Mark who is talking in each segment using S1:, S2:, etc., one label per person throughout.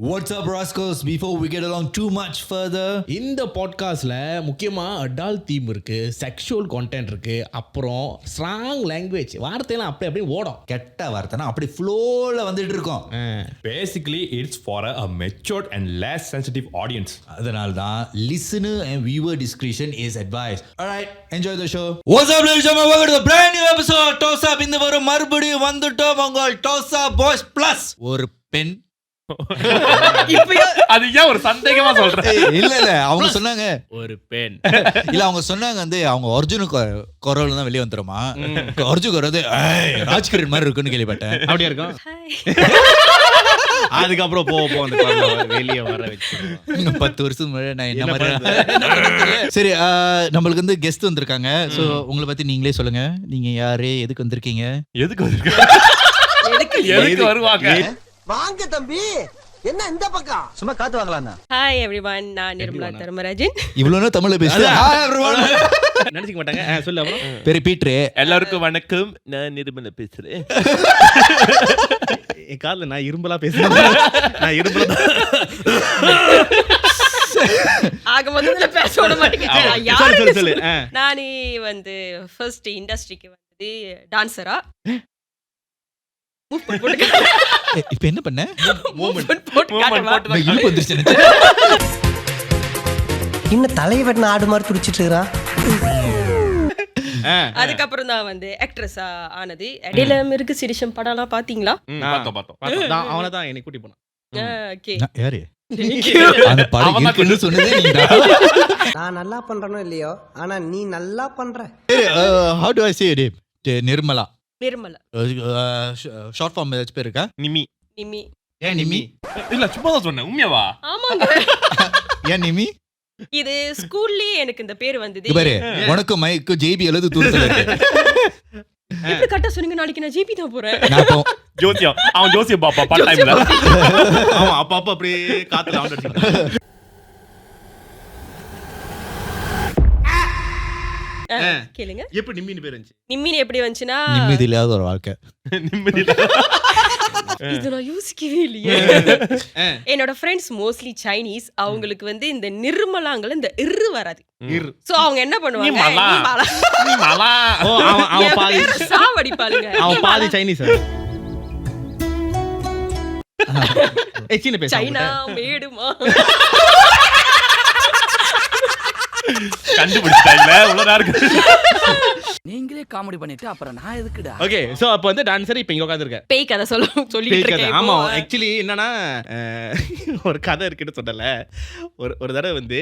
S1: What's up, rascals? Before we get along too much further,
S2: இந்த பாட்காஸ்ட்ல முக்கியமா adult theme இருக்கு, செக்ஷுவல் கண்டென்ட் இருக்கு, அப்புறம் ஸ்ட்ராங் லாங்குவேஜ் வார்த்தையெல்லாம் அப்படியே ஓடும்.
S1: கெட்ட வார்த்தைனா அப்படி ஃப்ளோல வந்துட்டு இருக்கோம்.
S3: Basically, it's for a matured and less sensitive audience.
S1: அதனால தான் listener and viewer discretion is advised. Alright, enjoy the show. What's up, ladies and gentlemen? Welcome to the brand new episode. Toss up இந்த வரும் மறுபடியும் வந்துட்டோம் உங்கள் Toss Up Boys Plus. ஒரு பெண்
S3: அது ஏன் ஒரு சந்தேகமா சொல்றேன்?
S1: இல்ல அவங்க சொன்னாங்க
S2: ஒரு பெண்
S1: இல்ல அவங்க சொன்னாங்க வந்து அவங்க அர்ஜுன் குரல் தான் வெளியே வந்துருமா, அர்ஜுன் குரல் ராஜ்கிரண் மாதிரி இருக்குன்னு கேள்விப்பட்டேன்.
S2: அப்படியே இருக்கும். அதுக்கப்புறம் போக அந்த வெளியே வர வச்சு
S1: 10 வருஷம் நான் என்ன மாதிரி. சரி, நம்மளுக்கு வந்து கெஸ்ட் வந்திருக்காங்க. சோ உங்களை பத்தி நீங்களே சொல்லுங்க. நீங்க யாரு, எதுக்கு வந்திருக்கீங்க?
S3: எதுக்கு வருவாங்க?
S4: வாங்க தம்பி, என்ன இந்த பக்கம் சும்மா காத்து வாங்கலாம் தான்.
S5: ஹாய் எவ்ரிவன், நான் நிர்மலா தர்மராஜன்.
S1: இவ்வளவு தமிழ்ல பேசுறேன்.
S2: நினைச்சுக்க மாட்டாங்க. சொல்லு. அப்புறம்
S1: பெரிய பீட்ரு.
S3: எல்லாருக்கும் வணக்கம், நான் நிருமலா பேசுறேன்.
S2: என் காதுல நான் இரும்பலா பேசுறேன். நான் இரும்பலா
S5: ஆக மொத்தத்துல பேச விட மாட்டேங்க.
S2: சொல்லு.
S5: நானே வந்து ஃபர்ஸ்ட் இண்டஸ்ட்ரிக்கு வந்து டான்சரா
S1: இப்ப என்ன பண்ண?
S4: இன்னும் தலைவன் ஆடு மாதிரி துடிச்சிட்டு இருக்கிறான்.
S5: அதுக்கப்புறம் தான் வந்து ஆக்ட்ரஸா ஆனது. இடையில மிருக சிரிஷம் படம்லாம் பாத்தீங்களா?
S3: பார்த்தோம்.
S2: அவனை தான் என்னை கூட்டி போனான்.
S5: ஓகே,
S1: யாரு அந்த படம் இருக்குன்னு சொன்னதே நீங்க.
S4: நான் நல்லா பண்றனோ இல்லையோ, ஆனா நீ நல்லா பண்ற.
S1: How do I say it? Nirmala.
S5: Nirmala.
S1: Short form ஏதாச்சும் பேர் இருக்கா?
S5: நிமி.
S1: ஏன் நிமி?
S3: இல்ல, சும்மா தான் சொன்னேன். உண்மையாவா?
S5: ஆமாங்க.
S1: ஏன் நிமி?
S5: இது ஸ்கூல்லயே எனக்கு இந்த பேர் வந்தது.
S1: பாரு, உனக்கு மைக்கு ஜேபி எழுது தூரத்துல இருக்கு.
S5: எப்படி கரெக்டா சொன்னீங்க? நாளைக்கு நான் ஜிபி தான் போறேன்.
S3: ஜோசியம், அவன் ஜோசியம் பாப்பா பார்ட் டைம்ல.
S2: அவன் அப்ப அப்படியே காத்துல ஆன் அடிச்சிட்டான்.
S5: கேளுங்க,
S2: எப்படி நிம்மின்னு பேர் இருந்துச்சு?
S5: நிம்மின்னு எப்படி வந்துச்சுன்னா,
S1: நிம்மதி இல்லாத ஒரு வாழ்க்கை.
S5: இது நான் யோசிக்கவே இல்லையே. என்னோட ஃப்ரெண்ட்ஸ் மோஸ்ட்லி சைனீஸ். அவங்களுக்கு வந்து இந்த நிர்மலாங்கல இந்த இரு வராது. சோ அவங்க என்ன பண்ணுவாங்க,
S2: அவன் பாதி
S5: சாவடிப்பாளுங்க.
S2: அவன் பாதி சைனீஸ்.
S5: சைனா மேடுமா
S3: கண்டுபிடிச்சிட்டாங்க. இவ்வளவு நேரம்
S6: நீங்களே காமெடி பண்ணிட்டு அப்புறம் நான் எதுக்குடா?
S2: ஓகே, சோ அப்ப வந்து டான்சர் இப்ப இங்க உட்கார்ந்திருக்க.
S5: பேய் கதை சொல்லிட்டு இருக்கேன்.
S2: ஆமா, ஆக்சுவலி என்னன்னா ஒரு கதை இருக்குன்னு சொன்னல. ஒரு தடவை வந்து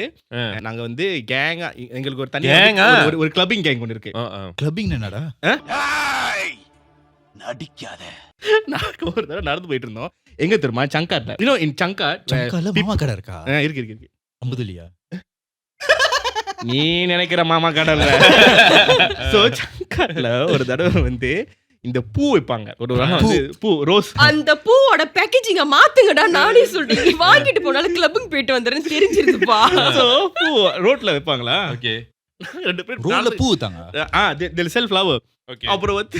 S2: நாங்க வந்து கேங்கா, எங்களுக்கு ஒரு தனியா ஒரு கிளப்பிங் கேங் ஒன்று இருக்கு.
S1: கிளப்பிங் என்னடா?
S6: நடிக்காத.
S2: நாங்க ஒரு தடவை நடந்து போயிட்டு இருந்தோம். எங்க தெரியுமா? சங்காட்ல. இன்னும் இன்
S1: சங்காட்ல மாமா கடை இருக்கா?
S2: இருக்கு.
S1: அம்புதுலியா?
S2: நீ நினைக்கிற மாமா கடல்ல. சோ சங்காட்ல ஒரு தடவை வந்து இந்த பூ வைப்பாங்க. ஒரு பூ ரோஸ்.
S5: அந்த பூவோட பேக்கேஜிங்க மாத்துங்கடா. நானே சொல்றேன், நீ வாங்கிட்டு போனாலும் கிளப்பிங் போயிட்டு வந்துறேன்னு தெரிஞ்சிருதுப்பா.
S2: சோ பூ ரோட்ல வைப்பாங்களா?
S3: ஓகே,
S2: ரெண்டு பேர்
S1: ரோட்ல பூ தாங்க.
S2: they sell flower.
S3: ஓகே,
S2: அப்புறம் வந்து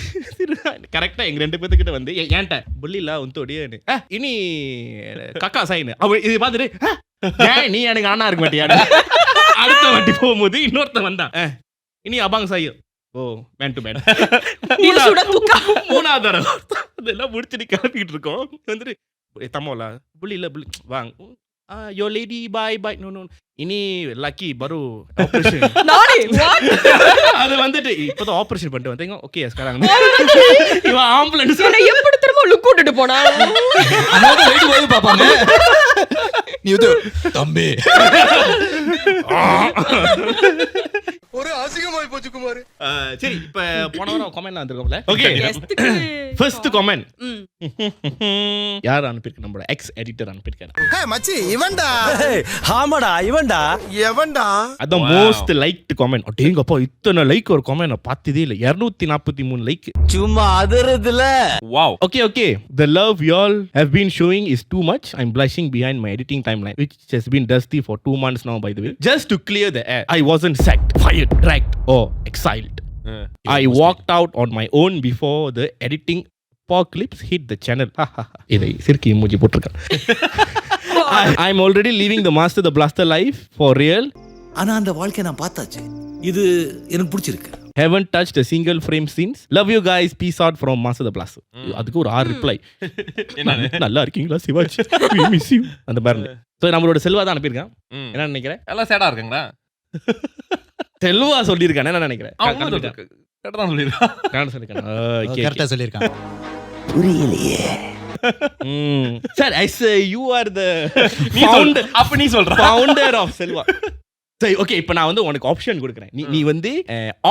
S2: கரெக்டா எங்க ரெண்டு பேத்துக்கிட்ட வந்து ஏன்ட்ட புள்ளில உந்தோடியே இனி கக்கா சைன் அவ இது பாத்துட்டு, ஏன் நீ எனக்கு ஆனா இருக்க மாட்டியாடா? அடுத்த வாட்டி போகும்போது இன்னொருத்தன் வந்தான், இனி அபாங் சாயும். ஓ, மேன் டு மேன். மூணாவது தடவை அதெல்லாம் முடிச்சுட்டு கிளப்பிக்கிட்டு இருக்கோம். வந்துட்டு தம்மோலா புள்ளில புள்ளி வாங்க, யோ லேடி பாய் பாய். நோ இனி லக்கி பரு ஆபரேஷன். அது வந்துட்டு இப்பதான் ஆபரேஷன் பண்ணிட்டு வந்தீங்க. ஓகே, ஸ்காராங்க. இவன் ஆம்புலன்ஸ்
S5: எப்படி திரும்ப லுக் விட்டுட்டு போனா
S1: அதாவது வெயிட் போய் பாப்பாங்க. நீ வந்து தம்பி
S4: ஒரு அசிங்கமாய் போச்சு குமார்.
S2: சரி, இப்ப போன வாரம் கமெண்ட் வந்திருக்கோம்ல. ஓகே, ஃபர்ஸ்ட் கமெண்ட் யார் அனுப்பிருக்கு? நம்மளோட எக்ஸ் எடிட்டர் அனுப்பிருக்காரு.
S4: ஹே மச்சி, இவன்டா. ஆமாடா, இவன்டா. எவன்டா?
S2: அதான் மோஸ்ட் லைக்ட் கமெண்ட். அடேங்கப்பா, இத்தனை லைக் ஒரு கமெண்ட் நான் பார்த்ததே இல்ல. 243 லைக்.
S4: சும்மா அதறதுல.
S3: Wow.
S2: Okay. The love y'all have been showing is too much. I'm blushing behind my editing timeline, which has been dusty for 2 months now, by the way. Just to clear the air, I wasn't sacked, fired, dragged, or exiled. I walked out on my own before the editing apocalypse hit the channel. இதை சிரிக்கி மூஞ்சி போட்டிருக்கேன். I'm already living the Master the Blaster life for real.
S6: ஆனா அந்த வாழ்க்கைய நான் பார்த்தாச்சு. இது எனக்கு பிடிச்சிருக்கு.
S2: Haven't touched a single frame since. Love you guys. Peace out from Master the Blaster. அதுக்கு ஒரு 6 ரிப்ளை. நல்லா இருக்கீங்களா சிவாஜி? We miss you. அந்த மாதிரி. சோ நம்மளோட செல்வா தான் அனுப்பியிருக்கான். என்ன நினைக்கிறேன்?
S3: எல்லாம் சேடா இருக்காங்களா?
S2: செல்வா சொல்லியிருக்கானே நான் நினைக்கிறேன்.
S3: கரெக்டா தான் சொல்லிருக்கான்.
S1: கரெக்டா சொல்லிருக்கான்.
S6: புரியலையே.
S2: Sir I say you are the founder.
S3: அப்ப நீ சொல்ற.
S2: Founder of Selva. சரி ஓகே இப்போ நான் வந்து உனக்கு ஆப்ஷன் கொடுக்குறேன். நீ வந்து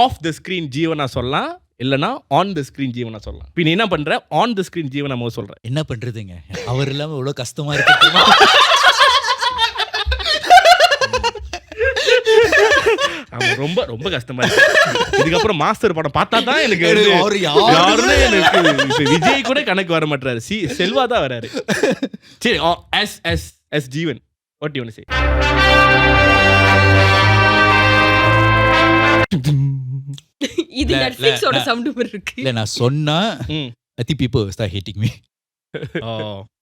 S2: ஆஃப் த ஸ்கிரீன் ஜீவனா சொல்லலாம் இல்லனா ஆன் த ஸ்கிரீன் ஜீவனா சொல்லலாம். இப்போ நீ என்ன பண்ற? ஆன் த ஸ்கிரீன் ஜீவனா மோ சொல்ற.
S1: என்ன பண்றதுங்க? அவர் இல்லாம இவ்வளவு கஷ்டமா இருக்கு.
S2: ரொம்ப ரொம்ப கஷ்டமா இருக்கு. இதுக்கப்புறம் மாஸ்டர் படம் பார்த்தா தான் எனக்கு
S1: அவர் யாருன்னு
S2: எனக்கு விஜய் கூட கணக்கு வர மாட்டாரு. செல்வா தான் வராரு. சரி yes Jeevan what you want to say?
S5: இது நெட்ஃபிளிக்ஸோட சவுண்ட் மாதிரி இருக்கு.
S1: இல்ல நான் சொன்னா I think people start hating me.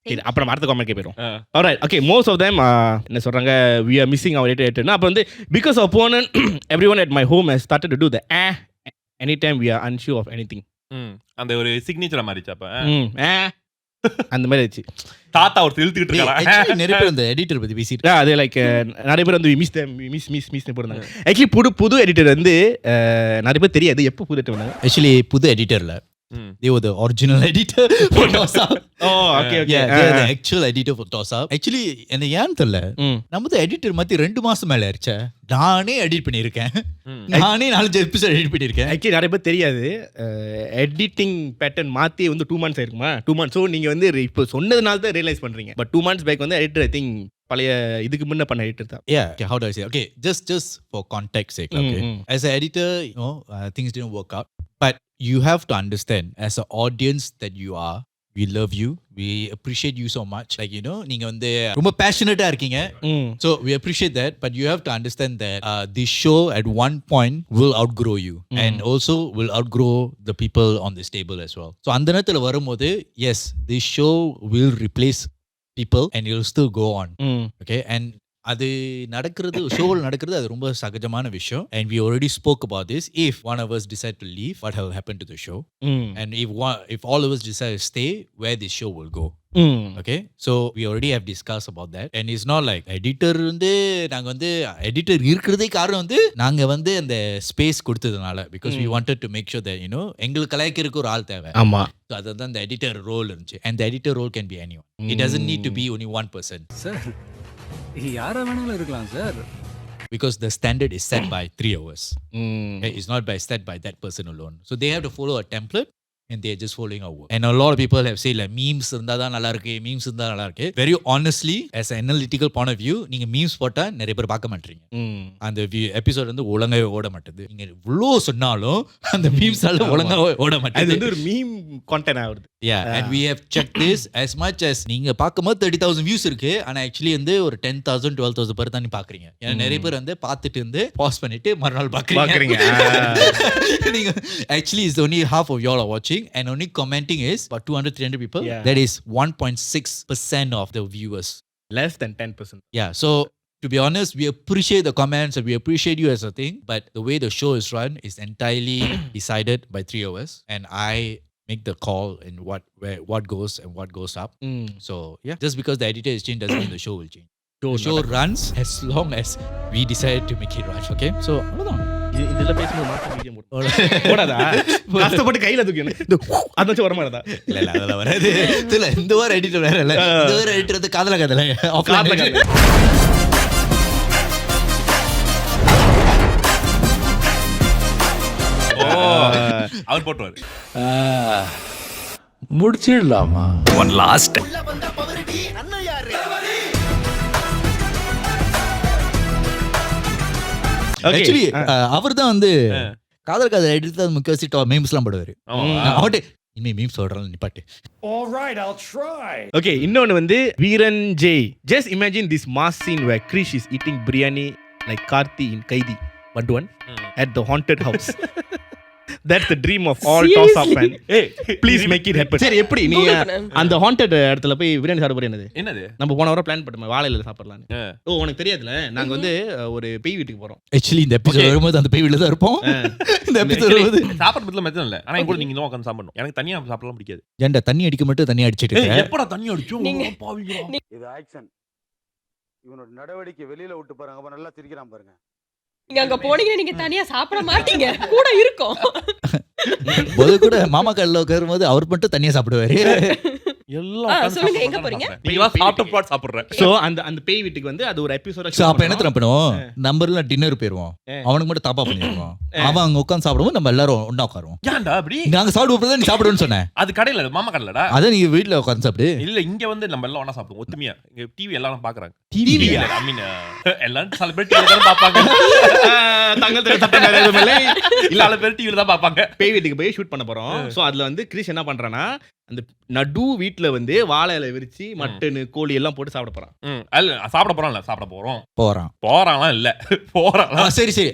S2: சரி அப்புறம் அடுத்த காமெண்ட் போயிடும். alright okay most of them என்ன சொல்றாங்க we are missing our editor. அப்ப வந்து because of opponent everyone at my home has started to do the anytime we are unsure of anything.
S3: அந்த ஒரு சிக்னேச்சர் மாறிச்சு அப்ப.
S2: அந்த மாதிரி ஆச்சு.
S3: தாத்தா ஒரு இழுத்துக்கிட்டு இருக்காங்க.
S1: நிறைய பேர் அந்த எடிட்டர் பத்தி பேசிட்டு
S2: அதே லைக் நிறைய பேர் வந்து மிஸ் போடுறாங்க. ஆக்சுவலி புது எடிட்டர் வந்து நிறைய பேர் தெரியாது எப்போ புது எடிட்டர் வந்தாங்க.
S1: ஆக்சுவலி புது எடிட்டர்ல they were the original editor for TOSA.
S2: okay
S1: yeah they're the actual editor for TOSA. actually என்ன ஏன் தெரியல நம்ம தான் எடிட்டர் மாத்தி 2 மாசம் மேல ஆயிருச்சே. நானே எடிட் பண்ணியிருக்கேன். நானே 4 எபிசோட் எடிட் பண்ணியிருக்கேன்.
S2: ஆக்சுவலி நிறைய பேர் தெரியாது எடிட்டிங் பேட்டர்ன் மாற்றி வந்து 2 months ஆயிருக்குமா 2 months. ஸோ நீங்கள் வந்து இப்போ சொன்னதுனால தான் ரியலைஸ் பண்ணுறீங்க. பட் 2 months பேக் வந்து எடிட்டர் ஐ திங்க் பழைய இதுக்கு முன்ன பண்ண எடிட்டர் தான்.
S1: yeah okay, how do I say okay just for context sake okay as an editor you know things didn't work out but you have to understand as an audience that you are we love you we appreciate you so much like you know நீங்க வந்து ரொம்ப passionate-ஆ இருக்கீங்க. so we appreciate that but you have to understand that this show at one point will outgrow you and also will outgrow the people on this table as well. so அந்த நேரத்துல வரும்போது yes this show will replace people and it will still go on okay and அது நடக்கிறது ஷோவில் நடக்கிறது அது ரொம்ப சகஜமான விஷயம். and we already spoke about this. if one of us decide to leave what will happen to the show and if all of us decide to stay where this show will go. okay so we already have discussed about that and it's not like editor வந்து நாங்க வந்து editor இருக்கிறதே காரணம் வந்து நாங்க வந்து அந்த space கொடுத்ததுனால because we wanted to make sure that you know எங்களுக்கு கலாய்க்கிறதுக்கு ஒரு ஆள் தேவை.
S2: ஆமா
S1: so அதுதான் அந்த எடிட்டர் ரோல் இருந்துச்சு. and the editor role can be anyone. it doesn't need to be only one person
S6: sir யாரா வேணாலும் இருக்கலாம் sir.
S1: because the standard is set by 3 hours. Okay? it's not set by that person alone. so they have to follow a template and they're just following our work. And a lot of people have said like memes இருந்தா தான் நல்லா இருக்கு memes இருந்தா நல்லா இருக்கு. very honestly as an analytical point of view நீங்க memes போட்டா நிறைய பேர் பார்க்க மாட்டீங்க. அந்த எபிசோட் வந்து ஒழுங்காவே ஓட மாட்டேது. நீங்க இவ்ளோ சொன்னாலும் அந்த memes-ஆல ஒழுங்காவே ஓட மாட்டேது.
S2: அது வந்து ஒரு மீம் கான்டென்ட் ஆகுது.
S1: yeah and we have checked this as much as நீங்க பாக்கும்போது 30,000 views இருக்கு ஆனா actually வந்து ஒரு 10,000 12,000 பேர் தான் நீ பாக்குறீங்க. ஏன்னா நிறைய பேர் வந்து பார்த்துட்டு வந்து பாஸ் பண்ணிட்டு மறுநாள் பாக்குறீங்க. நீங்க actually is only half of y'all are watching and only commenting is about 200-300 people. that is 1.6% of the viewers.
S2: less than 10%.
S1: yeah so to be honest we appreciate the comments and we appreciate you as a thing but the way the show is run is entirely decided by 3 of us and I make the call and what goes and what goes up. so yeah just because the editor is changed doesn't mean the show will change. the show runs as long as we decide to make it run. okay so
S2: இதெல்லாம் பேசும்போது மாத்த medium போடாதா கஷ்டப்பட்டு கையில தூக்கணும் அதாச்சும் வர மாட்டதா?
S1: இல்ல அதெல்லாம் வராது. இல்ல இந்த வாரம் எடிட்டர் வேற இல்ல இந்த வாரம் எடிட்டர் வந்து காதல ஆஃப்லைன்
S3: அவர் போட்டுவாரு.
S6: முடிச்சிடலாமா? ஒன் லாஸ்ட்
S1: ஆக்சுவலி அவர் தான் வந்து காதல் எடுத்து முக்கியவாசி மீம்ஸ்லாம் போடுவாரு. அவட்டு இனிமே மீம்ஸ் சொல்றாங்க நிப்பாட்டு.
S2: ஓகே இன்னொன்னு வந்து வீரன் Jai just imagine this mass scene where Krish is eating biryani like Karthi in Kaidi 1 at the haunted house. That's the dream of all toss up man. Hey, please make it happen. சரி எப்படி நீ அந்த haunted இடத்துல போய் பிரியாணி சாப்பிட போறீங்க?
S3: என்னது?
S2: நம்ம போன வாரம் பிளான் பண்ணோம் வாழையில சாப்பிடலாம்னு. ஓ உனக்கு தெரியாதுல நாங்க வந்து ஒரு பேய் வீட்டுக்கு போறோம்.
S1: Actually இந்த எபிசோட் வரும்போது அந்த பேய் வீட்ல தான் இருப்போம். இந்த எபிசோட் வரும்போது
S3: சாப்பிடுறதுல மெச்சம் இல்ல. ஆனா கூட நீங்க உட்கார்ந்து சாப்பிடணும். எனக்கு தனியா சாப்பிடலாம் பிடிக்காது.
S1: ஏன்டா தண்ணி அடிக்க மட்டும் தண்ணி அடிச்சிட்டு இருக்க?
S3: எப்படா தண்ணி அடிச்சோம்? பாவிங்களா.
S7: இது ஆக்ஷன். இவனோட நடவடிக்கை வெளியில விட்டு பாருங்க. அப்ப நல்லா சிரிக்கிறான் பாருங்க.
S5: நீங்க அங்க போனீங்கன்னா நீங்க தனியா சாப்பிட மாட்டீங்க, கூட இருக்கும்.
S1: போது கூட மாமா கல்ல உட்காரும்போது அவர் மட்டும் தனியா சாப்பிடுவாரு.
S3: எல்லாம்
S5: சொல்லுங்க எங்க போறீங்க?
S3: நீங்க சாப்பிட்ட பாட் சாப்பிடுறேன்.
S2: சோ அந்த பேய் வீட்டுக்கு வந்து அது ஒரு எபிசோட்.
S1: சோ அப்ப என்ன தர பண்ணுவோம்? நம்பர்ல டின்னர் போயிருவோம். அவனுக்கு மட்டும் தாப்பா பண்ணிடுவோம். அவன் அங்க உட்கார்ந்து சாப்பிடுவோம், நம்ம எல்லாரும் ஒண்ணா உட்காருவோம்.
S3: ஏன்டா அப்படி?
S1: நாங்க சாப்பிடுவோம் நீ சாப்பிடுன்னு சொன்னேன்.
S3: அது கடையில மாமா கடையிலடா.
S1: அத நீங்க வீட்ல உட்கார்ந்து சாப்பிடு.
S3: இல்ல இங்க வந்து நம்ம எல்லாம் ஒண்ணா சாப்பிடுவோம் ஒத்துமையா. இங்க டிவி எல்லாரும் பாக்குறாங்க.
S1: டிவி
S3: ஐ மீன் எல்லாரும் செலிபிரிட்டி எல்லாரும் பாப்பாங்க.
S2: தங்கள் சட்டம் வேற எதுவும் இல்லை.
S3: இல்ல அல பேர் டிவில தான் பாப்பாங்க.
S2: பேய் வீட்டுக்கு போய் ஷூட் பண்ண போறோம். சோ அதுல வந்து கிரிஷ் என்ன பண்றானா அந்த நடு வீட்ல வந்து வாழை இலை விரிச்சு மட்டன் கோழி எல்லாம் போட்டு சாப்பிட போறான்.
S3: அல்ல சாப்பிட போறோம் இல்ல சாப்பிட போறோம்.
S1: போறான்
S3: இல்ல போறான்.
S1: சரி சரி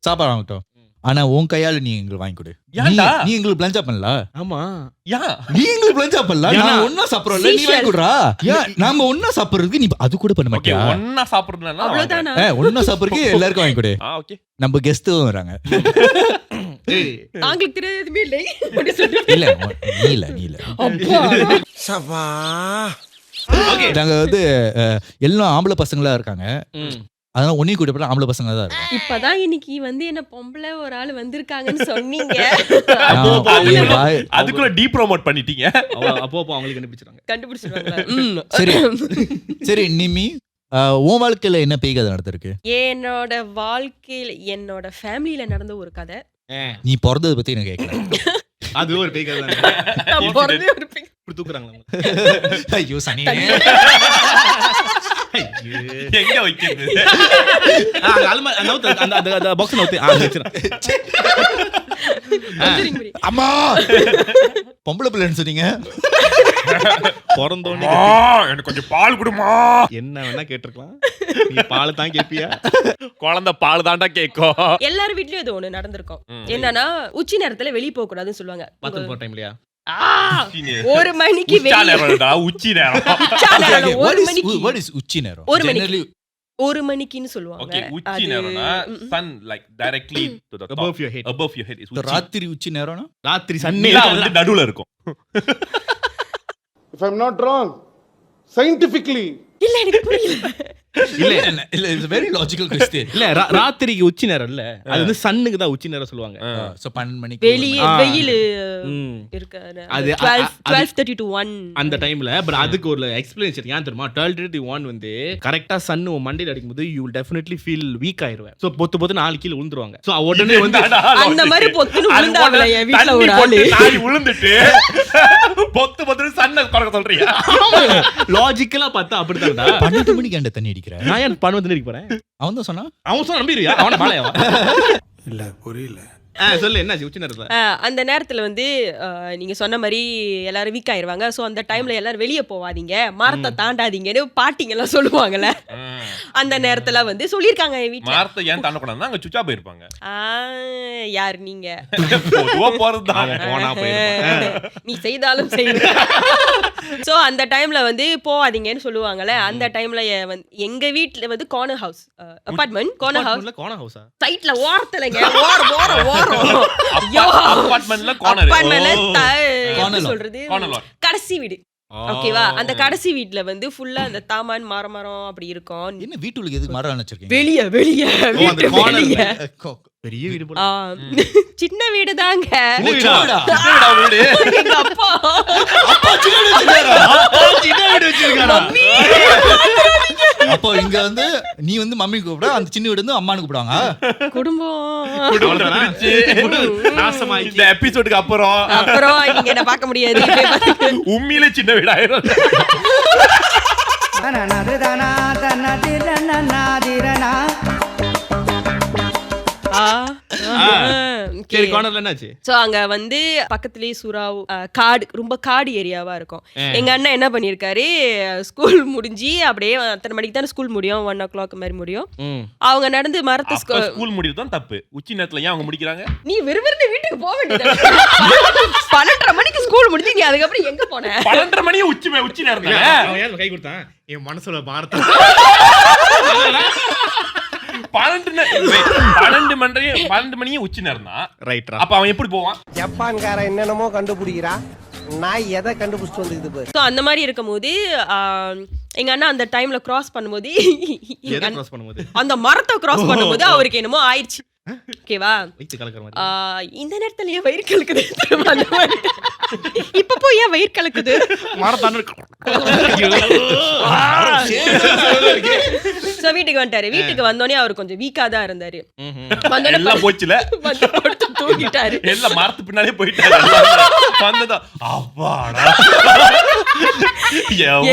S1: சாப்பிடறாங்கட்டோம். ஆனா உன் கையால நீ எங்களுக்கு வாங்கி கொடு. நீ எங்களுக்கு பிளஞ்சா பண்ணல.
S2: ஆமா
S3: யா
S1: நீ எங்களுக்கு பிளஞ்சா பண்ணல. நான் ஒண்ணா சாப்பிடுறோம்ல நீ வாங்கி கொடுறா. நாம ஒண்ணா சாப்பிடுறதுக்கு நீ அது கூட பண்ண மாட்டியா?
S3: ஒண்ணா சாப்பிடுறதுனா
S5: அவ்வளவுதானா?
S1: ஒண்ணா சாப்பிடுறதுக்கு எல்லாருக்கும் வாங்கி கொடு.
S3: ஓகே
S1: நம்ம கெஸ்டும் வராங்க.
S5: நாங்களுக்கு தெரியாது எதுவுமே இல்லை.
S1: இல்ல நீ இல்ல.
S4: சபா.
S1: ஓகே நாங்க வந்து எல்லாம் ஆம்பளை பசங்களா இருக்காங்க. அதனால ஒண்ணே கூட போற ஆம்பளை பசங்க தான் இருக்கு.
S5: இப்பதான் இன்னைக்கு வந்து என்ன பொம்பளை ஒரு ஆள் வந்திருக்காங்கன்னு சொன்னீங்க.
S3: அதுக்குள்ள டீ ப்ரோமோட் பண்ணிட்டீங்க.
S2: அப்போ அவங்களுக்கு
S5: கண்டுபிடிச்சிருவாங்களா?
S1: சரி சரி நிமி உன் வாழ்க்கையில என்ன பேய் கதை நடந்திருக்கு?
S5: என்னோட வாழ்க்கையில என்னோட ஃபேமிலில நடந்த ஒரு கதை.
S1: நீ பிறந்ததை பத்தி எனக்கு கேட்கல.
S2: அது ஒரு பேய் கதை தான்.
S5: நான் பிறந்தே ஒரு பேய்.
S2: தூக்குறாங்களா?
S1: ஐயோ சனி.
S3: எங்க வைக்கிறது?
S2: அந்த பாக்ஸ் நவுத்து.
S1: அம்மா பொம்பளை பிள்ளைன்னு சொன்னீங்க.
S2: பிறந்தோன்னு
S3: எனக்கு கொஞ்சம் பால் குடுமா.
S2: என்ன வேணா கேட்டிருக்கலாம். நீ பால் தான் கேப்பியா?
S3: குழந்தை பால் தாண்டா கேட்கும்.
S5: எல்லார் வீட்லயும் இது ஒண்ணு நடந்திருக்கும். என்னன்னா உச்சி நேரத்துல வெளிய போக கூடாதுன்னு சொல்லுவாங்க.
S2: பாத்ரூம் போற டைம்லயா?
S5: 1 மணிக்கு வெளிய
S3: உச்சி நேரம்.
S5: 1 மணிக்கு.
S1: What is உச்சி நேரம்?
S5: 1 மணிக்கு. 1 மணிக்குன்னு சொல்லுவாங்க.
S3: ஓகே உச்சி நேரம்னா sun like directly to the top.
S2: Above your head.
S3: Above your head is உச்சி.
S1: ராத்திரி உச்சி நேரம்னா
S2: ராத்திரி சன்னே
S3: வந்து நடுவுல இருக்கும்.
S7: If I'm not wrong, scientifically.
S5: இல்ல எனக்கு புரியல.
S1: இல்ல இட்ஸ் வெரி லாஜிக்கல் क्वेश्चन.
S2: இல்ல ராத்திரிக்கு உச்சி நேரம் இல்ல. அது வந்து சன்னுக்கு தான் உச்சி நேரம் சொல்லுவாங்க.
S1: சோ 12 மணிக்கு
S5: வெளிய வெயில் இருக்கு.
S2: அது
S5: 12:30 to 1
S2: அந்த டைம்ல. பட் அதுக்கு ஒரு எக்ஸ்பிளனேஷன் ஏன் தெரியுமா? 12:30 to 1 வந்து கரெக்ட்டா சன் மண்டையில அடிக்கும்போது you will definitely feel weak ஆயிருவே. சோ பொத்து நாலு கீழ விழுந்துருவாங்க. சோ உடனே வந்து
S5: அந்த மாதிரி பொத்துன்னு விழுந்தாங்களே என் வீட்ல ஒரு ஆளு.
S3: நாய் விழுந்துட்டு பொத்து சன்ன குறக்க சொல்றியா?
S2: லாஜிக்கலா பார்த்தா அப்படிதான்டா.
S1: 12 மணிக்கு அந்த தண்ணி அடிக்கிற.
S2: நான் ஏன் 12 மணிக்கு அடிக்க போறேன்?
S1: அவன் தான் சொன்னா.
S2: அவன் சொன்னா நம்பிடுவியா? அவன பாளையவா?
S7: இல்ல புரியல.
S2: சொல்லு என்ன உச்சி நேரத்துல?
S5: அந்த நேரத்துல வந்து நீங்க சொன்ன மாதிரி எல்லாரும் வீக் ஆயிருவாங்க. சோ அந்த டைம்ல எல்லாரும் வெளிய போவாதீங்க, மரத்தை தாண்டாதீங்கன்னு பாட்டிங்க எல்லாம் சொல்லுவாங்கல்ல. அந்த நேரத்துல வந்து சொல்லிருக்காங்க என் வீட்ல.
S3: மரத்தை ஏன் தாண்டக்கூடாதுன்னா அங்க சுச்சா போயிருப்பாங்க.
S5: யார் நீங்க?
S3: பொதுவா போறதுதான்.
S2: போனா போயிருப்பாங்க.
S5: நீ செய்தாலும் செய்வ. சோ அந்த டைம்ல வந்து போவாதீங்கன்னு சொல்லுவாங்கல்ல. அந்த டைம்ல எங்க வீட்ல வந்து கார்னர் ஹவுஸ் அபார்ட்மெண்ட். கார்னர்
S2: ஹவுஸா?
S5: சைட்ல ஓரத்துலங்க. ஓரம்
S3: அபார்ட்மெண்ட்ல
S5: சொல்றது கடைசி வீடு. ஓகேவா? அந்த கடைசி வீட்ல வந்து ஃபுல்லா அந்த தாமான் மரம் அப்படி இருக்கும்.
S1: என்ன வீட்டுக்கு எதுக்கு மரம் வச்சிருக்கீங்க?
S5: வெளிய
S2: பெரிய வீடு போல.
S5: சின்ன வீடு தாங்க. எங்க அப்பா
S1: சின்ன வீடு வச்சிருக்காரா? அப்போ இங்க வந்து நீ வந்து மம்மி கூப்பிட, அந்த சின்ன வீடு வந்து அம்மானு கூப்பிடுவாங்க.
S5: குடும்பம்
S2: நாசமாயிடுச்சு.
S3: இந்த எபிசோடுக்கு அப்புறம்
S5: நீங்க என்ன பார்க்க முடியாது.
S3: உண்மையிலே சின்ன வீடாயிரும்.
S2: சரி கார்னர்ல என்னாச்சு?
S5: சோ அங்க வந்து பக்கத்துலயே சுறாவு காடு, ரொம்ப காடு ஏரியாவா இருக்கும். எங்க அண்ணன் என்ன பண்ணிருக்காரு, ஸ்கூல் முடிஞ்சு அப்படியே அத்தனை மணிக்கு தானே ஸ்கூல் முடியும், 1 o'clock மாதிரி முடியும். அவங்க நடந்து மரத்தை
S8: ஸ்கூல் முடியுது தான் தப்பு. உச்சி நேரத்துல ஏன் அவங்க முடிக்கிறாங்க?
S5: நீ விறுவிறுன்னு வீட்டுக்கு போக வேண்டியது. 12:30 மணிக்கு ஸ்கூல் முடிஞ்சு நீ அதுக்கப்புறம் எங்க போன?
S8: 12:30 மணி உச்சி நேரம் தானே.
S2: அவன் ஏன் கை கொடுத்தான்? என் மனசுல பாரத
S8: 12 மணியே உச்சி நேரம் தான்.
S2: ரைட்ரா.
S8: அப்ப அவன் எப்படி போவான்?
S4: ஜப்பான்காரன் என்னென்னமோ கண்டுபிடிக்கிறா, நான் எதை கண்டுபிடிச்சிட்டு வந்துக்குது பாரு.
S5: சோ அந்த மாதிரி இருக்கும்போது எங்க அண்ணா அந்த டைம்ல கிராஸ் பண்ணும்போது
S2: எதை cross பண்ணும்போது?
S5: அந்த மரத்தை கிராஸ் பண்ணும்போது அவருக்கு என்னமோ ஆயிடுச்சு. ஓகேவா?
S2: வயித்து கலக்குற மாதிரி.
S5: இந்த நேரத்துல ஏன் வயிறு கலக்குது? அந்த மாதிரி. இப்ப போய் ஏன் வயிறு கலக்குது?
S2: மரத்தான
S5: சோ வீட்டுக்கு வந்துட்டாரு. வீட்டுக்கு வந்தோடனே அவர் கொஞ்சம் வீக்கா தான் இருந்தாரு. வந்தோடனே
S8: எல்லாம் போச்சுல.
S5: வந்து படுத்து தூங்கிட்டாரு.
S8: எல்லாம் மரத்து பின்னாலே போயிட்டாரு. வந்ததா அப்பாடா.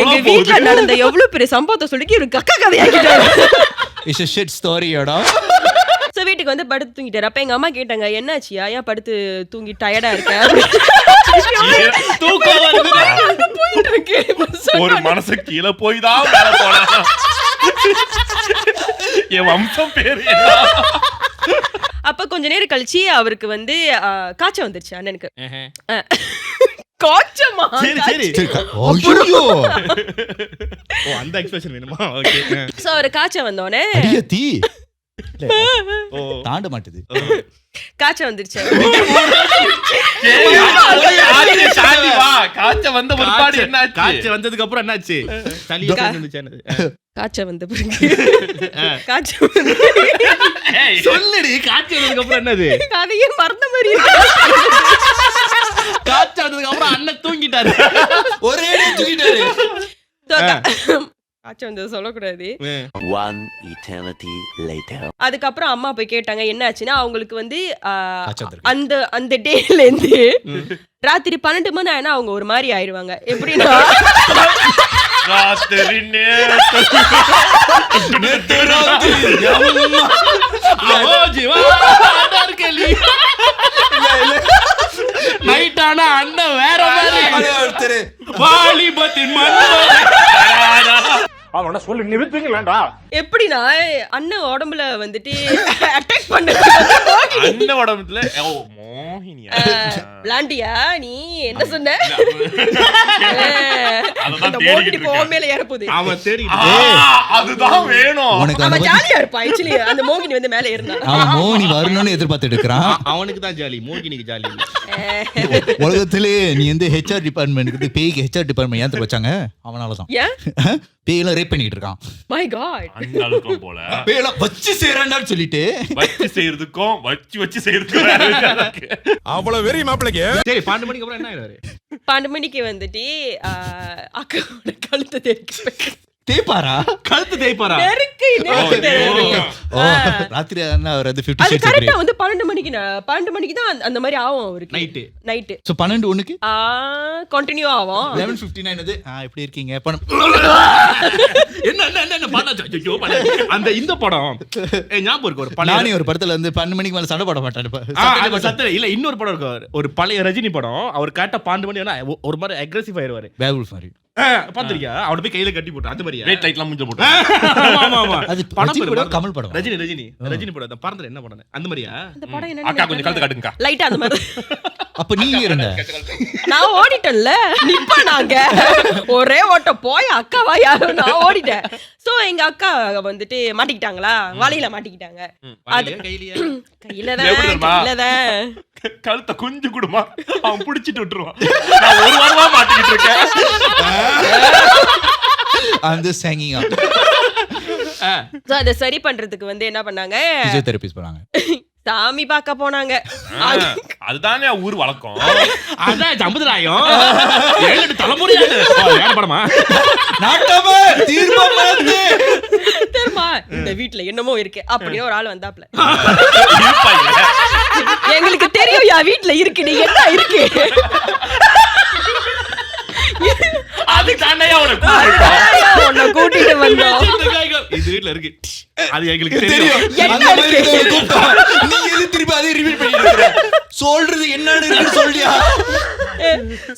S5: எங்க வீட்ல நடந்த எவ்வளவு பெரிய சம்பவத்தை சொல்லி ஒரு கக்கா கதையாக்கிட்டாரு.
S1: இட்ஸ் a shit story யோடா.
S5: சோ வீட்டுக்கு வந்து படுத்து தூங்கிட்டாரு. அப்ப எங்க அம்மா கேட்டாங்க, என்னாச்சியா, ஏன் படுத்து தூங்கி டயர்டா இருக்க? போயிட்டு இருக்கு.
S8: ஒரு மனசு கீழே போய் தான் மேல போனா. என் வம்சம் பேரு என்ன?
S5: அப்ப கொஞ்ச நேரம் கழிச்சு அவருக்கு வந்து காய்ச்சல் வந்துருச்சு அண்ணனுக்கு. காய்ச்சமா?
S2: சரி சரி.
S1: ஐயோ.
S2: ஓ அந்த எக்ஸ்பிரஷன் வேணுமா? ஓகே.
S5: சோ அவர் காய்ச்சல் வந்தோடனே
S1: அடியே தீ
S2: ஓ
S1: தாண்ட மாட்டுது.
S5: காய்ச்சல் வந்துருச்சு.
S8: சாந்தி வா. காய்ச்ச வந்த ஒரு பாடு என்னாச்சு?
S2: காய்ச்சல் வந்ததுக்கு அப்புறம் என்னாச்சு? சளி வந்துச்சு.
S5: காய்ச்சல் வந்த பிறகு காய்ச்சல்
S2: சொல்லுடி. காய்ச்சல் வந்ததுக்கு அப்புறம் என்னது?
S5: கதையே மறந்த மாதிரி இருக்கு.
S2: காய்ச்சல் வந்ததுக்கு அப்புறம் அண்ணன் தூங்கிட்டாரு.
S1: ஒரே தூக்கிட்டாரு.
S5: காய்ச்சல் வந்தது சொல்லக்கூடாது.
S4: One eternity later.
S5: அதுக்கப்புறம் அம்மா போய் கேட்டாங்க என்ன ஆச்சுன்னா, அவங்களுக்கு வந்து
S1: காய்ச்சல் வந்திருக்கு.
S5: அந்த அந்த டேல இருந்து ராத்திரி 12 மணி ஆனா அவங்க ஒரு மாதிரி ஆயிடுவாங்க. எப்படின்னா
S8: ராத்திரி
S2: நைட் ஆனா அண்ணன் வேற மாதிரி. வாலிபத்தின்
S7: அவன சொல்லி நிறுத்துங்களேன்டா.
S5: எப்படின்னா அண்ணன் உடம்புல வந்துட்டு அட்டாக் பண்ண
S8: அந்த உடம்புல மோகினியா
S5: விளாண்டியா நீ என்ன சொன்ன?
S8: அதான்
S5: அந்த
S8: தேடிக்கிட்டு
S5: மோகினி போ மேல ஏற போகுது.
S2: அவன் தேடி
S8: அதுதான் வேணும்.
S1: உனக்கு
S5: அவன்
S1: அந்த
S5: ஜாலியா இருப்பான். ஆக்சுவலி அந்த மோகினி வந்து மேல ஏறினா
S1: அவன் மோகினி வரணும்னு எதிர்பார்த்துட்டு இருக்கிறான்.
S2: அவனுக்கு தான் ஜாலி, மோகினிக்கு ஜாலி இல்ல.
S1: உலகத்திலே நீ வந்து ஹெச்ஆர் டிபார்ட்மெண்ட் பேய்க்கு ஹெச்ஆர் டிபார்ட்மெண்ட் ஏன் வச்சாங்க? அவனாலதான்.
S5: ஏன்?
S1: பேயெல்லாம் ரேப் பண்ணிட்டு இருக்கான்.
S5: My God.
S8: அந்த அளவுக்கு போல
S1: பேயெல்லாம் வச்சு செய்யறான்னு சொல்லிட்டு
S8: வச்சு செய்யறதுக்கும் வச்சு செய்யறதுக்கும் வேற இருக்கு.
S3: அவ்வளவு வெறி மாப்பிளைக்கு.
S2: சரி 12 மணிக்கு அப்புறம் என்ன ஆயிடுவாரு?
S5: 12 மணிக்கு வந்துட்டு அக்காவோட கழுத்தை
S1: தேய்ப்பாரா?
S2: கழுத்து தேய்ப்பாரா?
S5: நெருக்கு.
S1: ஓ ராத்திரி அவர் வந்து 50
S5: அது
S1: ஷேட்ஸ்
S5: கரெக்ட்டா வந்து 12 மணிக்கு தான் அந்த மாதிரி ஆகும் அவருக்கு. நைட்டு
S1: சோ 12 ஒண்ணுக்கு
S5: கண்டினியூ ஆகும்.
S1: 11:59 அது எப்படி இருக்கீங்க?
S2: என்ன பண்ணாச்சு? ஐயோ அந்த இந்த படம் ஞாபகம் இருக்கு. ஒரு பழைய
S1: நானே ஒரு படத்துல வந்து 12 மணிக்கு மேல சண்டை போட மாட்டேன்.
S2: சத்தம் இல்ல. இன்னொரு படம் இருக்கு, ஒரு பழைய ரஜினி படம். அவர் கேட்ட 12 மணி ஒரு மாதிரி அக்ரெசிவ் ஆயிருவாரு.
S1: வேவுல்ஃப் மாதிரி
S2: பாத்திருக்கியா? அவனை போய் கையில கட்டி போட்டு அந்த மாதிரியா?
S8: வெயிட் லைட்லாம் மூஞ்ச போட்டு.
S2: ஆமா
S1: அது
S2: படம்
S1: ரஜினி படம், கமல் படம்.
S2: ரஜினி படம். அந்த படத்துல என்ன படம்? அந்த மாதிரியா?
S5: அந்த படம்
S8: அக்கா கொஞ்சம்
S5: என்ன
S8: கழுத்து காட்டுங்கக்கா.
S5: லைட்டா அந்த மாதிரி.
S1: அப்ப நீ இருந்த
S5: நான் ஓடிட்டேன்ல. நிப்பா நாங்க ஒரே ஓட்ட போய் அக்காவா யாரும் நான் ஓடிட்டேன். சோ எங்க அக்கா வந்துட்டு மாட்டிக்கிட்டாங்களா, வலையில மாட்டிக்கிட்டாங்க. அது கையிலதான்
S8: கழுத்தை கொஞ்சம் கூடுமா அவன் புடிச்சிட்டு விட்டுருவான். நான் ஒரு வாரமா மாட்டிக்கிட்டு இருக்கேன்.
S1: அந்த ஹேங்கிங் அப்.
S5: சோ அத சரி பண்றதுக்கு வந்து என்ன பண்ணாங்க,
S1: பிசியோதெரபிஸ்ட் போறாங்க.
S5: சாமி பார்க்க போனாங்க.
S8: அதுதானே ஊர் வழக்கம்.
S2: அதான் சம்புதராயம் 7 தலைமுறையா படமா
S1: நாட்டமா தீர்மானத்து
S5: தெரியுமா இந்த வீட்ல என்னமோ இருக்கு அப்படின்னு ஒரு ஆள் வந்தாப்ல. எங்களுக்கு தெரியும் யா வீட்ல இருக்கு, நீ என்ன இருக்கு
S8: அது தானே
S5: உன்னை கூட்டிட்டு வந்தோம்.
S2: இது வீட்ல இருக்கு. அது எங்களுக்கு தெரியும்.
S1: தெரியும் அந்த மாதிரி ஏதோ ஒரு கூட்டம். நீ எது திருப்பி அதே ரிப்பீட் பண்ணிட்டு இருக்க? சொல்றது என்னன்னு இருக்குன்னு சொல்லியா?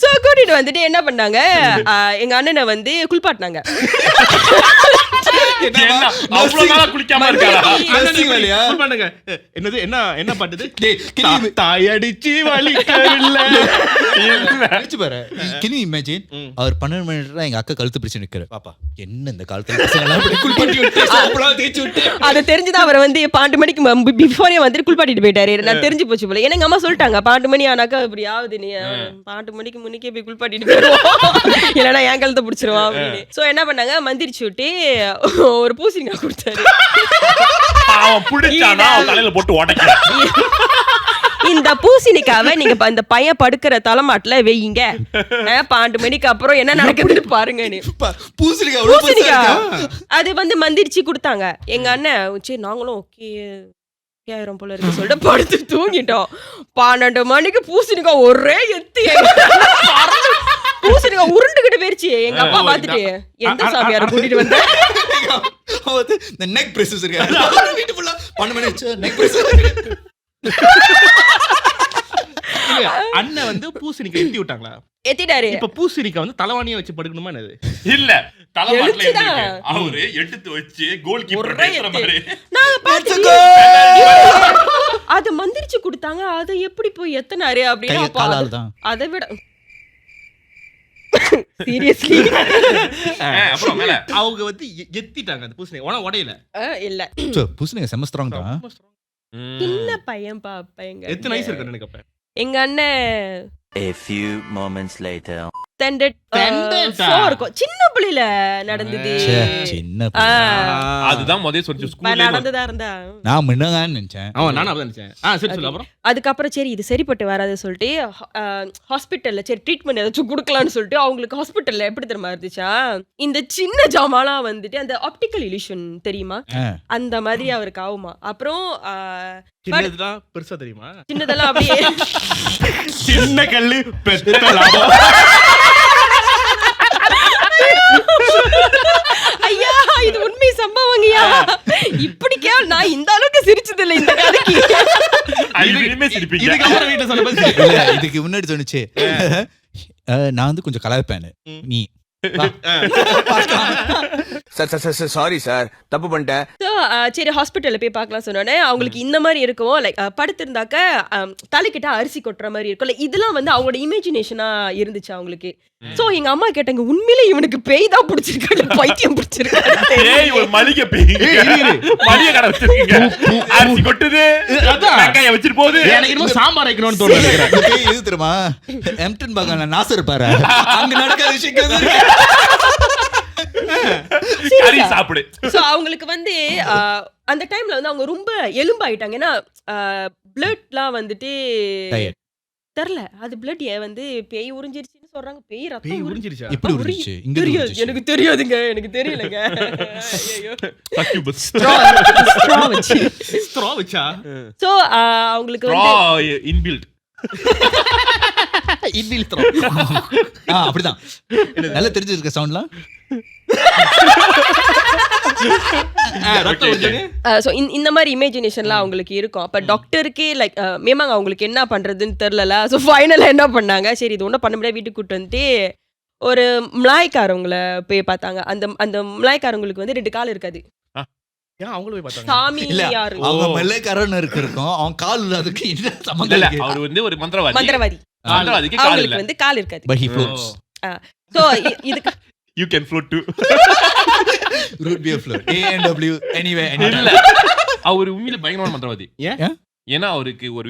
S5: சோ கூட்டிட்டு வந்துட்டு என்ன பண்ணாங்க, எங்க அண்ணனை வந்து குளிப்பாட்டினாங்க.
S8: என்ன அவ்வளவு நாளா குளிக்காம இருக்காரா?
S1: Nursing வேலையா?
S2: Full பண்ணுங்க. என்னது என்ன பாட்டுது?
S1: டேய், can you-
S2: தாயடிச்சு வலிக்கவில்லை.
S1: நினைச்சு பாரு. Can you imagine? அவர் 12 மணி நேரம் எங்க அக்கா கழுத்து பிடிச்சு நிக்கிறாரு. பாப்பா என்ன இந்த காலத்துல பசங்க எல்லாம் இப்படி குளிப்பாட்டி விட்டு சோப்புலாம் தேய்ச்சி விட்டு
S5: அது தெரிஞ்சுதான் அவரை வந்து 12 மணிக்கு பிஃபோரே வந்துட்டு குளிப்பாட்டிட்டு போயிட்டாரு. நான் தெரிஞ்சு போச்சு போல. ஏன்னா எங்க அம்மா சொல்லிட்டாங்க 12 மணி ஆனாக்கா இப்படி ஆகுது, நீ 12 மணிக்கு முன்னிக்கே போய் குளிப்பாட்டிட்டு போயிடுவோம், இல்லைன்னா என் கழுத்தை பிடிச்சிருவான் அப்படின்னு. சோ என்ன பண்ணாங்க, மந்திரிச்சு விட்டு ஒரு பூசணிக்காய் கொடுத்தாரு.
S8: அவன் புடிச்சானா அவன் தலையில போட்டு உடைக்கிறான்.
S5: இந்த பூசணிக்காவை நீங்க இந்த பையன் படுக்கிற தலைமாட்டுல வையுங்க, 12 மணிக்கு அப்புறம் என்ன நடக்குதுன்னு பாருங்க.
S1: பூசணிக்காய் அவ்வளவு பெருசா
S5: பூசணிக்காய்
S1: இருக்கா?
S5: அது வந்து மந்திரிச்சு கொடுத்தாங்க. எங்க அண்ணன் சரி நாங்களும் ஓகே ஆயிரம் போல இருக்கு சொல்லிட்டு படுத்து தூங்கிட்டோம். 12 மணிக்கு பூசணிக்காய் ஒரே எத்து பூசணிக்காய் உருண்டுகிட்டு போயிருச்சு. எங்க அப்பா பார்த்துட்டு எந்த சாமியாரை கூட்டிட்டு வந்த,
S1: அவன் வந்து இந்த neck braces இருக்கு. வீட்டு ஃபுல்லா 12 மணி ஆச்சு neck braces.
S2: இல்ல, அண்ணன் வந்து பூசணிக்காய் எத்தி விட்டாங்களா?
S5: எத்திட்டாரு.
S2: இப்ப பூசணிக்காய் வந்து தலைவாணியா வச்சு படுக்கணுமா என்னது?
S8: இல்ல தலைமாட்டில
S5: எழுச்சிதான்.
S8: இருந்திருக்கு. அவரு எடுத்து வச்சு கோல் கீப்பர்
S5: ஒரே
S8: பேசுற
S5: எத்து.
S8: மாதிரி.
S5: நாங்க பார்த்துட்டு அத மந்திரிச்சு கொடுத்தாங்க. அதை எப்படி போய் எத்தனாரு அப்படின்னு
S1: கை-
S5: அப்பா
S1: காலால தான்.
S5: அதை விட சீரியஸ்லி
S8: அப்புறம் மேல
S2: அவங்க வந்து எத்திட்டாங்க அந்த பூசணிக்காய். ஆனா உடையல.
S5: இல்ல
S1: சோ, பூசணிக்காய் செம ஸ்ட்ராங் தான்.
S5: சின்ன பையன் பாப்பா.
S2: எத்தனை வயசு இருக்கு எனக்கு அப்ப?
S5: எங்க அண்ணன்
S9: A few moments later.
S5: standard,
S2: Standard ஆ?
S5: 4 இருக்கும். சின்ன புள்ளையில நடந்தது.
S1: ச்சே, சின்ன
S5: ஆ,
S8: அதுதான் முதல்ல சொல்லி ஸ்கூல்ல
S5: நடந்ததா இருந்தா
S1: நான் முன்னதான் நினைச்சேன்.
S2: நானும் அப்பதான் நினைச்சேன். சரி சொல்லு அப்புறம்.
S5: அதுக்கப்புறம் சரி இது சரிப்பட்டு வராது சொல்லிட்டு ஹாஸ்பிட்டல்ல சரி ட்ரீட்மெண்ட் ஏதாச்சும் கொடுக்கலாம்னு சொல்லிட்டு அவங்களுக்கு ஹாஸ்பிட்டல்ல எப்படி தெரியுமா இருந்துச்சா, இந்த சின்ன ஜாமாலாம் வந்துட்டு அந்த ஆப்டிக்கல் இலியூஷன் தெரியுமா, அந்த மாதிரி அவருக்கு ஆகுமா. அப்புறம்
S2: சின்னதுதான் பெருசா தெரியுமா?
S5: சின்னதெல்லாம் அப்படியே
S8: சின்ன கல்லு பெத்த லாபம்.
S5: ஐயா இது உண்மை சம்பவங்கய்யா. இப்படி நான் இந்த அளவுக்கு சிரிச்சது இல்ல இந்த கதைக்கு.
S8: இனிமே சிரிப்பீங்க.
S2: இதுக்கப்புறம் வீட்டுல சொல்ல போது
S1: இல்ல, இதுக்கு முன்னாடி சொன்னுச்சு நான் வந்து கொஞ்சம் கலாய்ப்பேன். நீ
S4: சாரி சார், தப்பு பண்ணிட்டேன்.
S5: So, சரி ஹாஸ்பிட்டல்ல போய் பார்க்கலாம் சொன்னோன்னே அவங்களுக்கு இந்த மாதிரி இருக்கும். லைக் படுத்திருந்தாக்க தலைக்கிட்ட அரிசி கொட்டுற மாதிரி இருக்கும். லைக் இதெல்லாம் வந்து அவங்களோட இமேஜினேஷனா இருந்துச்சு அவங்களுக்கு. சோ எங்க அம்மா கேட்டாங்க, உண்மையிலே இவனுக்கு பேய் தான் பிடிச்சிருக்கா இல்ல பைத்தியம் பிடிச்சிருக்கா?
S8: ஏய் ஒரு மளிகை பேய். மளிகை கடை வச்சிருக்கீங்க. அரிசி கொட்டுது. வெங்காயம் வச்சிட்டு போகுது.
S2: எனக்கு இன்னும் சாம்பார் வைக்கணும்னு தோணுது.
S1: இது தெரியுமா, எம்டன் பாகன்ல நாசர் இருப்பாரு, அங்க நடக்காத விஷயம்
S8: கறி சாப்பிடு.
S5: சோ அவங்களுக்கு வந்து அந்த டைம்ல வந்து அவங்க ரொம்ப எலும்பாயிட்டாங்க. ஏன்னா பிளட்லாம் வந்துட்டு
S1: Tired.
S5: தெரியல, அது பிளட் வந்து பேய் உறிஞ்சிருச்சுன்னு சொல்றாங்க. பேய் ரத்தம்
S2: பேய் உறிஞ்சிருச்சா?
S1: எப்படி உறிஞ்சிச்சு? இங்க
S5: தெரியாது,
S1: உறிஞ்சிச்சு.
S5: எனக்கு தெரியாதுங்க, எனக்கு தெரியலங்க. ஐயோ
S8: Succubus.
S5: straw வச்சு.
S2: ஸ்ட்ரா வச்சா?
S5: சோ அவங்களுக்கு வந்து
S8: Straw inbuilt.
S2: இன்பில் ஸ்ட்ரா.
S1: அப்படிதான் நல்லா தெரிஞ்சிருக்க சவுண்ட்லாம்.
S2: ரத்தம் வச்சனே.
S5: சோ இந்த மாதிரி இமேஜினேஷன்லாம் அவங்களுக்கு இருக்கும். அப்ப டாக்டருக்கே லைக் மேமாங்க அவங்களுக்கு என்ன பண்றதுன்னு தெரியல. சோ ஃபைனலா என்ன பண்ணாங்க, சரி இது ஒன்றும் பண்ண முடியாது, வீட்டுக்கு கூட்டு வந்துட்டு ஒரு மலாய்க்காரவங்களை போய் பார்த்தாங்க. அந்த அந்த மலாய்க்காரவங்களுக்கு வந்து 2 கால் இருக்காது.
S2: ஏன் அவங்களும் போய் பார்த்தாங்க?
S5: சாமி
S1: இல்ல,
S5: யாரு
S1: அவங்க மெல்லைக்காரன் இருக்கும், அவன் கால் அதுக்கு என்ன சம்பந்தம்
S8: இல்ல
S1: இருக்கு?
S8: அவர் வந்து ஒரு மந்திரவாதி.
S5: மந்திரவாதி.
S8: மந்திரவாதிக்கு கால் இல்ல.
S5: அவங்களுக்கு வந்து கால் இருக்காது.
S1: But he floats.
S5: சோ இதுக்கு
S8: You can float too.
S1: Root beer float. A&W anyway.
S8: இல்ல அவர் உண்மையில பயங்கரமான மந்திரவாதி.
S2: ஏன்?
S8: ஏன்னா அவருக்கு ஒரு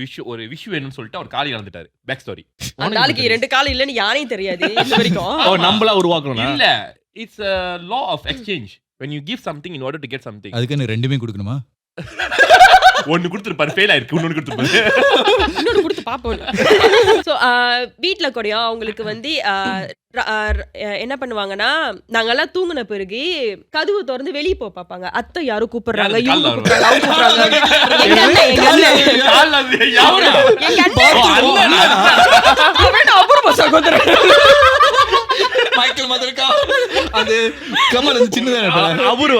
S8: விஷயம் வேணும்னு சொல்லிட்டு அவர் காலி இழந்துட்டாரு. Back story.
S5: அந்த ஆளுக்கு 2 கால் இல்லன்னு யானையும் தெரியாது இது வரைக்கும்.
S2: ஓ நம்மளா உருவாக்கணும்.
S8: இல்ல it's a law of exchange. When you give something in order to get something.
S1: அதுக்கு என்ன ரெண்டுமே கொடுக்கணுமா?
S8: ஒன்னு கொடுத்துருப்பாரு, ஃபெயில் ஆயிருக்கு, இன்னொன்னு கொடுத்துருப்பாரு.
S5: இன்னொரு கொடுத்து பாப்போம். சோ வீட்ல கூடயும் அவங்களுக்கு வந்து என்ன பண்ணுவாங்கன்னா, நாங்கெல்லாம் தூங்குன பிறகு கதவு திறந்து வெளிய போய் பாப்பாங்க. அத்தை யாரும் கூப்பிடுறாங்க,
S8: யாரு
S5: இவங்க
S8: கால்ல
S5: கூப்பிடுறாங்க, அவங்க கூப்பிடுறாங்க. எங்க அண்ணன்
S8: கால் அது யாரு?
S5: எங்க அண்ணன் அவன் அபூர்வ சகோதரன்.
S1: மைக்கேல் மாதிரி இருக்கா அது கமல் அது சின்னதா
S2: அவரு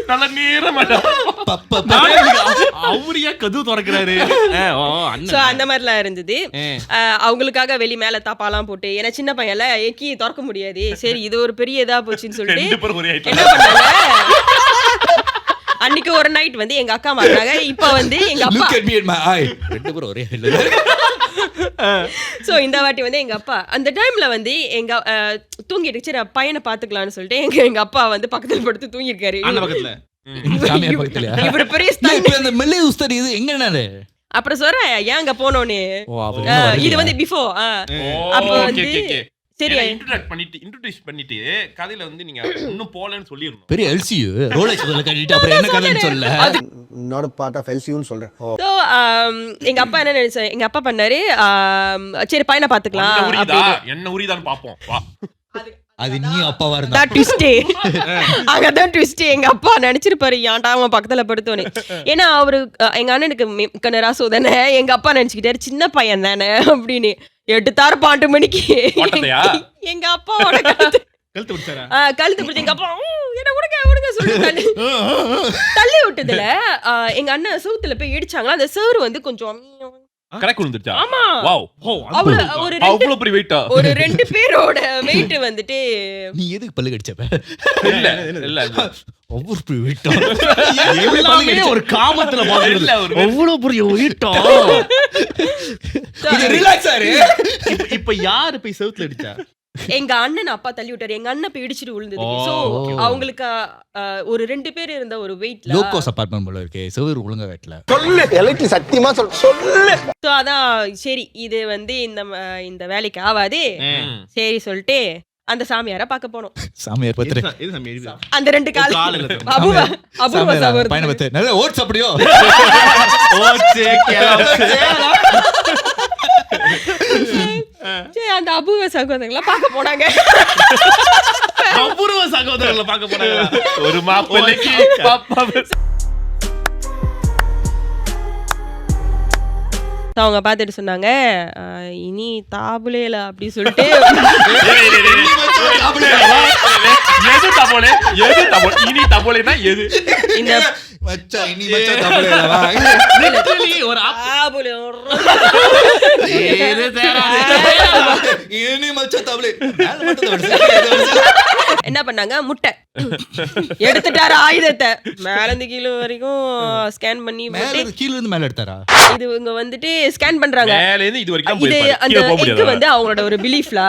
S8: நல்ல நேரமாடா
S2: அவரு ஏன் கதவு திறக்கிறாரு
S5: சோ அந்த மாதிரிலாம் இருந்தது. அவங்களுக்காக வெளி மேல தாப்பாலாம் போட்டு, ஏன்னா சின்ன பையன்ல கீ திறக்க முடியாது, சரி இது ஒரு பெரிய இதா போச்சுன்னு சொல்லிட்டு என்ன பண்ணாங்க, அன்னைக்கு ஒரு நைட் வந்து எங்க அக்கா மாட்டாங்க. இப்ப வந்து எங்க அப்பா
S1: ரெண்டு பேரும் ஒரே
S5: சோ இந்த வாட்டி வந்து எங்க அப்பா அந்த டைம்ல வந்து எங்க தூங்கிட்டு சரி பையனை பாத்துக்கலாம்னு சொல்லிட்டு எங்க அப்பா வந்து பக்கத்துல படுத்து தூங்கிருக்காரு.
S2: பக்கத்துல
S1: சாமியார் பக்கத்துலயா?
S5: இவரு பெரிய
S1: இப்ப அந்த மெல்லை உஸ்தாதி இது எங்க என்னது?
S5: அப்புறம் சொல்றேன் ஏன் அங்க போனோன்னு. இது வந்து பிஃபோர் அப்ப வந்து சரி
S8: இன்ட்ரோடியூஸ் பண்ணிட்டு கதையில வந்து நீங்க இன்னும் போலன்னு சொல்லிரணும்.
S1: பெரிய எல்சியூ ரோலெக்ஸ் முதல்ல கட்டிட்டு அப்புறம் என்ன கதைன்னு சொல்ல.
S4: நாட் பார்ட் ஆஃப் எல்சியூன்னு சொல்றேன்.
S5: சோ எங்க அப்பா என்ன நினைச்சேன், எங்க அப்பா பண்ணாரு சரி பையனை பாத்துக்கலாம் அப்படின்னு.
S8: என்ன உரிதான்னு பாப்போம் வா.
S1: அது நீ அப்பாவா இருந்தா
S5: ட்விஸ்டே அங்கதான் ட்விஸ்டே. எங்க அப்பா நினைச்சிருப்பாரு ஏன்டா அவன் பக்கத்துல படுத்தோன்னு. ஏன்னா அவரு எங்க அண்ணனுக்கு ராசோ தானே, எங்க அப்பா நினைச்சுக்கிட்டாரு சின்ன பையன் தானே அப்படின்னு. 8:12 மணிக்கு எங்க அப்பாவோட கழுத்து பிடிச்ச எங்க அப்பா என்ன உடுங்க சொல்லிட்டு தள்ளி விட்டதுல எங்க அண்ணன் சவுத்துல போய் இடிச்சாங்களா. அந்த சேர் வந்து கொஞ்சம்
S8: கரெக்ட் விழுந்துருச்சா?
S5: ஆமா
S8: வாவ் அவ்வளவு பெரிய வெயிட்டா
S5: ஒரு 2 பேரோட வெயிட் வந்துட்டு.
S1: நீ எதுக்கு பல்லு கடிச்சப்ப?
S8: இல்ல
S1: ஒவ்வொரு பெரிய வெயிட்டா
S2: எல்லாமே ஒரு காமத்துல பாக்குறது அவ்வளவு பெரிய வெயிட்டா.
S1: ரிலாக்ஸ் ஆரு.
S2: இப்ப யாரு போய் சவுத்துல அடிச்சா?
S5: எங்க அண்ணன் அப்பா தள்ளி விட்டாரு. எங்க அண்ணன் போய் இடிச்சிட்டு விழுந்தது. சோ அவங்களுக்கு ஒரு 2 பேர் இருந்த ஒரு வெயிட்ல
S1: லோகோஸ் அபார்ட்மெண்ட் போல இருக்கு. செவர் ஒழுங்கா வெட்டல.
S4: சொல்லு எலக்ட்ரி சத்தியமா சொல்லு.
S5: சோ அதான் சரி இது வந்து இந்த வேலைக்கு ஆவாது சரி சொல்லிட்டு அந்த சாமியார பாக்க போனோம்.
S1: சாமியார் பத்திர
S5: அந்த 2 கால் அபூர்வ சாவர்
S1: பையனை பத்தி நல்ல ஓட்ஸ் அப்படியோ
S5: அந்த அபூர்வ சகோதரங்களை பாக்க போனாங்க.
S2: அபூர்வ சகோதரர்களை பாக்க போனாங்க.
S8: ஒரு மாப்பிள்ளைக்கு
S5: அவங்க பாத்துட்டு சொன்னாங்க இனி தாபுலேல அப்படி சொல்லிட்டு
S8: எது தபோலே இனி தபோலேனா எது
S5: இந்த
S1: மச்சா இனி மச்சா தபலேல வா
S2: லிட்டரலி ஒரு
S5: தாபுலே
S1: இனி மச்சா தபலே மேல மட்டும்
S5: என்ன பண்ணாங்க, முட்டை எடுத்துட்டாரு ஆயுதத்தை மேல இருந்து கீழ வரைக்கும் ஸ்கேன் பண்ணி
S1: கீழ இருந்து மேல எடுத்தாரா?
S5: இது இவங்க வந்துட்டு ஸ்கேன் பண்றாங்க.
S8: மேல இருந்து இது வரைக்கும்
S5: இது அந்த எக் வந்து அவங்களோட ஒரு பிலீஃப்ல.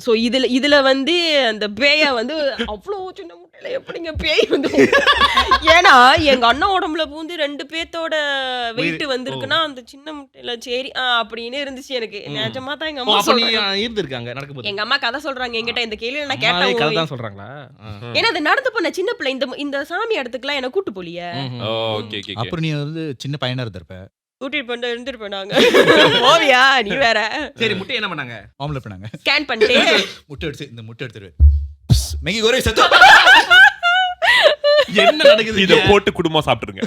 S5: சோ இதுல வந்து அந்த பேய வந்து அவ்வளவு சின்ன முட்டையில எப்படிங்க பேய் வந்து, ஏன்னா எங்க அண்ணன் உடம்புல பூந்து 2 பேத்தோட வெயிட் வந்திருக்குன்னா அந்த சின்ன முட்டையில சரி அப்படின்னு இருந்துச்சு எனக்கு. நிஜமா தான் எங்க அம்மா
S2: இருந்திருக்காங்க நடக்கும்போது.
S5: எங்க அம்மா கதை சொல்றாங்க என்கிட்ட. இந்த கேள்வி நான் கேட்டேன்
S2: கதை தான் சொல்றாங்களா?
S5: ஏன்னா அது நடந்து போன சின்ன பிள்ளை இந்த சாமி இடத்துக்குலாம் என்ன கூட்டு போலியே.
S1: அப்புறம் நீ வந்து சின்ன பையனா இருந்திருப்ப.
S5: கூட்டிட்டு போய் இருந்துட்டு போனாங்க. ஓவியா நீ வேற.
S2: சரி முட்டை என்ன பண்ணாங்க?
S1: ஆம்ல பண்ணாங்க.
S5: ஸ்கேன் பண்ணிட்டு
S1: முட்டை எடுத்து இந்த முட்டை எடுத்துரு மேகி ஒரே சத்தா
S2: என்ன நடக்குது?
S8: இத போட்டு குடும்பம் சாப்பிட்டுருங்க.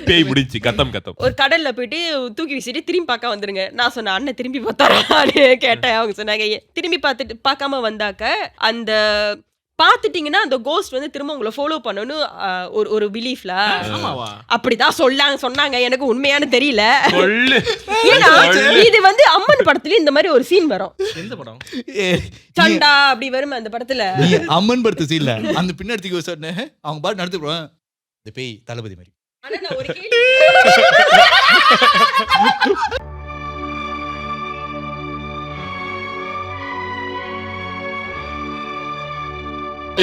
S8: பேய் முடிஞ்சு கத்தம்.
S5: ஒரு கடல்ல போயிட்டு தூக்கி வீசிட்டு திரும்பி பார்க்க வந்துருங்க. நான் சொன்ன அண்ணன் திரும்பி பார்த்தாரான்னு கேட்டேன். அவங்க சொன்னாங்க திரும்பி பார்க்காம வந்தாக்க அந்த பாத்துட்டீங்கன்னா அந்த கோஸ்ட் வந்து திரும்ப உங்களை ஃபாலோ பண்ணணும் ஒரு பிலீஃப்ல. அப்படிதான் சொன்னாங்க. எனக்கு உண்மையான தெரியல. ஏன்னா இது வந்து அம்மன் படத்துல இந்த மாதிரி ஒரு சீன் வரும்.
S2: எந்த படம்?
S5: சண்டா அப்படி வரும் அந்த படத்துல.
S1: அம்மன் படத்து சீன்ல அந்த பின்னாடி சொன்னேன் அவங்க பாட்டு நடந்து போறோம். இந்த பேய் தளபதி மாதிரி.
S5: ஆனா நான் ஒரு கேள்வி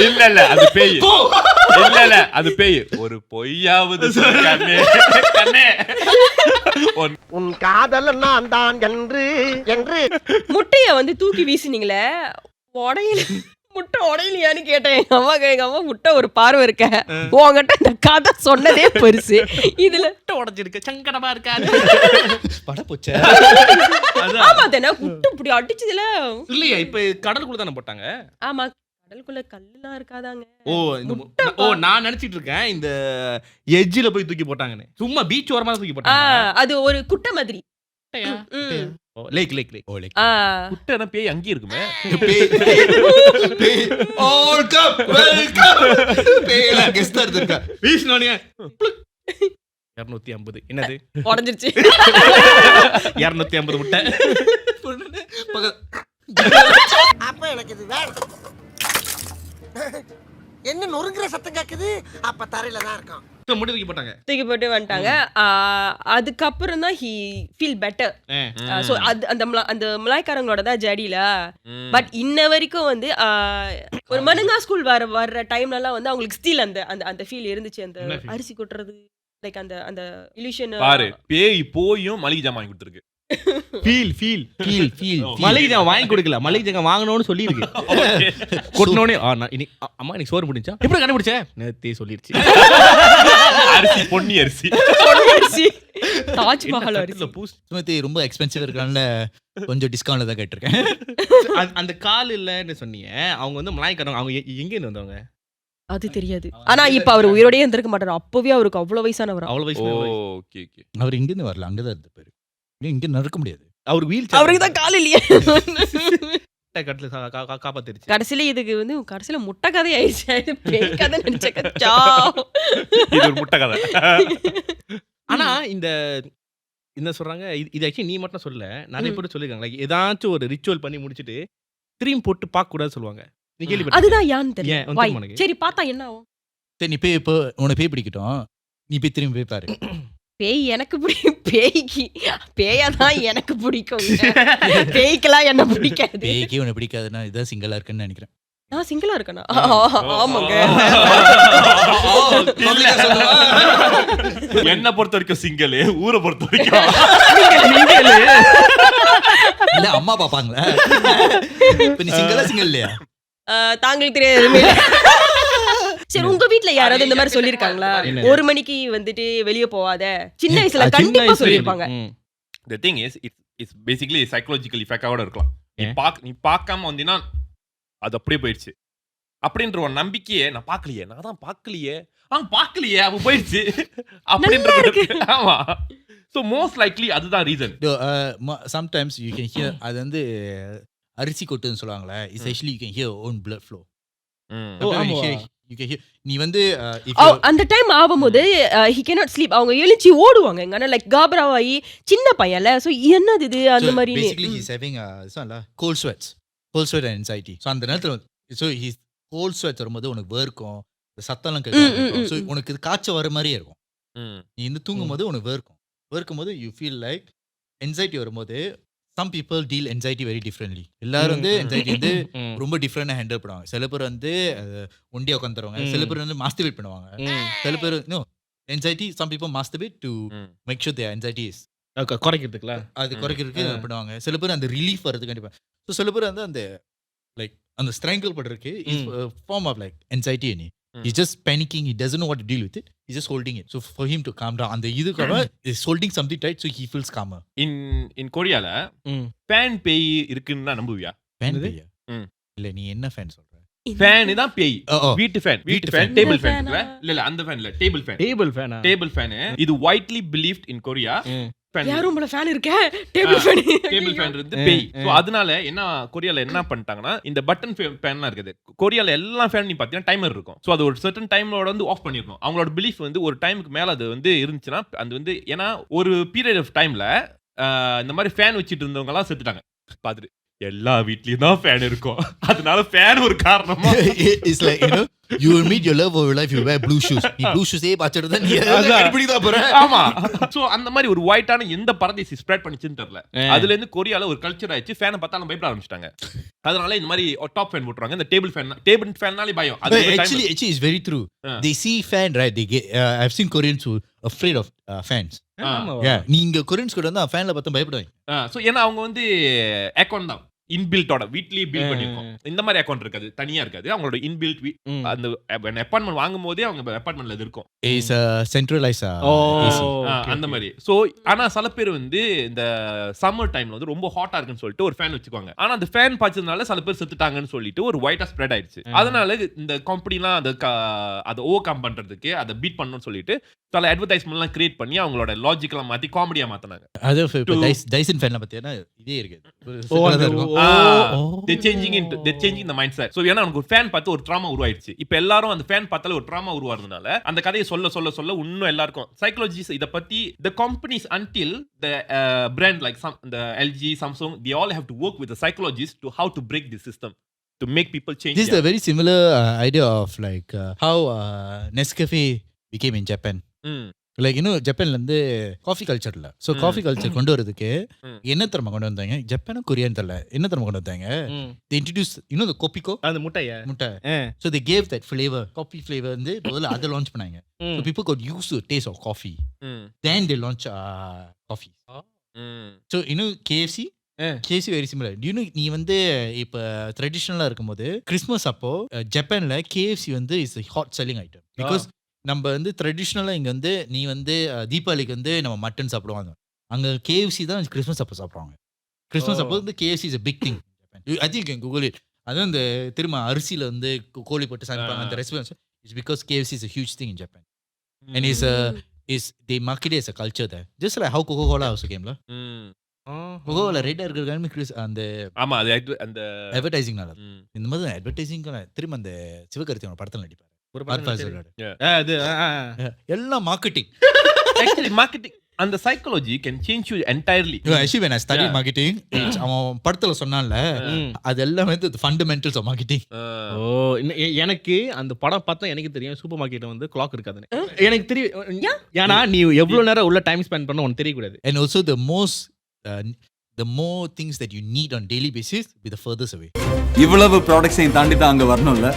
S8: இல்ல அது பேய். இல்ல அது பேய். ஒரு பொய்யாவது கண்ணே
S4: உன் காதல் நான் தான் என்று
S5: முட்டைய வந்து தூக்கி வீசினீங்களே உடையில முட்டை உடையிலையான்னு கேட்டேன். எங்க அம்மா முட்டை ஒரு பார்வை இருக்க உங்ககிட்ட இந்த கதை சொன்னதே பெருசு. இதுல
S2: உடைஞ்சிருக்கு சங்கடமா இருக்காது.
S1: பட போச்சே.
S5: ஆமா தானே முட்டை இப்படி அடிச்சதுல
S2: இல்லையா? இப்ப கடலுக்குள்ள தானே போட்டாங்க.
S5: ஆமா கடலுக்குள்ள கல்லுலாம் இருக்காதாங்க.
S2: ஓ நான் நினைச்சிட்டு இருக்கேன் இந்த எட்ஜில போய் தூக்கி போட்டாங்கன்னு. சும்மா பீச் ஓரமா தூக்கி போட்டாங்க.
S5: அது ஒரு குட்டை மாதிரி.
S2: லேக்
S1: ஓ லைக்
S8: குட்டை பேய் அங்கேயே இருக்குமே.
S1: ஆல் கம் வெல்கம் பேல கெஸ்ட் இருக்க
S2: வீஷ்ணோனியா 250 என்னது
S5: உடைஞ்சிருச்சு.
S2: 250 முட்டை.
S4: அப்ப எனக்கு இது வேற என்ன நொறுங்குற சத்தம் கேக்குது. அப்ப தரையில தான் இருக்கான்.
S2: முட்டை தூக்கி போட்டாங்க.
S5: தூக்கி போட்டு வந்துட்டாங்க. அதுக்கப்புறம் தான் ஹி ஃபீல் பெட்டர். ஸோ அந்த மலாய்க்காரங்களோட தான் ஜடியில. பட் இன்ன வரைக்கும் வந்து ஒரு மனுங்கா ஸ்கூல் வர்ற டைம்லலாம் வந்து அவங்களுக்கு ஸ்டில் அந்த அந்த ஃபீல் இருந்துச்சு. அந்த அரிசி கொட்டுறது லைக் அந்த அந்த இல்யூஷன்.
S8: பாரு பேய் போயும் மளிகை ஜாமான் வாங்கி கொடுத்துருக்கு.
S2: ஃபீல் மளிகை ஜாமான் வாங்கி கொடுக்கல, மளிகை ஜாமான் வாங்கணும்னு சொல்லியிருக்கு. கொட்டினோடனே அம்மா இன்னைக்கு சோறு முடிஞ்சா எப்படி கண்டுபிடிச்ச நேத்தே சொல்லிருச்சு.
S8: அரிசி பொன்னி அரிசி
S5: தாஜ்மஹால் அரிசி.
S1: சுமதி ரொம்ப எக்ஸ்பென்சிவ் இருக்கனால கொஞ்சம் டிஸ்கவுண்ட்ல தான் கேட்டிருக்கேன்.
S2: அந்த கால் இல்லன்னு சொன்னீங்க. அவங்க வந்து மலாய்க்காரங்க. அவங்க எங்க இருந்து வந்தவங்க
S5: அது தெரியாது. ஆனா இப்ப அவர் உயிரோடயே இருந்திருக்க மாட்டாரு. அப்பவே அவருக்கு அவ்வளவு வயசானவர்.
S2: அவ்வளவு வயசு.
S8: Okay okay.
S1: அவர் இங்க இருந்து வரல, அங்கதான் இருந்த பேரு. இங்க நடக்க முடியாது.
S2: அவர் வீல்
S5: அவருக்கு தான் கால் இல்லையே.
S2: கட்டில காப்பாத்திருச்சு.
S5: கடைசியில இதுக்கு வந்து கடைசியில முட்டை கதை ஆயிடுச்சு. பேய் கதை நினைச்ச கச்சா.
S8: இது ஒரு முட்டை கதை.
S2: ஆனா இந்த என்ன சொல்றாங்க, இது ஆக்சுவலி நீ மட்டும் சொல்ல, நிறைய பேர் சொல்லிருக்காங்க. லைக் ஏதாச்சும் ஒரு ரிச்சுவல் பண்ணி முடிச்சிட்டு க்ரீம் போட்டு பார்க்க கூடாது சொல்லுவாங்க. நீ கேள்விப்பட்ட?
S5: அதுதான் யான்னு
S2: ஏன்
S5: தெரியல.
S2: வந்து
S5: Why?
S2: உனக்கு?
S5: சரி பார்த்தா என்ன ஆகும்?
S1: சரி நீ போய் இப்போ உனக்கு பேய் பிடிக்கட்டும், நீ போய் திரும்பி போய் பாரு.
S5: பேய் எனக்கு பேய்க்கு பேயாதான் எனக்கு பிடிக்கும். பேய்க்கெல்லாம் என்ன பிடிக்காது.
S1: பேய்க்கே உனக்கு பிடிக்காதுன்னா இதான் சிங்கிளா இருக்குன்னு நினைக்கிறேன்.
S5: நான் சிங்கிளா இருக்கேனா? ஆமாங்க.
S8: என்ன பொறுத்த வரைக்கும் சிங்கிள், ஊரை பொறுத்த வரைக்கும்
S1: இல்ல அம்மா பாப்பாங்களா? இப்ப நீ சிங்கிள் இல்லையா?
S5: தாங்களுக்கு தெரியாது எதுவுமே. சரி உங்க வீட்ல யாராவது இந்த மாதிரி சொல்லிருக்காங்களா? 1 மணிக்கு வந்துட்டு வெளிய போவாத? சின்ன வயசுல கண்டிப்பா சொல்லிருப்பாங்க.
S8: The thing is it's basically psychological effect ஆவோட இருக்கலாம். நீ பார்க்காம வந்தீனா அது அப்படியே போயிடுச்சு அப்படின்ற ஒரு நம்பிக்கையே. நான் பார்க்கலையே, நான் தான் பார்க்கலையே, பார்க்கலையே, அப்ப போயிடுச்சு அப்படின்றது. ஆமா. So most likely அதுதான் reason.
S1: Sometimes you can hear அது வந்து அரிசி கொட்டுன்னு சொல்லுவாங்களே. It's actually you can hear your own blood flow. You can hear நீ வந்து
S5: அந்த டைம் ஆகும்போது he cannot sleep. அவங்க எழுச்சி ஓடுவாங்க. எங்க லைக் காபராவாயி சின்ன பையன்ல. சோ என்னது இது அந்த மாதிரி.
S1: basically he's having cold sweat and anxiety. So அந்த நேரத்துல so he's cold sweat வரும்போது உனக்கு வேர்க்கும், சத்தம்லாம் கேட்கும். So உனக்கு இது காய்ச்ச வர மாதிரியே இருக்கும். நீ இந்த தூங்கும்போது உனக்கு வேர்க்கும்போது you feel like anxiety வரும்போது some people deal anxiety very differently. எல்லாரும் வந்து anxiety வந்து ரொம்ப டிஃபரெண்டா ஹேண்டில் பண்ணுவாங்க. சில பேர் வந்து ஒண்டியா உட்காந்துருவாங்க, சில பேர் வந்து மாஸ்டர்பேட் பண்ணுவாங்க, சில பேர் anxiety some people masturbate to make sure their anxiety is
S2: குறைக்கிறதுக்குல
S1: அது குறைக்கிறதுக்கு பண்ணுவாங்க. சில பேர் அந்த ரிலீஃப் வரதுக்கு கண்டிப்பா. ஸோ சில பேர் வந்து அந்த லைக் அந்த ஸ்ட்ராங்கிள் பண்றதுக்கு is form of like anxiety. He's just panicking. He doesn't know what to deal with it. He's just holding it. So for him to calm down, and the இதுக்காக is holding something tight, so he feels calmer.
S8: In கொரியால fan பேய் இருக்குன்னு நம்புவியா?
S1: Fan பேயா? இல்ல நீ என்ன fan சொல்ற?
S8: Fan தான் பேய். வீட்டு ஃபேன் டேபிள் ஃபேன் இல்ல அந்த ஃபேன் இல்ல, டேபிள் ஃபேன். இது widely believed in Korea.
S5: யார் ரூம்ல ஃபேன் இருக்கே? டேபிள்
S8: ஃபேன் இருந்து பேய். சோ அதனால என்ன கொரியால என்ன பண்ணிட்டாங்கன்னா, இந்த பட்டன் ஃபேன்லாம் இருக்குது. கொரியால எல்லா ஃபேன் நீ பாத்தீங்கன்னா டைமர் இருக்கும். சோ அது ஒரு சர்டன் டைமோட வந்து ஆஃப் பண்ணிரணும். அவங்களோட பிலீஃப் வந்து ஒரு டைமுக்கு மேல அது வந்து இருந்துச்சுன்னா அது வந்து ஏன்னா ஒரு பீரியட் ஆஃப் டைம்ல இந்த மாதிரி ஃபேன் வச்சிட்டு இருந்தவங்க எல்லாம் செத்துட்டாங்க. பாத்துட்டு எல்லா வீட்லயும் தான் ஃபேன் இருக்கும், அதனால ஃபேன் ஒரு காரணமா.
S1: It's like you will meet your love of your life, you wear blue shoes. நீ blue shoes பாத்துட்டு தான் நீ கண்டுபிடிக்க போற.
S8: ஆமா. சோ அந்த மாதிரி ஒரு ஒயிட்டான எந்த பரதேசி ஸ்ப்ரெட் பண்ணிச்சுன்னு தெரியல. அதுல இருந்து கொரியால ஒரு கல்ச்சர் ஆயிடுச்சு. ஃபேனை பார்த்தாலும் பயப்பட ஆரம்பிச்சிட்டாங்க. அதனால இந்த மாதிரி டாப் ஃபேன் போட்டுறாங்க. இந்த டேபிள் ஃபேன்னாலே பயம்.
S1: Actually it's very true. They see fan, right? They get I've seen Koreans who afraid of fans. நீங்க கொரியன்ஸ் கூட வந்து ஃபேன்ல பார்த்து பயப்படுவாங்க.
S8: சோ ஏன்னா அவங்க வந்து ஏர்கான் தான் இன்பில்ட்டோட வீட்லயே பில்ட் பண்ணிருக்கோம். இந்த மாதிரி அக்கவுண்ட் இருக்காது, தனியா இருக்காது. அவங்களோட இன்பில்ட் அந்த அபார்ட்மெண்ட் வாங்கும் போதே அவங்க அபார்ட்மெண்ட்ல அது இருக்கும்.
S1: இஸ் சென்ட்ரலைஸ்
S8: அந்த மாதிரி. சோ ஆனா சில பேர் வந்து இந்த சம்மர் டைம்ல வந்து ரொம்ப ஹாட்டா இருக்குன்னு சொல்லிட்டு ஒரு ஃபேன் வச்சுக்குவாங்க. ஆனா அந்த ஃபேன் பாய்ச்சதுனால சில பேர் செத்துட்டாங்கன்னு சொல்லிட்டு ஒரு ஒயிட்டா ஸ்ப்ரெட் ஆயிடுச்சு. அதனால இந்த கம்பெனிலாம் அதை ஓவர் கம் பண்றதுக்கு அதை பீட் பண்ணணும்னு சொல்லிட்டு சில அட்வர்டைஸ்மெண்ட்லாம் கிரியேட் பண்ணி அவங்களோட லாஜிக்கெல்லாம் மாத்தி காமெடியா மாத்தினாங்க.
S1: அது டைசன் ஃபேன்ல பார்த்தீங்கன்னா இதே இருக்கு.
S8: They're changing the mindset. So ஏன்னா நமக்கு ஒரு ஃபேன் பார்த்து ஒரு ட்ராமா உருவாயிடுச்சு. இப்போ எல்லாரும் அந்த ஃபேன் பார்த்தாலே ஒரு ட்ராமா உருவாறதுனால அந்த கதையை சொல்ல இன்னும் எல்லாருக்கும் சைக்காலஜிஸ்ட் இத பத்தி the companies until the brand like the LG, Samsung, they all have to work with the psychologists to how to break the system to make people change.
S1: This is a very similar idea of like how Nescafe became in Japan. Like இன்னும் ஜப்பான்ல இருந்து coffee கல்ச்சர்ல so coffee culture கொண்டு வரதுக்கு என்ன தரமா கொண்டு வந்தாங்க, ஜப்பானும் கொரியான்னு தெரியல என்ன தரமா கொண்டு வந்தாங்க, they introduced the கோபிகோ
S2: அந்த முட்டை
S1: so they gave that flavor coffee flavor வந்து முதல்ல அதை லான்ச் பண்ணாங்க. so people got used to the taste of coffee. then they launch coffee. so KFC very similar. do you know நீ வந்து இப்ப ட்ரெடிஷனலா இருக்கும்போது கிறிஸ்மஸ் அப்போ ஜப்பான்ல KFC வந்து is hot selling item because நம்ம வந்து ட்ரெடிஷ்னலாக இங்கே வந்து நீ வந்து தீபாவளிக்கு வந்து நம்ம மட்டன் சாப்பிடுவாங்க, அங்கே KFC தான் கிறிஸ்மஸ் அப்போ சாப்பிடுவாங்க. கிறிஸ்மஸ் அப்போ வந்து KFC is a big thing. I think you can Google it. அதுவும் இந்த திரும்ப அரிசியில் வந்து கோழி போட்டு சமைப்பாங்க அந்த recipe. It's because KFC is a huge thing in Japan and they market it as a culture there, just like how Coca-Cola also came la. Coca-Cola ரெட்டா இருக்கிற அந்த
S8: ஆமா அது அந்த
S1: அட்வர்டைசிங்னால இந்த மாதிரி அட்வர்டைசிங்கான திரும்ப அந்த சிவகார்த்திகேயன் படத்தில் நடிப்பாரு. எல்லாம் marketing.
S8: Actually marketing and the psychology can change you entirely.
S1: Actually when I studied marketing, அவன் படத்துல சொன்னான்ல அது எல்லாமே the fundamentals of marketing.
S2: எனக்கு அந்த படம் பார்த்தா எனக்கு தெரியும் சூப்பர் மார்க்கெட்ல வந்து கிளாக் இருக்காதுன்னு எனக்கு தெரியும். ஏன்னா நீ எவ்வளவு நேரம் உள்ள டைம் ஸ்பெண்ட் பண்ண உனக்கு தெரியக்கூடாது.
S1: And also the more things that you need on daily basis be the furthest away.
S10: இவ்வளவு ப்ராடக்ட்ஸையும் தாண்டி தான் அங்க வரணும்ல.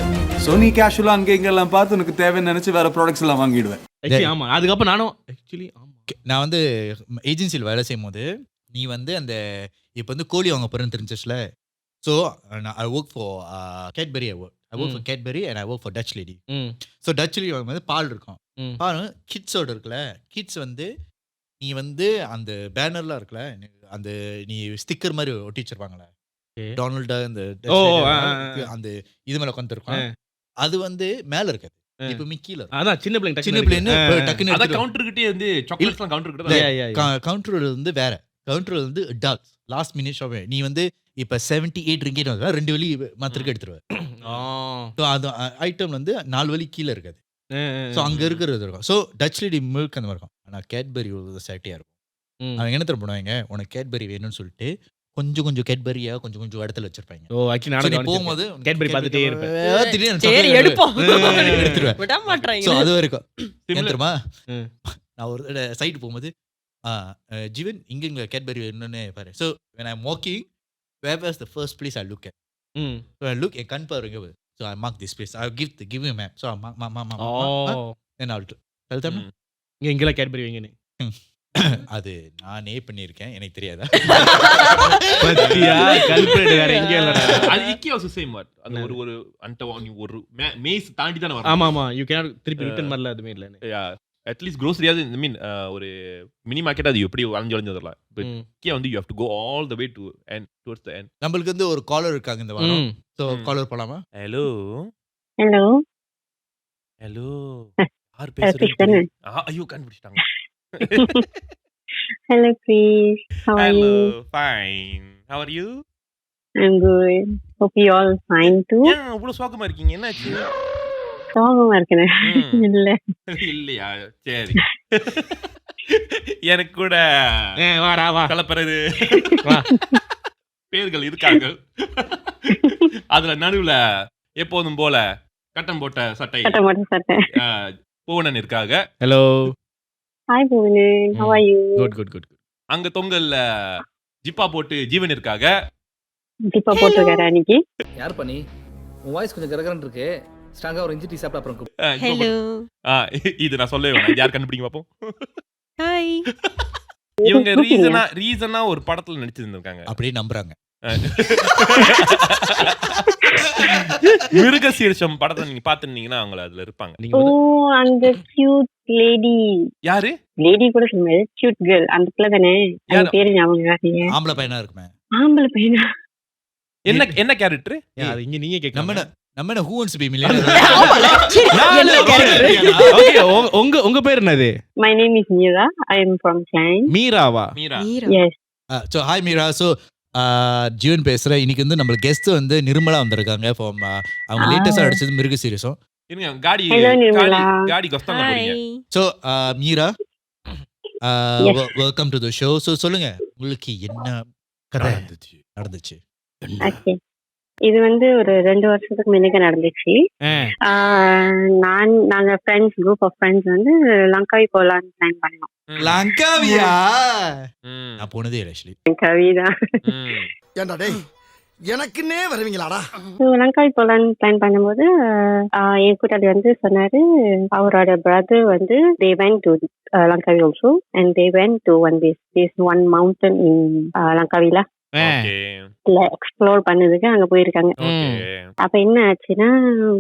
S10: சோ நீ கேஷுவலா அங்க இங்கெல்லாம் பார்த்து உனக்கு தேவைன்னு நினைச்சு வேற ப்ராடக்ட்ஸ் எல்லாம் வாங்கிடுவேன்.
S2: ஆமா அதுக்கப்புறம் நானும்
S1: நான் வந்து ஏஜென்சியில் வேலை செய்யும் போது நீ வந்து அந்த இப்போ வந்து கோழி வாங்க போறேன்னு தெரிஞ்சிச்சுல. So I work for Cadbury. I work for Cadbury and I work for Dutch Lady. So Dutch Lady வந்து பால் இருக்கும். பால் கிட்ஸோட இருக்குல்ல, கிட்ஸ் வந்து நீ வந்து அந்த பேனர்லாம் இருக்குல்ல, அந்த நீ ஸ்டிக்கர் மாதிரி ஒட்டி வச்சிருப்பாங்களே டொனால்டா அந்த இது மேல உட்கார்ந்து இருக்கும், அது வந்து மேல இருக்காது, இப்ப மிக்கில
S2: அதான் சின்ன
S1: பிள்ளைங்க டக்குன்னு
S8: அத கவுண்டர் கிட்டே வந்து சாக்லேட்ஸ்லாம் கவுண்டர் கிட்ட
S1: கவுண்டர் வந்து வேற கவுண்டர் வந்து அடல்ட்ஸ் லாஸ்ட் மினிட் ஷாப். நீ வந்து இப்ப 78 ரிங்கெட் வந்து 2 வழி மாத்திரக்கு எடுத்துருவேன். அது ஐட்டம் வந்து 4 வழி கீழே இருக்காது. ஸோ அங்க இருக்கிறது இருக்கும். ஸோ டச் லேடி மில்க் அந்த மாதிரி இருக்கும். ஆனால் கேட்பரி ஒரு சேட்டியா இருக்கும். அவங்க என்ன தரம் பண்ணுவாங்க, உனக்கு கேட்பரி வேணும்னு சொல்லிட்டு கொஞ்சம் கேட்பரியா கொஞ்சம் இடத்துல வச்சிருப்பாங்க.
S2: ஓ ஆக்சுவலி நான் போகும்போது கேட்பரி பார்த்துட்டே இருப்பேன்.
S5: எடுத்துருவேன் விட மாட்டேன்.
S1: ஸோ அது வரைக்கும் தெரியுமா, நான் ஒரு சைட் போகும்போது ஜீவன் இங்க கேட்பரி வேணும்னு பாரு. So when I'm walking, where was the first place I look at? So I look, என் கண் பாருங்க. So I mark this place. I'll give you a map. So I mark. Then I'll tell them.
S2: இங்கெல்லாம் Cadbury வைங்கன்னு.
S1: அது நானே பண்ணியிருக்கேன், எனக்கு தெரியாதா?
S2: பத்தியா கல்பிரேட் வேற எங்க இல்லடா.
S8: அது இக்கி ஆல்சோ சேம் வாட். அந்த ஒரு அன்டவானி ஒரு மேஸ் தாண்டி தான வரும்.
S2: ஆமா யூ கேன் திருப்பி ரிட்டர்ன் வரல அதுமே இல்ல.
S8: யா அட்லீஸ்ட் க்ரோசரியாவது ஐ மீன் ஒரு மினி மார்க்கெட் அது எப்படி வளைஞ்சதெல்லாம். பட் இக்கி வந்து you have to go all the way to end towards the end.
S1: நமக்கு வந்து ஒரு காலர் இருக்காங்க இந்த வாரம். சோ காலர் போலாமா?
S8: ஹலோ யார்
S11: பேசுறீங்க?
S8: ஐயோ கண்டுபிடிச்சிட்டாங்க.
S11: Hello, please. How are you?
S8: Fine. How are you?
S11: I'm good. Hope you all fine too.
S8: ஏன் இவ்வளவு சோகமா இருக்கீங்க, என்னாச்சு?
S11: சோகமா இருக்கேன்.
S8: இல்லையா, சரி. எனக்கு கூட
S2: வா
S8: கலப்பறது பேர்கள் இருக்காங்க. அதுல நடுவுல எப்போதும் போல கட்டம் போட்ட சட்டை பூவனன் இருக்காங்க.
S2: Hello
S11: Hi Bhuvanan, how are you?
S2: Good.
S8: அங்க தொங்கல்ல ஜிப்பா போட்டு ஜீவன் இருக்காங்க.
S11: ஜிப்பா போட்டுருக்காரா இன்னைக்கு?
S6: யார் பண்ணி உன் வாய்ஸ் கொஞ்சம் கரகரன்னு இருக்கு. ஸ்ட்ராங்கா ஒரு இஞ்சி டீ சாப்பிட்டு அப்புறம்
S5: ஹலோ
S8: இது நான் சொல்லவே வேணாம், யார் கண்டுபிடிங்க பாப்போம்.
S5: ஹாய்.
S8: இவங்க ரீசனா ஒரு படத்துல நடிச்சிருந்திருக்காங்க.
S1: அப்படியே நம்புறாங்க.
S8: மிருகசீரிஷம் படத்தை நீங்க பாத்துருந்தீங்கன்னா அவங்க அதுல இருப்பாங்க.
S2: நீங்க
S11: ஓ
S2: வந்து
S11: அந்த கியூட் லேடி
S8: யாரு?
S11: லேடி கூட சொல்லுங்க, கியூட் கேர்ள் அந்த பிள்ளை தானே? அந்த
S8: யாரு?
S11: பேரு ஞாபகம் வராதீங்க.
S1: ஆம்பளை பையனா இருக்குமே.
S11: ஆம்பளை பையனா?
S8: என்ன என்ன கேரக்டர்?
S2: அது இங்க நீங்க
S1: நம்ம
S2: கேட்கணும்.
S1: நம்ம என்ன who wants to be millionaire?
S5: என்ன character?
S2: ஓகே, உங்க பேர் என்னது?
S11: My name is Meera. I am from Klein.
S2: மீராவா?
S8: Meera.
S11: Yes.
S1: So hi Meera. So Jeevan பேசுகிறேன். இன்னைக்கு வந்து நம்ம கெஸ்ட் வந்து நிர்மலா வந்திருக்காங்க ஃப்ரம் அவங்க லேட்டஸ்டாக அடிச்சது மிருக சீரிஸும்.
S8: இருங்க காடி
S11: Hello, நிர்மலா.
S8: காடி கொஸ்தான் போறீங்க.
S1: So Meera
S11: Yes.
S1: Welcome to the show. So சொல்லுங்க, உங்களுக்கு என்ன கதை நடந்துச்சு?
S11: Okay. இது வந்து ஒரு 2 வருஷத்துக்கு முன்னாடி நடந்துச்சு. நாங்க ஃப்ரெண்ட்ஸ் குரூப் ஆஃப் ஃப்ரெண்ட்ஸ் வந்து லங்காவி போலான்னு பிளான் பண்ணோம்.
S1: லங்காவியா?
S8: ம்.
S1: நான் போனதே இல்லை ஆக்சுவலி.
S11: லங்காவி தான்.
S8: ம்.
S4: ஏண்டா டேய் எனக்குன்னே வருவீங்களாடா?
S11: லங்காவி போலான்னு பிளான் பண்ணும்போது என் கூட்டாளி வந்து சொன்னாரு, அவரோட பிரதர் வந்து they went to Langkawi also and they went to this one mountain in Langkawi la.
S8: Okay.
S11: Explore பண்ணதுக்கு அங்க போயிருக்காங்க.
S8: ஓகே.
S11: அப்ப என்ன ஆச்சுன்னா,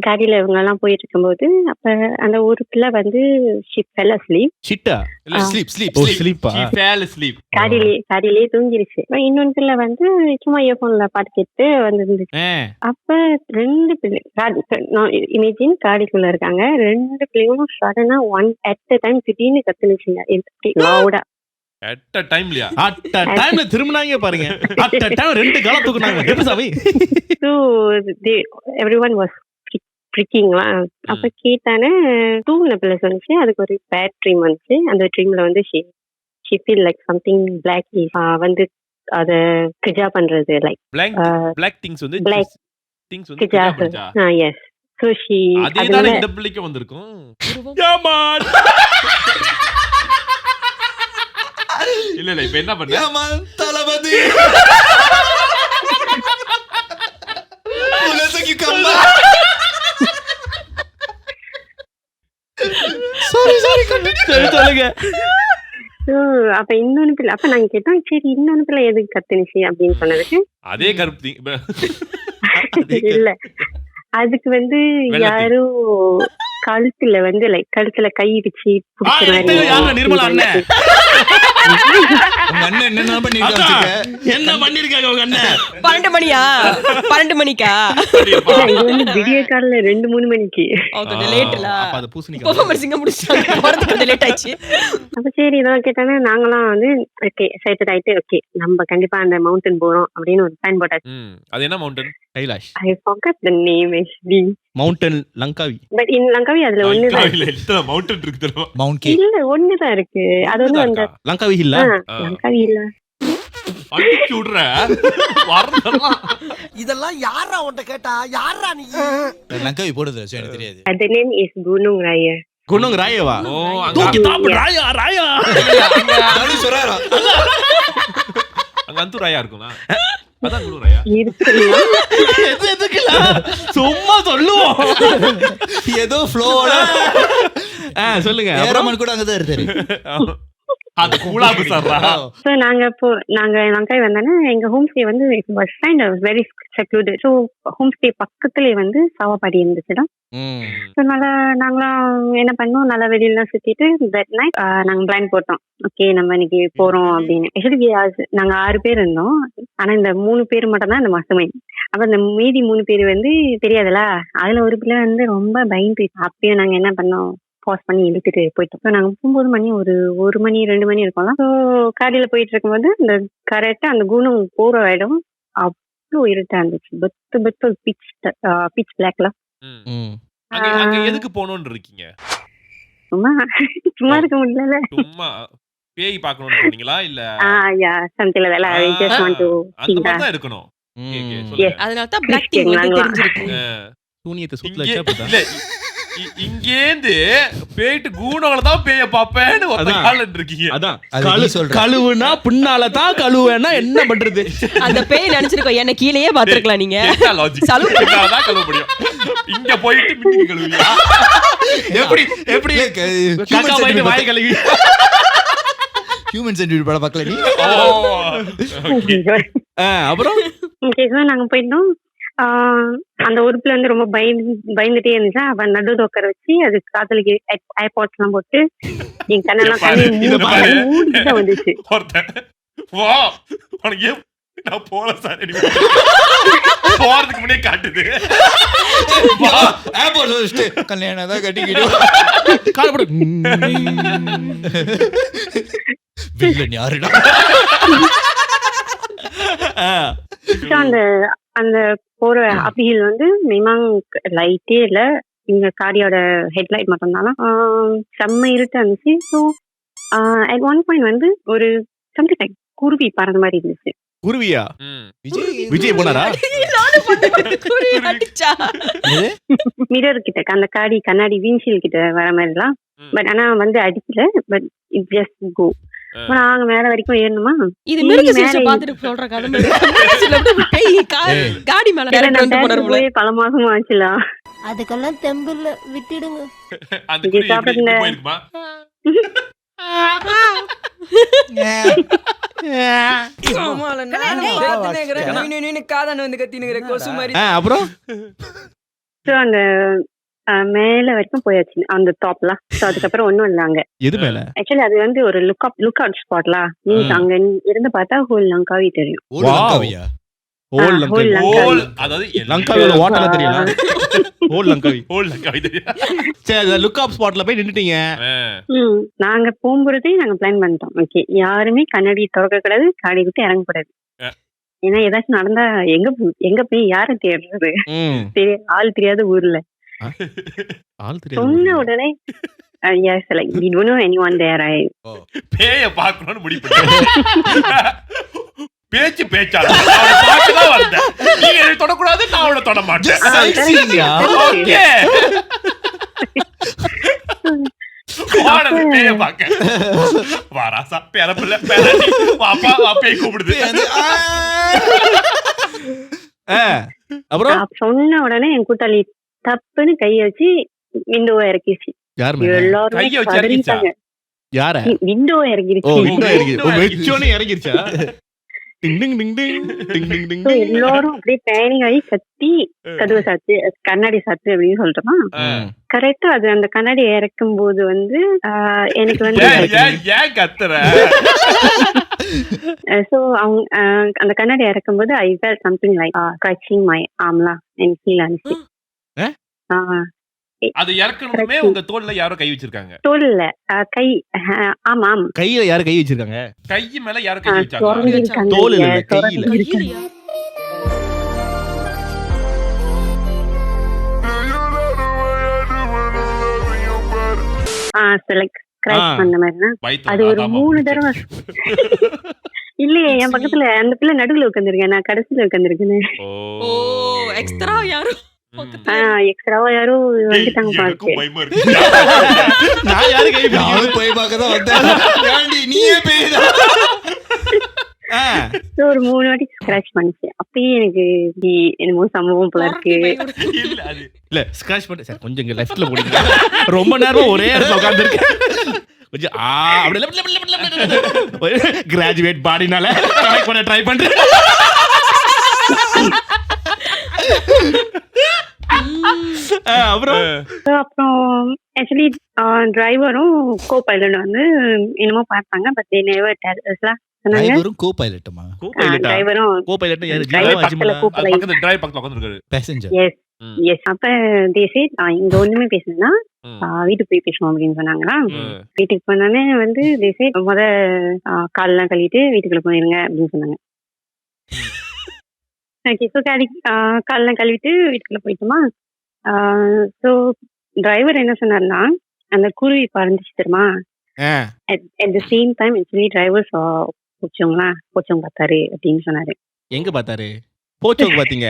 S11: காடியில இவங்க எல்லாம் போயிட்டு இருக்கும்போது அப்ப அந்த ஒரு பிள்ளை வந்து she fell asleep.
S2: சிட்டா?
S8: இல்ல
S1: ஸ்லீப் ஸ்லீப்
S2: ஓ
S1: ஸ்லீப்.
S2: ஸ்லீப்பா?
S8: she fell asleep.
S11: காடியிலே தூங்கிருச்சு. இன்னொன்று பிள்ளை வந்து சும்மா இயர்போன்ல பாட்டு கேட்டு வந்துருந்துச்சு. அப்ப 2 பிள்ளை இமேஜின் காடிக்குள்ள இருக்காங்க. 2 பிள்ளைங்களும் சடனா ஒன் அட் a டைம் திடீர்னு கத்துனுச்சுங்க லவுடா.
S8: at a time லியா?
S2: அட்ட டைம்ல திரும்பினாங்க பாருங்க. அட்ட டைம் 2 கால தூக்குனாங்க. எப்படி சாமி?
S11: So everyone was freaking. அப்ப கேட்டானே தூங்கின பிள்ளை சொன்னிச்சு, அதுக்கு ஒரு பேட் ட்ரீம் வந்துச்சு. அந்த ட்ரீம்ல வந்து she feel like something black is வந்து அத கிஜா பண்றது லைக்
S8: black things வந்து
S11: black
S8: things வந்து
S11: Kija.
S8: Kija.
S11: yes. So she
S8: அதேதான் இந்த பிள்ளைக்கு வந்திருக்கும். யாமான். இல்ல இப்ப என்ன பண்ண?
S1: யாமான் தலபதி. உலசக்கு கம்மா. sorry
S2: சொல்லுங்க.
S11: அப்ப இன்னொன்னு பிள்ளை அப்ப நாங்க கேட்டோம், சரி இன்னொன்னு பிள்ளை எதுக்கு கத்துனுச்சு அப்படின்னு சொன்னதுக்கு,
S8: அதே கருப்பு
S11: இல்ல அதுக்கு வந்து யாரோ கழுத்துல வந்து லைக் கழுத்துல கை இடிச்சு புடிச்ச மாதிரி.
S2: நிர்மலா அண்ணன்
S1: உங்க அண்ணன் என்ன பண்ணிருக்காங்க?
S2: என்ன பண்ணிருக்காங்க உங்க அண்ணன்?
S5: 12 மணியா? 12 மணிக்கா?
S11: இல்ல, இது வந்து விடிய காலைல 2-3 மணிக்கு.
S5: கொஞ்சம் லேட்ல.
S2: அப்ப அது பூசணிக்கா.
S5: பெர்ஃபார்மன்ஸ் இங்க முடிச்சாங்க. போறதுக்கு கொஞ்சம் லேட் ஆயிடுச்சு.
S11: அப்ப சரி இதெல்லாம் கேட்டானே நாங்களாம் வந்து ஓகே சைட்டட் ஆயிட்டு ஓகே நம்ம கண்டிப்பா அந்த மவுண்டன் போறோம் அப்படின்னு ஒரு பிளான் போட்டாச்சு.
S8: அது என்ன mountain?
S2: Kailash.
S11: I forgot the name actually.
S2: Mountain Langkawi.
S11: But in Langkawi அதுல ஒண்ணுதான்.
S8: இல்ல எத்தனை மவுண்டன் இருக்கு தெரியுமா?
S1: Mount K.
S11: இல்ல ஒண்ணுதான் இருக்கு. அது வந்து அந்த
S2: லங்காவி இல்ல.
S11: லங்காவி இல்ல.
S8: அடிச்சு விடுற வரதெல்லாம்.
S4: இதெல்லாம் யாரா உன்கிட்ட கேட்டா? யாரா நீ?
S1: லங்காவி போடுது எனக்கு தெரியாது.
S11: The name is Gunung Raya.
S2: குணங் ராயவா?
S8: ஓ
S2: தூக்கி தாப்பு ராயா ராயா.
S1: நானு சொல்றேன்.
S8: அங்க அந்து ராயா இருக்கும்ல. அதான் குணு ராயா.
S11: இருக்கலாம்.
S2: எதுக்குல? சும்மா சொல்லுவோம்.
S1: ஏதோ ஃப்ளோவோட
S2: சொல்லுங்க.
S1: ஏரமன் கூட அங்கதான் இருக்காரு.
S8: அது கூலாபு சார்ரா.
S11: So நாங்க லங்காய் வந்தானே எங்க ஹோம் ஸ்டே வந்து was kind of very secluded. So home stay பக்கத்துலயே வந்து சாவாபாடி இருந்துச்சுடா. So நாங்களாம் என்ன பண்ணோம், நல்லா வெளியில சுத்திட்டு தட் நைட் நாங்க பிளான் போட்டோம். ஓகே நம்ம இன்னைக்கு போறோம் அப்படின்னு. ஆக்சுவலி நாங்க 6 பேர் இருந்தோம். ஆனா இந்த 3 பேர் மட்டும் தான் இந்த மாசமே. அப்ப இந்த மீதி 3 பேர் வந்து தெரியாதுல. அதுல ஒரு பிள்ளை வந்து ரொம்ப பயந்து அப்பயும் நாங்க என்ன பண்ணோம், பாஸ் பண்ணி இழுத்துட்டு போயிட்டோம். நாங்க போகும்போது மணி ஒரு 1 மணி 2 மணி இருக்கும்ல. ஸோ காடியில போயிட்டு இருக்கும்போது இந்த கரெக்டா அந்த குணம் போற இடம் அவ்வளோ இருட்டா இருந்துச்சு. பத்து பிச் பிளாக்ல.
S8: அங்க எதுக்கு போகணும்னு இருக்கீங்க?
S11: சும்மா இருக்க முடியல.
S8: சும்மா பேய் பார்க்கணும்னு போனீங்களா இல்ல?
S11: Yeah something like that. I just want to see
S8: அந்த மாதிரி
S11: that.
S8: தான் இருக்கணும்.
S5: அதனால தான் Black Thing வந்து தெரிஞ்சிருக்கு.
S2: சூனியத்தை சுத்தல வச்சா போதா?
S8: இல்ல இங்கேந்து பேய்ட்டு கூணவள தான் பேய பாப்பேன்னு ஒரு காலன் இருக்கீங்க.
S2: அதான் கழுவுனா பின்னால தான் கழுவேனா என்ன பண்றது?
S5: அந்த பேய் நினைச்சிருக்கோம் என்ன கீழேயே பாத்துக்கலாம். நீங்க
S8: தான் கழுவ முடியும். இங்க போயிட்டு மின்னி கழுவியா? எப்படி
S2: காக்கா போயிட்டு வாய் கழுவி
S1: ஹியூமன் சென்டிபிள் படம் பார்க்கல நீ?
S2: அப்புறம்
S11: ஓகே ஸோ நாங்க போயிட்டோம். அந்த உறுப்புல வந்து ரொம்ப பயந்துட்டே இருந்துச்சா, அப்ப நடுவுல உட்கார வச்சு அது காதலுக்கு ஏர்பாட்ஸ் எல்லாம் போட்டு என் கண்ணெல்லாம் மூடிட்டு தான் வந்துச்சு.
S8: ஒருத்தன் வா உனக்கு நான் போல சார் போறதுக்கு முன்னாடியே காட்டுது.
S1: ஏர்போர்ட் வச்சுட்டு கல்யாணம் தான் கட்டிக்கிட்டு
S2: காலப்படு
S1: வில்லன் யாருடா?
S11: So, அந்த போற அப்பிகள் வந்து மிமாங் லைட்டே இல்ல, இந்த காடியோட ஹெட்லைட் மட்டும்தானா செம்ம இருட்டா இருந்துச்சு. ஸோ அட் ஒன் பாயிண்ட் வந்து ஒரு சம்திங் லைக் குருவி பறந்த மாதிரி இருந்துச்சு.
S2: குருவியா?
S1: விஜய்
S2: போனாரா?
S11: மிரர் கிட்ட அந்த காடி கண்ணாடி விண்ட்ஷீல்ட் கிட்ட வர மாதிரிலாம். பட் ஆனா வந்து அடிக்கல, பட் இட் ஜஸ்ட் கோ. நாங்க மேல வரைக்கும் ஏறணுமா,
S5: இது மிருக சீரிஸ் பாத்துட்டு சொல்ற கதை மாதிரி. காடி மேல
S11: போய் பல மாசமா ஆச்சுல.
S12: அதுக்கெல்லாம் தெம்பில்ல, விட்டுடுங்க.
S8: அந்த குருவி எப்படி போயிருக்குமா?
S2: அப்புறம்
S11: அந்த மேல வரைக்கும் போயாச்சு அந்த டாப்ல. சோ அதுக்கப்புறம் ஒண்ணும் இல்ல அங்க.
S2: எது மேல?
S11: ஆக்சுவலி அது வந்து ஒரு லுக் அவுட் ஸ்பாட்ல. மீன்ஸ் அங்க இருந்து பார்த்தா ஹோல் லங்காவி தெரியும்.
S1: லங்காவியா?
S2: ஹோல் லங்காவி.
S8: அதாவது
S2: லங்காவியோட வாட்டர்ல தெரியல. ஹோல்
S8: லங்காவி தெரியும்.
S2: சரி, லுக் அப் ஸ்பாட்ல போய் நின்னுட்டீங்க.
S11: நாங்க போகும்போதே நாங்க பிளான் பண்ணிட்டோம். ஓகே, யாருமே கண்ணாடி திறக்க கூடாது, காடி விட்டு இறங்க கூடாது. ஏன்னா ஏதாச்சும் நடந்தா எங்க போய் யார தேடுறது? ஆள் தெரியாத ஊர்ல. சொன்ன உடனே yes, like we don't know anyone there.
S8: பேய பார்க்கணும்னு முடிவு பண்ணிட்டேன். பேச்சா அவனை பார்த்து தான் வந்தேன். நீங்க என்னை தொடக்கூடாது, நான் அவனை தொட மாட்டேன். ஓகே, பேய பார்க்க வாராசா பேரப்பிள்ள பேரண்டி வாப்பா வாப்பே கூப்பிடுது.
S2: அப்புறம்
S11: சொன்ன உடனே என் கூட்டாளி தப்புன்னு கைய வச்சு விண்டோவை இறக்கிச்சு. எல்லாரும்
S2: யார
S11: விண்டோவை இறக்கிருச்சு.
S2: இறங்கிருச்சா?
S11: எல்லாரும் அப்படியே பேனிங் ஆகி கத்தி கதவை சாத்து கண்ணாடி சாத்து அப்படின்னு சொல்றோமா. கரெக்டா அது அந்த கண்ணாடி இறக்கும் போது வந்து எனக்கு வந்து சோ அவங்க அந்த கண்ணாடி இறக்கும் போது I felt something like scratching my ஆர்ம்லாம் எனக்கு ஃபீல் ஆனிச்சு.
S8: அது இறக்கணுமே உங்க தோல்ல யாரோ கை வச்சிருக்காங்க.
S11: தோல்ல கை, ஆமா ஆமா,
S2: கையில யாரோ கை வச்சிருக்காங்க.
S8: கை மேல யாரோ கை வச்சாங்க.
S2: தோல் இல்ல, கையில.
S11: லைக் ஸ்க்ராட்ச் பண்ண மாதிரினா அது ஒரு 3 தடவை. இல்லையே, என் பக்கத்துல அந்த பிள்ளை நடுவுல உட்காந்துருக்கேன், நான் கடைசியில உட்காந்துருக்கேன்.
S5: ஓ எக்ஸ்ட்ரா யாரோ
S11: எக்ஸ்ட்ராவா யாரோ வந்துட்டாங்க பாருங்க.
S2: நான் யாரு கை
S1: போய் பார்க்க தான் வந்தேன். நீயே பேய்தா?
S11: ஒரு 3 வாட்டி ஸ்க்ராட்ச் பண்ணிச்சு. அப்பயே எனக்கு என்னமோ சம்பவம் போல இருக்கு.
S2: இல்ல ஸ்க்ராட்ச் பண்ண சார் கொஞ்சம் இங்க லெஃப்ட்ல போடுங்க. ரொம்ப நேரம் ஒரே இடத்துல உட்கார்ந்திருக்கேன். கொஞ்சம் அப்படியே கிராஜுவேட் பாடினால கனெக்ட் பண்ண ட்ரை பண்றேன். அப்புறம்
S11: ஆக்சுவலி டிரைவரும் கோ பைலட்டும் வந்து என்னமோ பார்த்தாங்க. But they never del us ல.
S1: டிரைவரும் கோ பைலட்டுமா?
S11: டிரைவரும்
S2: கோ பைலட் யாரு?
S8: பக்கத்துல டிரைவர் பக்கத்துல உட்கார்ந்திருக்காரு
S1: பேசஞ்சர்.
S11: எஸ் அப்ப தே சேட் இங்க ஒண்ணுமே பேசணும்னா வீட்டுக்கு போய் பேசணும் அப்படின்னு சொன்னாங்களா. வீட்டுக்கு போனானே வந்து தே சேட் முத காலெல்லாம் கழுவிட்டு வீட்டுக்குள்ள போயிருங்க அப்படின்னு சொன்னாங்க. ஓகே, ஸோ காலெல்லாம் கழுவிட்டு வீட்டுக்குள்ள போயிட்டோமா. ஸோ டிரைவர் என்ன சொன்னார்னா அந்த குருவி பறந்துச்சு தெரியுமா. At the same time actually driver போச்சவங்க பார்த்தாரு அப்படின்னு சொன்னாரு.
S2: எங்க பார்த்தாரு? போச்சவங்க பாத்தீங்க?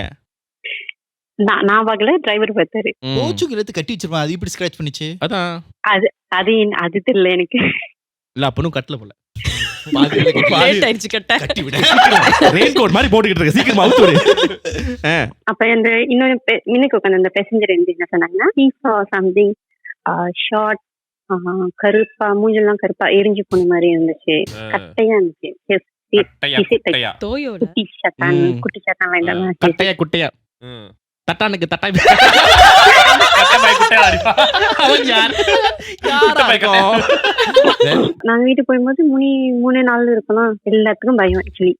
S11: நான் பார்க்கல, டிரைவர் பார்த்தாரு.
S1: போச்சுக்கு எடுத்து கட்டி வச்சிருப்பான், அது இப்படி ஸ்க்ராட்ச் பண்ணிச்சு.
S2: அதான்
S11: அது தெரியல எனக்கு.
S2: இல்ல அப்பனும் கட்டல போல.
S5: கட்டி
S2: விட ரெயின் கோட் மாதிரி போட்டுக்கிட்டு இருக்க, சீக்கிரமா அவுத்து விடு.
S11: அப்ப அந்த இன்னொரு மின்னுக்கு உட்காந்து அந்த பேசஞ்சர் என்ன சொன்னாங்கன்னா he saw something ஷார்ட் கருப்பா, மூஞ்செல்லாம் கருப்பா எரிஞ்சு போன மாதிரி இருந்துச்சு, கட்டையா இருந்துச்சு.
S8: குட்டையா
S5: தோயோட
S11: குட்டி சத்தான் குட்டி சத்தான் இதெல்லாம்
S2: கட்டையா குட்டையா
S8: ம்.
S2: தட்டானுக்கு தட்டாய்
S8: கட்டை குட்டையா அடிப்பா.
S2: அவன் யார் யாரா இருக்கும்?
S11: நாங்க வீட்டுக்கு போகும்போது மூணு நாள் இருக்கலாம். எல்லாத்துக்கும் பயம் ஆக்சுவலி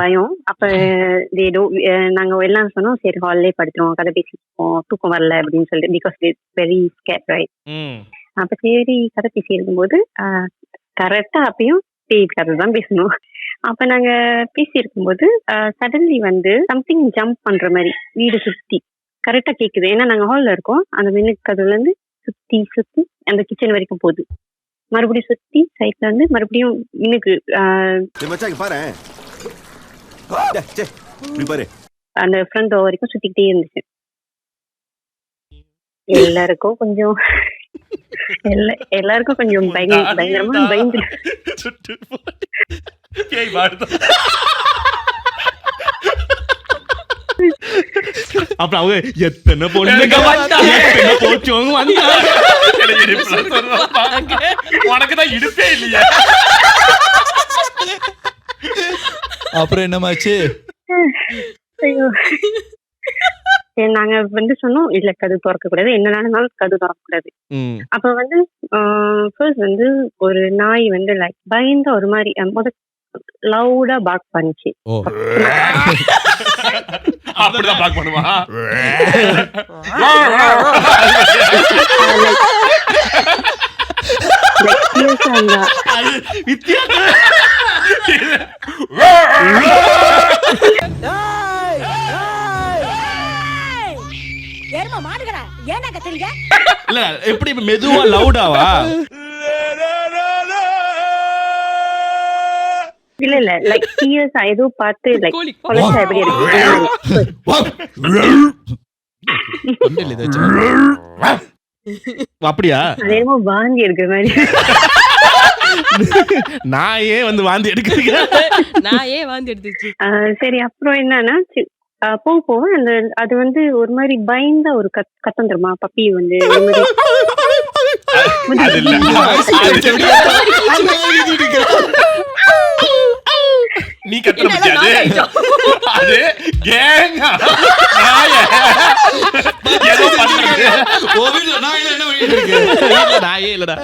S11: பயம். அப்ப நாங்க எல்லாம் சொன்னோம் சரி ஹால்லே படுத்துருவோம் கதை பேசிப்போம் தூக்கம் வரல அப்படின்னு சொல்லிட்டு பிகாஸ் வெரி ஸ்கேட் ரைட். அப்ப சரி கதை பேசி இருக்கும்போது கரெக்டா அப்பயும் பேய் கதை தான் பேசணும். அப்ப நாங்க பேசி இருக்கும்போது சடன்லி வந்து சம்திங் ஜம்ப் பண்ற மாதிரி வீடு சுத்தி கரெக்டா கேக்குது. ஏன்னா நாங்க ஹால்ல இருக்கோம். அந்த மின்னுக்கு கதவுல இருந்து சுத்தி சுத்தி அந்த கிச்சன் வரைக்கும் போகுது. மறுபடியும் சுத்தி சைட்ல இருந்து மறுபடியும் மின்னுக்கு அந்த ஃப்ரண்ட் டோர் வரைக்கும் சுத்திக்கிட்டே இருந்துச்சு. எல்லாருக்கும் கொஞ்சம் எல்லாருக்கும் கொஞ்சம் பயங்கரமா பயந்து
S8: பேய் வாடுதா.
S2: அப்புறம் அவங்க எத்தனை பொண்ணுங்க போச்சவங்க வந்தாங்க.
S8: எனக்கு இடுப்புல சொல்றப்பா. உனக்கு தான் இடுப்பே இல்லையா?
S1: அப்புறம் என்னமாச்சு?
S11: ஐயோ நாங்க வந்து சொன்னோம் இல்ல கது திறக்க கூடாது என்ன நடந்தாலும் கது திறக்க கூடாது. அப்ப வந்து ஃபர்ஸ்ட் வந்து ஒரு நாய் வந்து லைக் பயந்த ஒரு மாதிரி லவுடா பாக் பண்ணிச்சு.
S8: அப்படிதான் பாக் பண்ணுவா.
S2: இல்ல எப்படி மெதுவா லவுடாவா?
S11: இல்ல லைக் சீரியஸா ஏதோ பார்த்து லைக் கொலைச்சா எப்படி இருக்கு
S2: அப்படியா?
S11: அதேமோ வாந்தி எடுக்கிற மாதிரி.
S2: நான் ஏன் வந்து வாந்தி எடுக்கிறீங்க?
S5: நான் ஏன் வாந்தி எடுத்துச்சு?
S11: சரி அப்புறம் என்னன்னா போக அந்த அது வந்து ஒரு மாதிரி பயந்த ஒரு கத்தம் தருமா பப்பி வந்து
S8: நீ கத்த முடியாது. அது கேங்கா நாய ஏதோ பண்றது.
S1: கோவில்ல நான் என்ன பண்ணிட்டு இருக்கேன்?
S2: நாயே இல்லடா.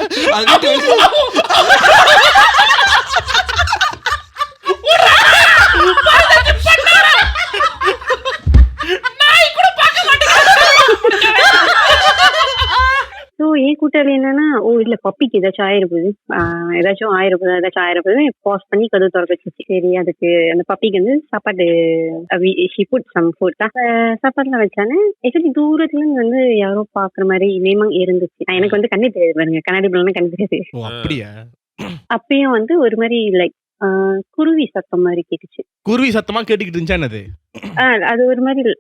S11: என் கூட்டாளி என்னன்னா ஓ இல்ல பப்பிக்கு ஏதாச்சும் ஆயிருப்பது பாஸ் பண்ணி கதவு திறக்க வச்சு. சரி அதுக்கு அந்த பப்பிக்கு வந்து சாப்பாடு சாப்பாடுலாம் வச்சானே ஆக்சுவலி தூரத்துல இருந்து வந்து யாரோ பாக்குற மாதிரி நேமம் இருந்துச்சு. எனக்கு வந்து கண்ணு தெரியாது பாருங்க கண்ணாடி பிள்ளை கண்ணு தெரியாது.
S2: அப்படியா?
S11: அப்பயும் வந்து ஒரு மாதிரி லைக் குருவி சத்தம் மாதிரி கேட்டுச்சு.
S2: குருவி சத்தமா கேட்டுக்கிட்டு இருந்துச்சா என்னது?
S11: அது ஒரு மாதிரி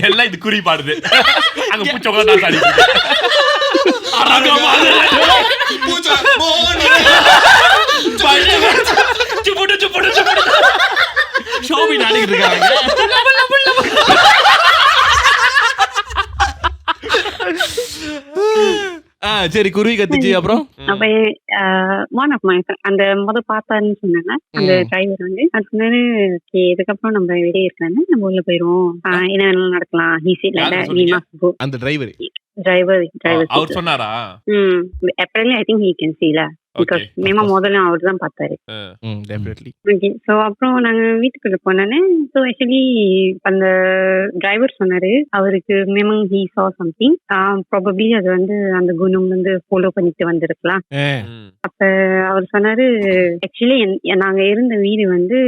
S8: எல்லாம் இது குறி பாடுது. அங்க பூச்சோங்க தான் சாடி
S2: ஷோபி நாடிக்கிட்டு இருக்காங்க. சரி குருவி கத்துச்சு. அப்புறம்
S11: அப்ப ஒன் ஆஃப் மை அந்த பார்த்தாருன்னு சொன்னாங்க அந்த டிரைவர் வந்து அது சொன்னாரு இதுக்கப்புறம் நம்ம வெளியே இருக்காங்க நம்ம உள்ள போயிருவோம் என்ன வேணாலும் நடக்கலாம்.
S2: அந்த டிரைவர்
S8: அவர் சொன்னாரா?
S11: April I think he can see la because மேமா முதல்ல அவர் தான் பார்த்தாரு.
S2: டெஃபினெட்லி.
S11: ஓகே சோ அப்புறம் நாங்க வீட்டுக்குள்ள போனோன்னே ஸோ ஆக்சுவலி அந்த டிரைவர் சொன்னாரு அவருக்கு மேமா ஹி saw something ப்ராபப்ளி அது வந்து அந்த குணம் வந்து ஃபாலோ பண்ணிட்டு வந்திருக்கலாம். அப்ப அவர் சொன்னாரு ஆக்சுவலி நாங்க இருந்த வீடு வந்து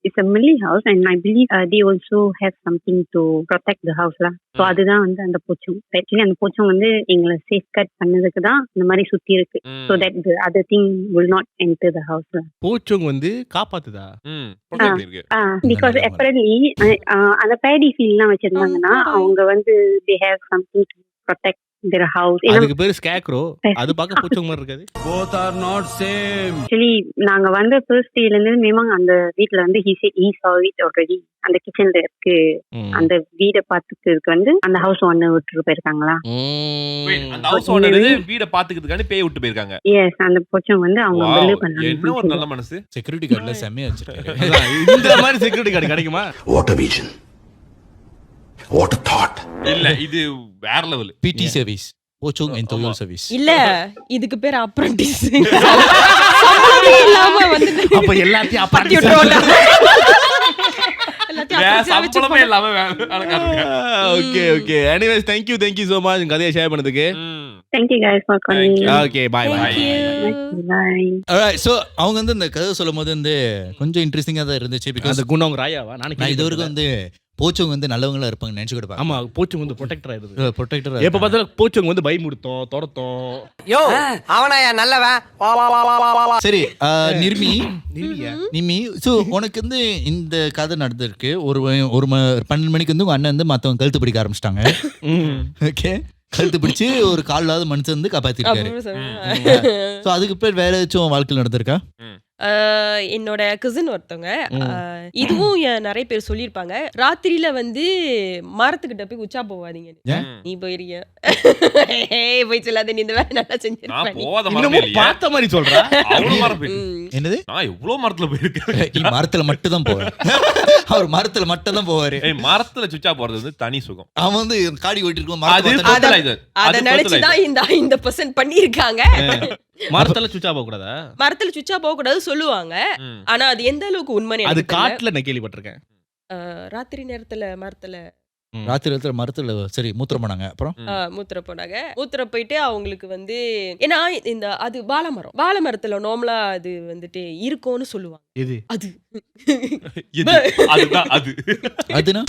S11: it's a milli house and I believe they also have something to protect the house lah. So அதுதான் வந்து அந்த பூச்சம் actually அந்த பூச்சம் வந்து எங்களை safeguard பண்ணதுக்கு தான் இந்த மாதிரி சுத்தி இருக்கு. So that the other thing will not enter the house lah.
S2: பூச்சம் வந்து காப்பாத்துதா?
S11: Because apparently அந்த paddy field எல்லாம் வச்சிருந்தாங்கன்னா அவங்க வந்து they have something to protect their house.
S2: அதுக்கு பேரு ஸ்கேக்ரோ. அது பார்க்க பூச்சங்க மாதிரி இருக்காது.
S10: Both are not same.
S11: Actually நாங்க வந்து first dayல இருந்து மேமாங்க அந்த வீட்ல வந்து he said he saw it already. அந்த கிச்சன்ல இருக்கு அந்த வீட பாத்துக்கிறதுக்கு வந்து அந்த ஹவுஸ் ஓனர் விட்டு போயிருக்காங்களா?
S8: அந்த ஹவுஸ் ஓனர் வீட பாத்துக்கிறதுக்காண்டி பேய் விட்டு போயிருக்காங்க.
S11: எஸ் அந்த பொச்சம் வந்து அவங்க பிலீவ் பண்ணாங்க.
S8: என்ன ஒரு நல்ல மனசு.
S1: செக்யூரிட்டி கார்டுல செம்மையா வச்சிருக்காரு.
S2: இந்த மாதிரி செக்யூரிட்டி கார்டு கிடைக்குமா?
S7: What a vision. What a thought.
S8: இல்ல இது வேற level.
S1: PT service. Pocong and toyol service.
S5: இல்ல இதுக்கு பேர் அப்ரண்டிஸ். இல்லாம வந்து
S2: அப்ப எல்லாத்தையும்
S5: அப்ரண்டிஸ்
S8: சம்பளமே இல்லாம
S2: okay okay. Anyways thank you so much கதையை ஷேர் பண்ணதுக்கு.
S11: Thank you guys for calling.
S2: Okay bye bye.
S11: Bye.
S1: Alright, so அவங்க வந்து இந்த கதை சொல்லும்போது வந்து கொஞ்சம் இன்ட்ரெஸ்டிங்கா தான் இருந்துச்சு. பிகாஸ்
S2: அந்த குணம் ராயாவா
S1: நான் இது வரைக்கும் வந்து போச்சவங்க வந்து நல்லவங்களா இருப்பாங்க நினைச்சு கூட பாக்க.
S2: ஆமா போச்சவங்க வந்து ப்ரொடெக்டர் ஆயிருது.
S1: ப்ரொடெக்டர்
S2: எப்ப பார்த்தாலும் போச்சவங்க வந்து பயமுடுத்தோம் துரத்தோம்.
S4: யோ அவனாயா நல்லவன்.
S1: சரி நிர்மி சோ உனக்கு வந்து இந்த கதை நடந்திருக்கு. ஒரு 12 மணிக்கு வந்து உங்க அண்ணன் வந்து மத்தவங்க கழுத்து பிடிக்க ஆரம்பிச்சிட்டாங்க. ஓகே கழுத்து பிடிச்சு ஒரு காலாவது மனுஷன் வந்து காப்பாத்திருக்காரு. சோ அதுக்கு பேர் வேற ஏதாச்சும் வாழ்க்கையில் நடந்திருக்கா?
S5: என்னோட கசின் ஒருத்தவங்க இதுவும் நிறைய பேர் சொல்லியிருப்பாங்க. ராத்திரியில வந்து மரத்துக்கிட்ட போய் உச்சா போவாதீங்க. நீ போயிருக்க போய் சொல்லாத நீ இந்த வேலை நல்லா செஞ்சிருக்க.
S2: பார்த்த மாதிரி சொல்ற.
S1: என்னது
S8: நான் எவ்வளவு மரத்துல போயிருக்கேன்.
S1: மரத்துல மட்டும் தான் போவாரு. அவர் மரத்துல மட்டும் தான் போவாரு.
S8: மரத்துல சுச்சா போறது வந்து தனி சுகம்.
S1: அவன் வந்து காடி ஓட்டி இருக்கும்.
S5: அத நினைச்சுதான் இந்த பர்சன் பண்ணிருக்காங்க.
S2: மரத்துல சுச்சா போக கூடாதா?
S5: மரத்துல சுச்சா போக கூடாது சொல்லுவாங்க. ஆனா அது எந்த அளவுக்கு உண்மை
S2: அது காட்டுல நான் கேள்விப்பட்டிருக்கேன்.
S5: ராத்திரி நேரத்துல
S1: மரத்துல சரி மூத்திரம் போனாங்க. அப்புறம்
S5: மூத்திர போயிட்டு அவங்களுக்கு வந்து ஏன்னா இந்த அது வாழை மரத்துல நார்மலா அது வந்துட்டு இருக்கும்னு சொல்லுவாங்க.
S2: இது
S5: அது
S8: அதுதான் அது
S1: அதுனா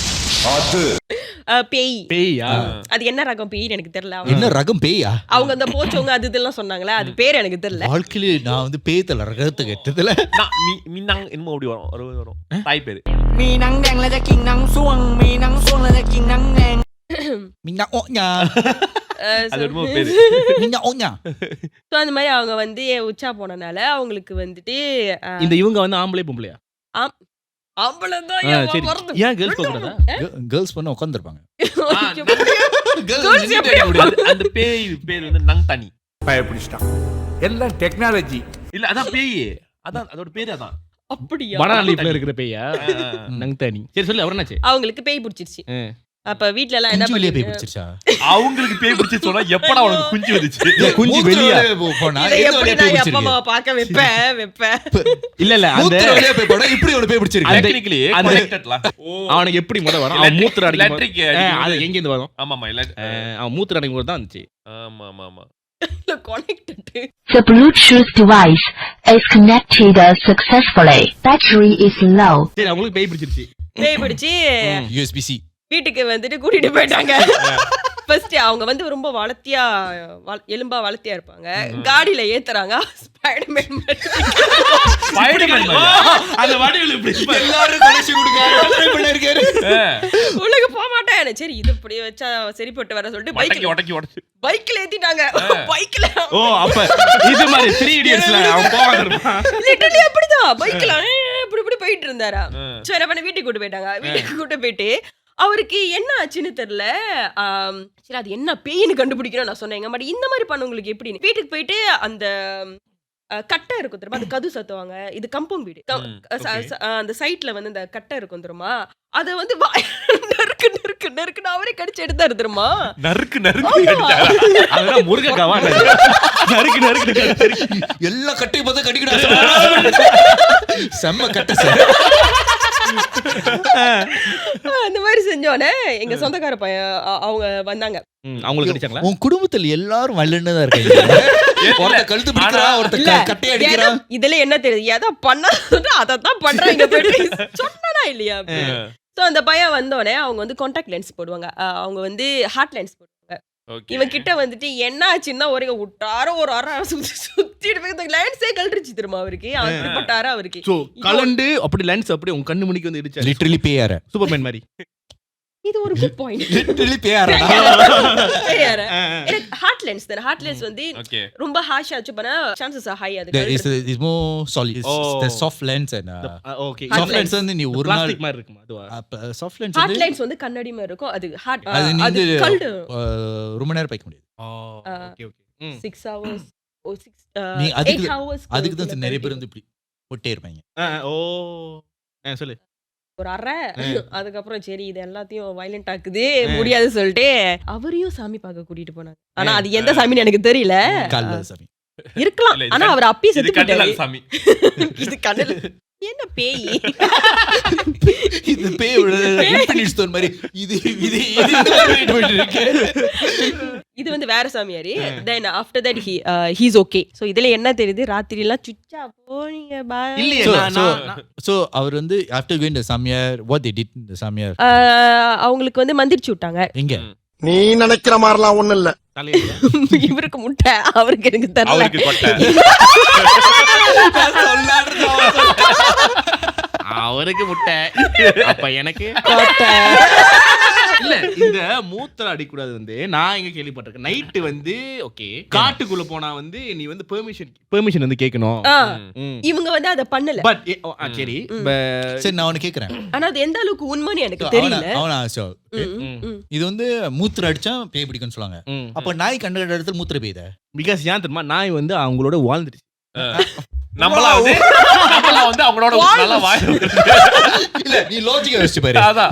S5: பேய்யா? அது என்ன ரகம் பேய் எனக்கு தெரியல.
S1: என்ன ரகம் பேயா?
S5: அவங்க அந்த போச்சவங்க அது இதெல்லாம் சொன்னாங்களா, அது பேர் எனக்கு தெரியல.
S1: வாழ்க்கையில நான் வந்து பேய்தல ரகத்தை கேட்டதுல
S8: மீனாங் என்னமோ அப்படி வரும் தாய் பேரு.
S4: மீனாங் டேங் ல கிங் நங் சுவங் மீனாங் சுவங் ல கிங் நங் டேங்
S1: மீனா ஓஞா
S8: அது என்னமோ பேரு.
S1: மீனா ஓஞா.
S5: சோ அந்த மாதிரி அவங்க வந்து உச்சா போனனால அவங்களுக்கு வந்துட்டு
S2: இந்த இவங்க வந்து ஆம்பளை பொம்பளையா?
S5: ஆம்பளதான்.
S2: ஏன் கேர்ள்ஸ் போக கூடாதா?
S1: கேர்ள்ஸ் பண்ண உட்கார்ந்திருப்பாங்க.
S8: அந்த பேய் பேர் வந்து நங் தனி.
S7: பயப்பிடிச்சிட்டான். எல்லாம் டெக்னாலஜி.
S8: இல்ல அதான் பேய். அதான் அதோட பேரு அதான்.
S5: அப்படியா?
S2: பனாலிப்ல இருக்கிற பேயா? நங் தனி. சரி சொல்லு அப்புறம் என்னாச்சு?
S5: அவங்களுக்கு பேய் பிடிச்சிருச்சு. அப்ப வீட்ல எல்லாம் என்ன
S1: பண்ணி பேய் பிடிச்சிருச்சா?
S8: அவங்களுக்கு பேய் பிடிச்சு சொன்னா எப்படா உனக்கு குஞ்சு வந்துச்சு?
S2: குஞ்சு வெளிய
S1: போனா
S5: எப்படி நான் அப்பா அம்மாவை பார்க்க வைப்பேன்.
S2: இல்ல அந்த
S1: வெளிய போய் போனா இப்படி ஒரு பேய் பிடிச்சிருக்கு.
S8: டெக்னிக்கலி கனெக்டட்ல.
S2: அவனுக்கு எப்படி முத வரும்? அவன் மூத்திர
S8: எலக்ட்ரிக்
S2: அது எங்க இருந்து வரும்?
S8: ஆமா
S2: அவன் மூத்திர அடிக்கும் போது தான் வந்துச்சு.
S8: ஆமா
S5: connected.
S12: The Bluetooth device is connected successfully. Battery is low.
S2: சரி அவங்களுக்கு பேய் பிடிச்சிருச்சு.
S5: பேய் பிடிச்சி
S1: USB-C
S5: வீட்டுக்கு வந்துட்டு கூட்டிட்டு போயிட்டாங்க. ஃபர்ஸ்ட் அவங்க வந்து ரொம்ப எலும்பா வளர்த்தியா இருப்பாங்க. காடியில ஏத்துறாங்க. ஸ்பைடர்மேன்
S8: அந்த வடிவில் இப்படி
S1: எல்லாரும் கனெக்ஷன் கொடுங்க ட்ரை பண்ணிருக்காரு.
S5: உலக போக மாட்டேன். சரி இது இப்படி வச்சா சரிப்பட்டு வர சொல்லிட்டு பைக்ல ஏத்திட்டாங்க. பைக்ல
S2: அப்ப இது மாதிரி 3 இடியட்ஸ்ல அவன் போவாங்க இருப்பான்.
S5: லிட்டரலி அப்படிதான் பைக்ல இப்படி போயிட்டு இருந்தாரா. சோ என்ன பண்ண வீட்டுக்கு கூட்டி போயிட்டாங்க. வீட்டுக்கு கூட்டி போயிட்டு அவருக்கு என்ன ஆச்சுன்னு தெரியல. சரி அது என்ன பேய்னு கண்டுபிடிக்கணும் நான் சொன்னேங்க. பட் இந்த மாதிரி பண்ணவங்களுக்கு எப்படின்னு வீட்டுக்கு போயிட்டு அந்த கட்டை இருக்கும் தெரியுமா, அது கது சத்துவாங்க. இது கம்பவுண்ட் வீடு. அந்த சைட்ல வந்து அந்த கட்டை இருக்கும் தெரியுமா, அதை வந்து நறுக்கு நறுக்கு நறுக்குன்னு அவரே கடிச்சு எடுத்தாரு தெரியுமா.
S8: நறுக்கு நறுக்கு
S2: முருகக்காவா நறுக்கு நறுக்கு
S1: எல்லா கட்டையும் பார்த்தா கடிக்கடா. செம்ம கட்டை சார்.
S5: அந்த மாதிரி செஞ்சோன்னே எங்க சொந்தக்கார பையன் அவங்க வந்தாங்க.
S2: அவங்களுக்கு அடிச்சாங்களா?
S1: உன் குடும்பத்தில் எல்லாரும் வல்லன்னு தான் இருக்காங்க. ஒருத்த கழுத்து பிடிக்கிறா, ஒருத்த கட்டையை அடிக்கிறா.
S5: இதுல என்ன தெரியுது, எதை பண்ணா அதைத்தான் பண்றாங்க. சொன்னா இல்லையா? சோ அந்த பையன் வந்தோடனே அவங்க வந்து கான்டாக்ட் லென்ஸ் போடுவாங்க. அவங்க வந்து ஹார்ட் லென்ஸ் போடுவாங்க. இவன் கிட்ட வந்துட்டு என்ன ஆச்சுன்னா ஒரே விட்டாரோ ஒரு அரை சுத்திட்டு போய் லென்ஸே கழட்டுச்சு திரும்ப அவருக்கு. அப்படிப்பட்டாரா அவருக்கு
S2: கலண்டு அப்படி லென்ஸ் அப்படி உங்க கண்ணு மணிக்கு வந்து இடிச்சா
S1: லிட்டரலி பேயார
S2: சூப்பர்மேன் மாதிரி.
S5: இது ஒரு குட் பாயிண்ட்.
S1: லிட்டரலி பேயாரா?
S5: எனக்கு ஹார்ட் லென்ஸ் தான. ஹார்ட் லென்ஸ் வந்து
S8: ஓகே
S5: ரொம்ப ஹார்ஷா வச்சு பண்ணா chances are high அது.
S1: There is more solid. The soft lens and
S2: okay.
S1: soft lens வந்து நீ ஒரு நாள்
S2: பிளாஸ்டிக் மாதிரி இருக்குமா அதுவா?
S1: soft lens
S5: ஹார்ட்
S1: வந்து
S5: லென்ஸ் வந்து கண்ணாடி மாதிரி இருக்கும். அது ஹார்ட்
S1: அது நீ
S5: அது
S1: வந்து
S5: கல்டு
S1: ரொம்ப நேரம் வைக்க முடியாது.
S2: Okay okay.
S5: 6 hours or 6
S1: நீ
S5: 8 hours.
S1: அதுக்கு தான் நிறைய பேர் வந்து இப்படி போட்டே இருப்பாங்க.
S2: ஓ சொல்லு.
S5: ஒரு அரை அதுக்கப்புறம் சரி இது எல்லாத்தையும் வயலண்ட் ஆக்குது முடியாது சொல்லிட்டு அவரையும் சாமி பார்க்க கூட்டிட்டு போனாங்க. ஆனா அது எந்த சாமின்னு எனக்கு தெரியல.
S1: கால்ல சாமி
S5: இருக்கலாம்.
S8: இல்ல,
S5: ஆனா அவர் அப்பயே செத்து
S8: கண்டல
S5: போயிட்டாரு.
S8: சாமி.
S5: இது கண்ணல என்ன பேய்?
S1: இது பேயோட இன்ஃபினிட் ஸ்டோன் மாதிரி இது இது இது போயிட்டு இருக்கு.
S5: இது வந்து வேற சாமியாரு. Then after that he's okay. So இதுல என்ன தெரியுது, ராத்திரி எல்லாம் சுச்சா போனீங்க பாய்.
S2: இல்லையே
S1: So அவர் வந்து after going the samyar, what they did in the samyar?
S5: அவங்களுக்கு வந்து மந்திரிச்சு விட்டாங்க.
S1: எங்க?
S4: நீ நினைக்கிற மாதிரிலாம் ஒண்ணும் இல்ல.
S2: தலையில
S5: இவருக்கு முட்டை, அவருக்கு எனக்கு தெரியல.
S8: அவருக்கு கொட்டை.
S2: அவருக்கு முட்டை, அப்ப எனக்கு இல்ல. இந்த மூத்தல அடிக்கூடாது வந்து நான் எங்க கேள்விப்பட்டிருக்கேன். நைட்டு வந்து ஓகே காட்டுக்குள்ள போனா வந்து நீ வந்து பெர்மிஷன் வந்து கேட்கணும்.
S5: இவங்க வந்து அத பண்ணல.
S2: பட் சரி
S1: சரி நான் உனக்கு கேக்குறேன்.
S5: ஆனா அது எந்த அளவுக்கு உண்மைன்னு எனக்கு தெரியல.
S1: இது வந்து மூத்திர அடிச்சா பேய் பிடிக்கும்னு சொல்லுவாங்க. அப்ப நாய் கண்ட இடத்துல மூத்திர பேய்தா?
S2: பிகாஸ் ஏன் தெரியுமா, நாய் வந்து அவங்களோட வாழ்ந்துருச்சு.
S8: நம்மளா வந்து அவங்களோட நல்லா வாய்.
S1: இல்ல நீ லாஜிக்கா யோசிச்சு பாரு.
S8: அதான்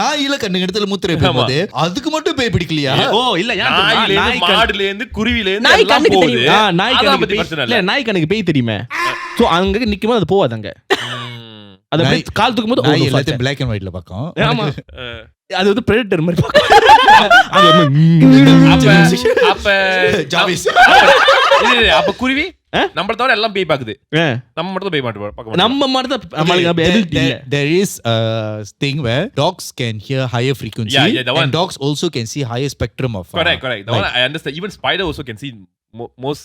S1: நாயில கண்ட இடத்துல மூத்திர பேய்து, அதுக்கு மட்டும் பேய் பிடிக்கலையா?
S2: ஓ இல்ல
S8: நாய் மாடுல இருந்து குருவில இருந்து
S5: நாய்
S8: எல்லாம்
S5: கண்ணுக்கு
S8: போகுது.
S5: தெரியும்.
S2: நாய்
S8: அதான்
S2: கண்ணுக்கு
S8: பத்தி
S2: பேய்
S8: பிரச்சனை
S2: இல்ல. நாய் கண்ணுக்கு பேய் தெரியுமே. சோ அங்க நிக்கும்போது அது போவாது. அங்க அத
S1: நாய்-
S2: கால் தூக்கும் போது
S1: நாய் எல்லாத்தையும் black and whiteல பாக்கும்.
S2: ஆமா அது வந்து பிரெடிட்டர் மாதிரி பாக்கும்.
S8: அப்ப
S1: ஜாவிஸ்
S8: அப்ப குருவி நம்மள தவிர எல்லாம் பேய் பாக்குது. நம்ம மட்டும் பேய் பார்க்க
S2: நம்ம மட்டும்
S1: there is a thing where dogs can hear higher frequency.
S8: Yeah, the one.
S1: And dogs also can see higher spectrum of
S8: correct. The one
S1: light.
S8: I understand. Even spider also can see most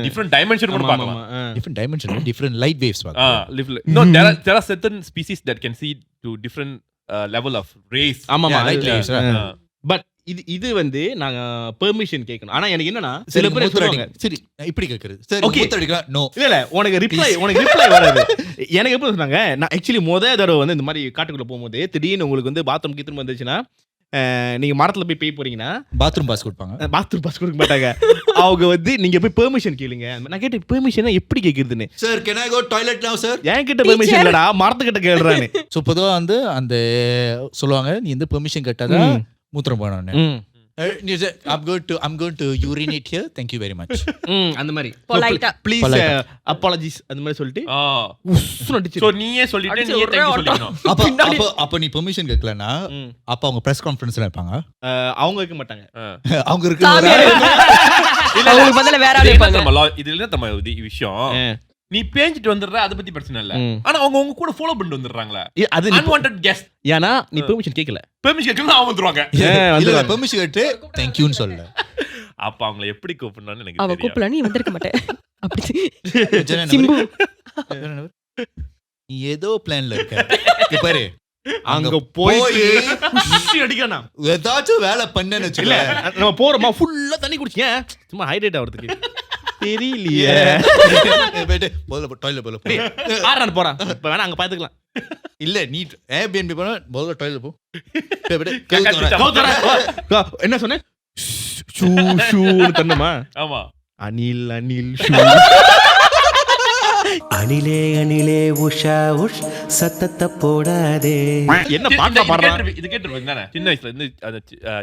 S8: different dimension கூட பார்க்கலாம்.
S1: Different dimension, different light waves பார்க்கலாம்.
S8: No, there are certain species that can see to different level of rays.
S2: ஆமா
S1: Yeah, light waves.
S2: But இது வந்து நாங்க permission கேட்கணும். ஆனா எனக்கு என்னன்னா சில பேர் சொல்லுவாங்க
S1: சரி இப்படி கேக்குறது. சரி
S2: Okay.
S1: மூத்திர அடிக்கலாம். நோ.
S2: இல்ல உனக்கு ரிப்ளை வராது. எனக்கு எப்போ சொன்னாங்க, நான் ஆக்சுவலி தடவை வந்து இந்த மாதிரி காட்டுக்குள்ள போகும்போது திடீர்னு உங்களுக்கு வந்து பாத்ரூம் கீத்ரூம் வந்துச்சுன்னா நீங்க மரத்துல போய் பேய் போறீங்கன்னா
S1: பாத்ரூம் பாஸ் கொடுப்பாங்க.
S2: பாத்ரூம் பாஸ் கொடுக்க மாட்டாங்க. அவங்க வந்து நீங்க போய் பெர்மிஷன் கேளுங்க. நான் கேட்டேன் பெர்மிஷன் எப்படி கேக்குறதுன்னு.
S1: Sir can I go toilet now sir?
S2: என் கிட்ட பெர்மிஷன் இல்லடா, மரத்துக்கிட்ட கேளுறானே.
S1: சோ பொதுவா வந்து அந்த சொல்லுவாங்க நீ வந்து பெர்மிஷன் கேட்டாதான் மூத்திரம் போடணும்னு. I'm going to urinate here. Thank you very much.
S2: அந்த மாதிரி
S5: Polite-ஆ.
S2: ப்ளீஸ்
S1: Polite-ஆ.
S2: அப்பாலஜிஸ் அந்த மாதிரி சொல்லிட்டு
S8: So நீயே சொல்லிட்டு நீயே thank you சொல்லிக்கணும்.
S1: அப்ப நீ பெர்மிஷன் கேட்கலனா அப்ப அவங்க பிரஸ் கான்ஃபரன்ஸ்ல இருப்பாங்க.
S2: அவங்க வைக்க மாட்டாங்க.
S1: அவங்க இருக்கு.
S5: அவங்களுக்கு பதிலா வேற ஆளு இருப்பாங்க.
S8: இதுல நம்ம விஷயம் நீ பேஞ்சிட்டு வந்துடுற, அதை பத்தி பிரச்சனை இல்ல. ஆனா அவங்க உங்க கூட ஃபாலோ பண்ணிட்டு வந்துடுறாங்களா,
S2: அது
S8: unwanted guest.
S2: ஏன்னா நீ பெர்மிஷன் கேட்கல.
S8: பெர்மிஷன் கேட்கலாம் அவங்க வந்துருவாங்க.
S1: இல்ல பெர்மிஷன் கேட்டு thank you ன்னு சொல்லல.
S8: அப்ப அவங்கள எப்படி கூப்பிடணும்னு எனக்கு
S5: அவ
S8: தெரியும்.
S5: கூப்பிடல நீ வந்திருக்க மாட்டே. அப்படி
S1: ஜனன
S5: சிம்பு
S1: நீ ஏதோ பிளான்ல இருக்க. இங்க பாரு
S2: அங்க போய் அடிக்கணும்.
S1: ஏதாச்சும் வேலை பண்ணேன்னு
S2: இல்ல
S1: வச்சுக்கல.
S2: நம்ம போறோமா ஃபுல்லா தண்ணி குடிச்சீங்க சும்மா ஹைட்ரேட் ஆகிறதுக்கு தெரியலையே.
S1: போயிட்டு முதல்ல டாய்லெட் போல.
S2: ஆறான் போறான். இப்ப வேணா அங்க பாத்துக்கலாம்.
S1: இல்ல நீ Airbnb போனா முதல்ல டாய்லெட் போ.
S2: என்ன சொன்னேன்? ஷூ ஷூன்னு தண்ணுமா?
S8: ஆமா.
S2: அனில் அனில் ஷூ.
S4: அணிலே அணிலே உஷா உஷ் சத்தத்தை போடாதே.
S2: என்ன பாட்டா பாடுறான்?
S8: இது கேட்டிருப்பீங்க தானே சின்ன வயசுல இருந்து.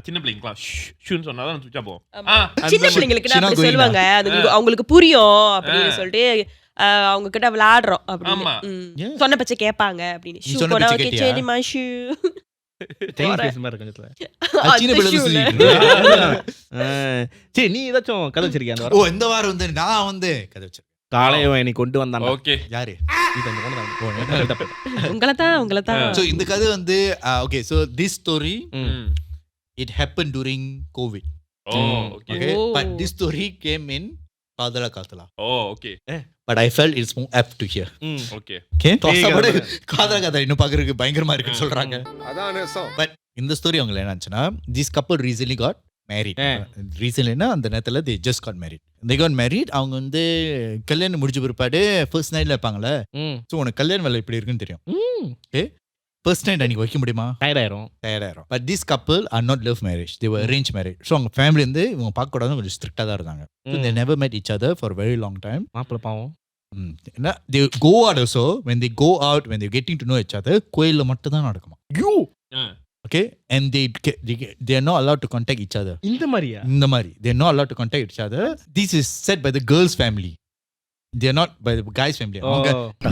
S8: சின்ன பிள்ளைங்கலாம் ஷூன்னு சொன்னாதான் சுவிட்ச் ஆஃப் ஆகும்.
S5: சின்ன பிள்ளைங்களுக்கு அப்படி சொல்லுவாங்க. அது அவங்களுக்கு புரியும் அப்படின்னு சொல்லிட்டு அவங்க கிட்ட விளையாடுறோம் அப்படின்னு சொன்ன பச்சை கேட்பாங்க அப்படின்னு. ஷூ போனா ஓகே சரிமா ஷூ.
S2: சரி நீ ஏதாச்சும் கதை வச்சிருக்கியா அந்த
S1: ஓ
S2: வாரம்?
S1: இந்த வாரம் வந்து நான் வந்து கதை வச்சிருக்கேன்.
S2: காலையில நீ கொண்டு வந்தான்.
S8: ஓகே.
S1: யாரு?
S5: உங்களை தான்.
S1: So இந்த கதை வந்து okay, so this story it happened during COVID.
S8: Oh okay.
S1: Okay, but this story came in காதலா
S8: oh okay
S1: but I felt it's more apt to hear.
S8: Okay
S1: okay தோசாவோட காதலா இன்னும் பார்க்கறதுக்கு பயங்கரமா இருக்குன்னு சொல்றாங்க.
S7: அதான் நேசம்.
S1: பட் இந்த ஸ்டோரி அவங்க என்னாச்சுன்னா திஸ் கப்பல் ரீசன்ட்லி காட் மேரிட். ரீசன்ட்லினா அந்த நேரத்தில் they just got married. They got married. அவங்க வந்து கல்யாணம் முடிஞ்ச பிற்பாடு ஃபர்ஸ்ட் நைட்ல இருப்பாங்கல்ல. ஸோ உனக்கு கல்யாண வேலை எப்படி இருக்குன்னு தெரியும். ஓகே ஃபர்ஸ்ட் நைட் அன்னைக்கு வைக்க முடியுமா? டயர்டாயிரும். But this couple are not love marriage, they were arrange marriage. So அவங்க ஃபேமிலி வந்து இவங்க பார்க்கக்கூடாதுன்னு கொஞ்சம் ஸ்ட்ரிக்டாக தான் இருந்தாங்க. So they never met each other for a very long time.
S2: மாப்பிள்ள பாவம்.
S1: They go out also. When they go out, when they're getting to know each other, கோயிலில் மட்டும் தான் நடக்குமா. Okay, and they are not allowed to contact each other.
S2: இந்த மாதிரியா?
S1: இந்த மாதிரி they are not allowed to contact each other. This is said by the girl's family. They are not by the guy's family.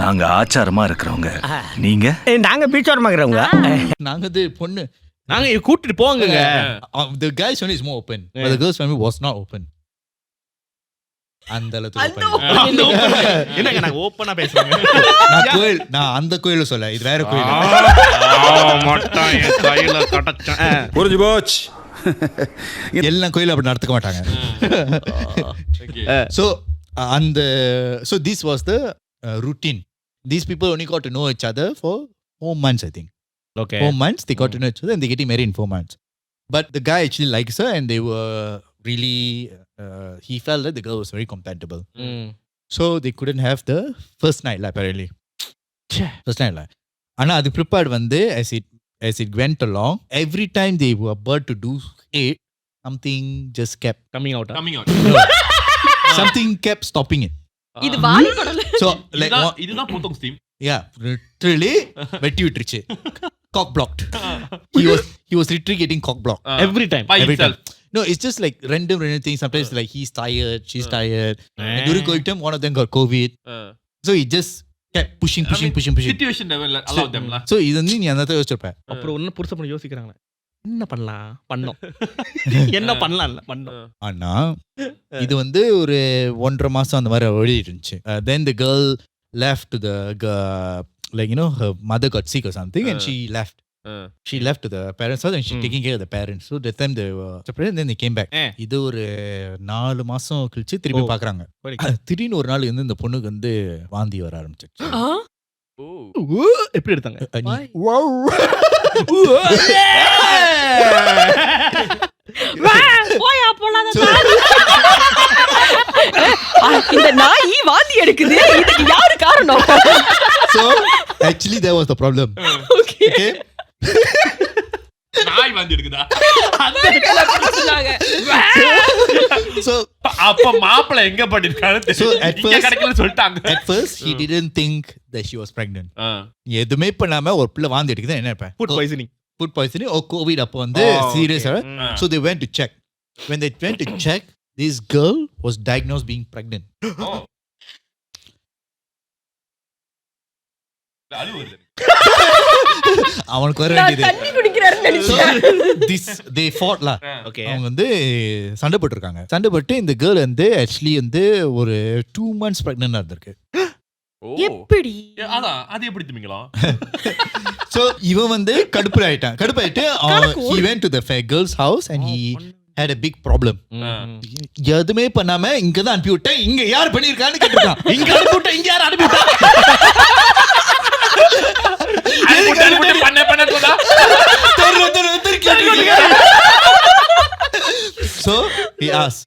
S9: நாங்க ஆச்சாரமா இருக்கிறவங்க, நீங்க
S4: நாங்க பீச்சோரமா இருக்கிறவங்க.
S1: நாங்க வந்து பொண்ணு
S2: நாங்க கூட்டிட்டு போங்க.
S1: The guy's family is more open, but the girl's family was not open. அந்த
S2: என்னங்க நாங்க ஓப்பனா பேசுறோங்க.
S1: நான் அந்த கோயில சொல்ல, இது வேற கோயில்.
S2: கையில கடச்சேன்
S7: புரிஞ்சு போச்சு.
S1: எல்லா கோயிலும் அப்படி நடத்துக்க மாட்டாங்க. So and so this was the routine. These people only got to know each other for 4 months, I think.
S2: Okay.
S1: 4 months they got to know each other and they getting married in 4 months. But the guy actually likes her and they were really he felt that the girl was very compatible. So they couldn't have the first night apparently. First night la. Ana adu prepared வந்து as it went along, every time they were about to do it, something just kept
S2: coming out.
S1: Something kept stopping it.
S5: இது வாலி படல.
S1: So like
S8: இதுதான் போத்தோங் steam.
S1: Yeah, literally வெட்டி விட்டுருச்சு. Cock blocked. He was literally getting cock blocked
S2: every time.
S8: By himself.
S1: No, it's just like random things. Sometimes like he's tired, she's tired. And during COVID time, one of them got COVID. So he just kept pushing.
S8: Situation level allow them la.
S1: So இது வந்து நீ அந்த இடத்துல யோசிச்சிருப்ப.
S2: அப்புறம் ஒண்ணு புருஷ பண்ண யோசிக்கிறாங்க. என்ன பண்ணலாம்? பண்ணோம். என்ன பண்ணலாம்? பண்ணோம்.
S1: ஆனா இது வந்து ஒரு 1.5 மாசம் அந்த மாதிரி ஓடிட்டு இருந்துச்சு. Then the girl left to the like you know her mother got sick or something and she left. She left to the parents' house and she taking care of the parents. So that time they were separated and then they came back. இது ஒரு 4 மாசம் கழிச்சு திருப்பி பாக்குறாங்க. திடீர்னு ஒரு நாள் வந்து இந்த பொண்ணுக்கு வந்து வாந்தி வர ஆரம்பிச்சிருச்சு.
S2: எப்படி எடுத்தாங்க?
S5: போயா போலாம். இந்த நாய் வாந்தி எடுக்குது, இதுக்கு யாரு காரணம்?
S1: So actually that was the problem.
S5: Okay.
S8: நாய் வந்து எடுக்குதா?
S5: அந்த இடத்துல பிடிச்சாங்க.
S1: So
S8: அப்ப மாப்பிள எங்க பண்ணிருக்காரு?
S1: So at first
S8: கடைக்குள்ள சொல்லிட்டாங்க.
S1: At first he didn't think that she was pregnant. எதுமே பண்ணாம ஒரு பிள்ளை வாந்தி எடுக்குது என்ன நினைப்பேன்? Food poisoning or COVID அப்போ வந்து serious. So they went to check. When they went to check, this girl was diagnosed being pregnant. அவனுக்கு வர வேண்டியது
S5: தண்ணி குடிக்கிறாருன்னு நினைச்சேன்.
S1: this they fought la.
S2: Okay.
S1: அவங்க வந்து சண்டை போட்டுருக்காங்க. சண்டை போட்டு இந்த கேர்ள் வந்து ஆக்சுவலி வந்து ஒரு 2 months pregnant இருந்திருக்கு.
S5: எப்படி?
S8: அதான் அது எப்படி திமிங்கலாம்?
S1: So இவன் வந்து கடுப்பாயிட்டு he went to the girl's house and he had a big problem. எதுமே பண்ணாம இங்க தான் அனுப்பி விட்டேன், இங்க யார் பண்ணிருக்கான்னு கேட்டிருக்கான். இங்க அனுப்பி விட்டேன், இங்க யார் அனுப்பி விட்டா? So he asked.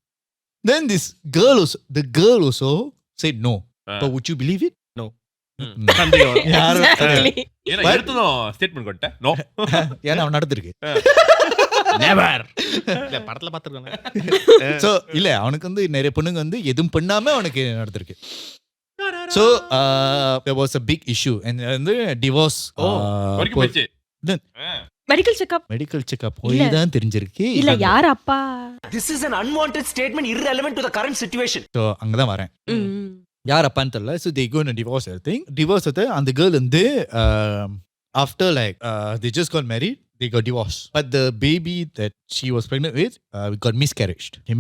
S1: Then the girl also said no. But would you believe it?
S2: No.
S8: ஏன்னா எடுத்ததும் ஸ்டேட்மெண்ட் கொட்ட நோ.
S1: ஏன்னா அவன் நடந்திருக்கு.
S2: Never. இல்ல படத்துல பாத்துறாங்க.
S1: So இல்ல அவனுக்கு வந்து நிறைய பொண்ணுங்க வந்து எதுவும் பண்ணாம அவனுக்கு நடந்திருக்கு. So there was a big issue and வந்து divorce.
S8: வரைக்கும் போச்சு.
S5: மெடிக்கல் செக்கப்
S1: போய் தான் தெரிஞ்சிருக்கு.
S5: இல்ல யார் அப்பா?
S4: This is an unwanted statement irrelevant to the current situation.
S1: So அங்க தான் வரேன். யார் அப்பான்னு தெரியல. So they go in a divorce everything. Divorce அந்த girl வந்து after like they just got married, they got divorced. But the baby that she was pregnant with got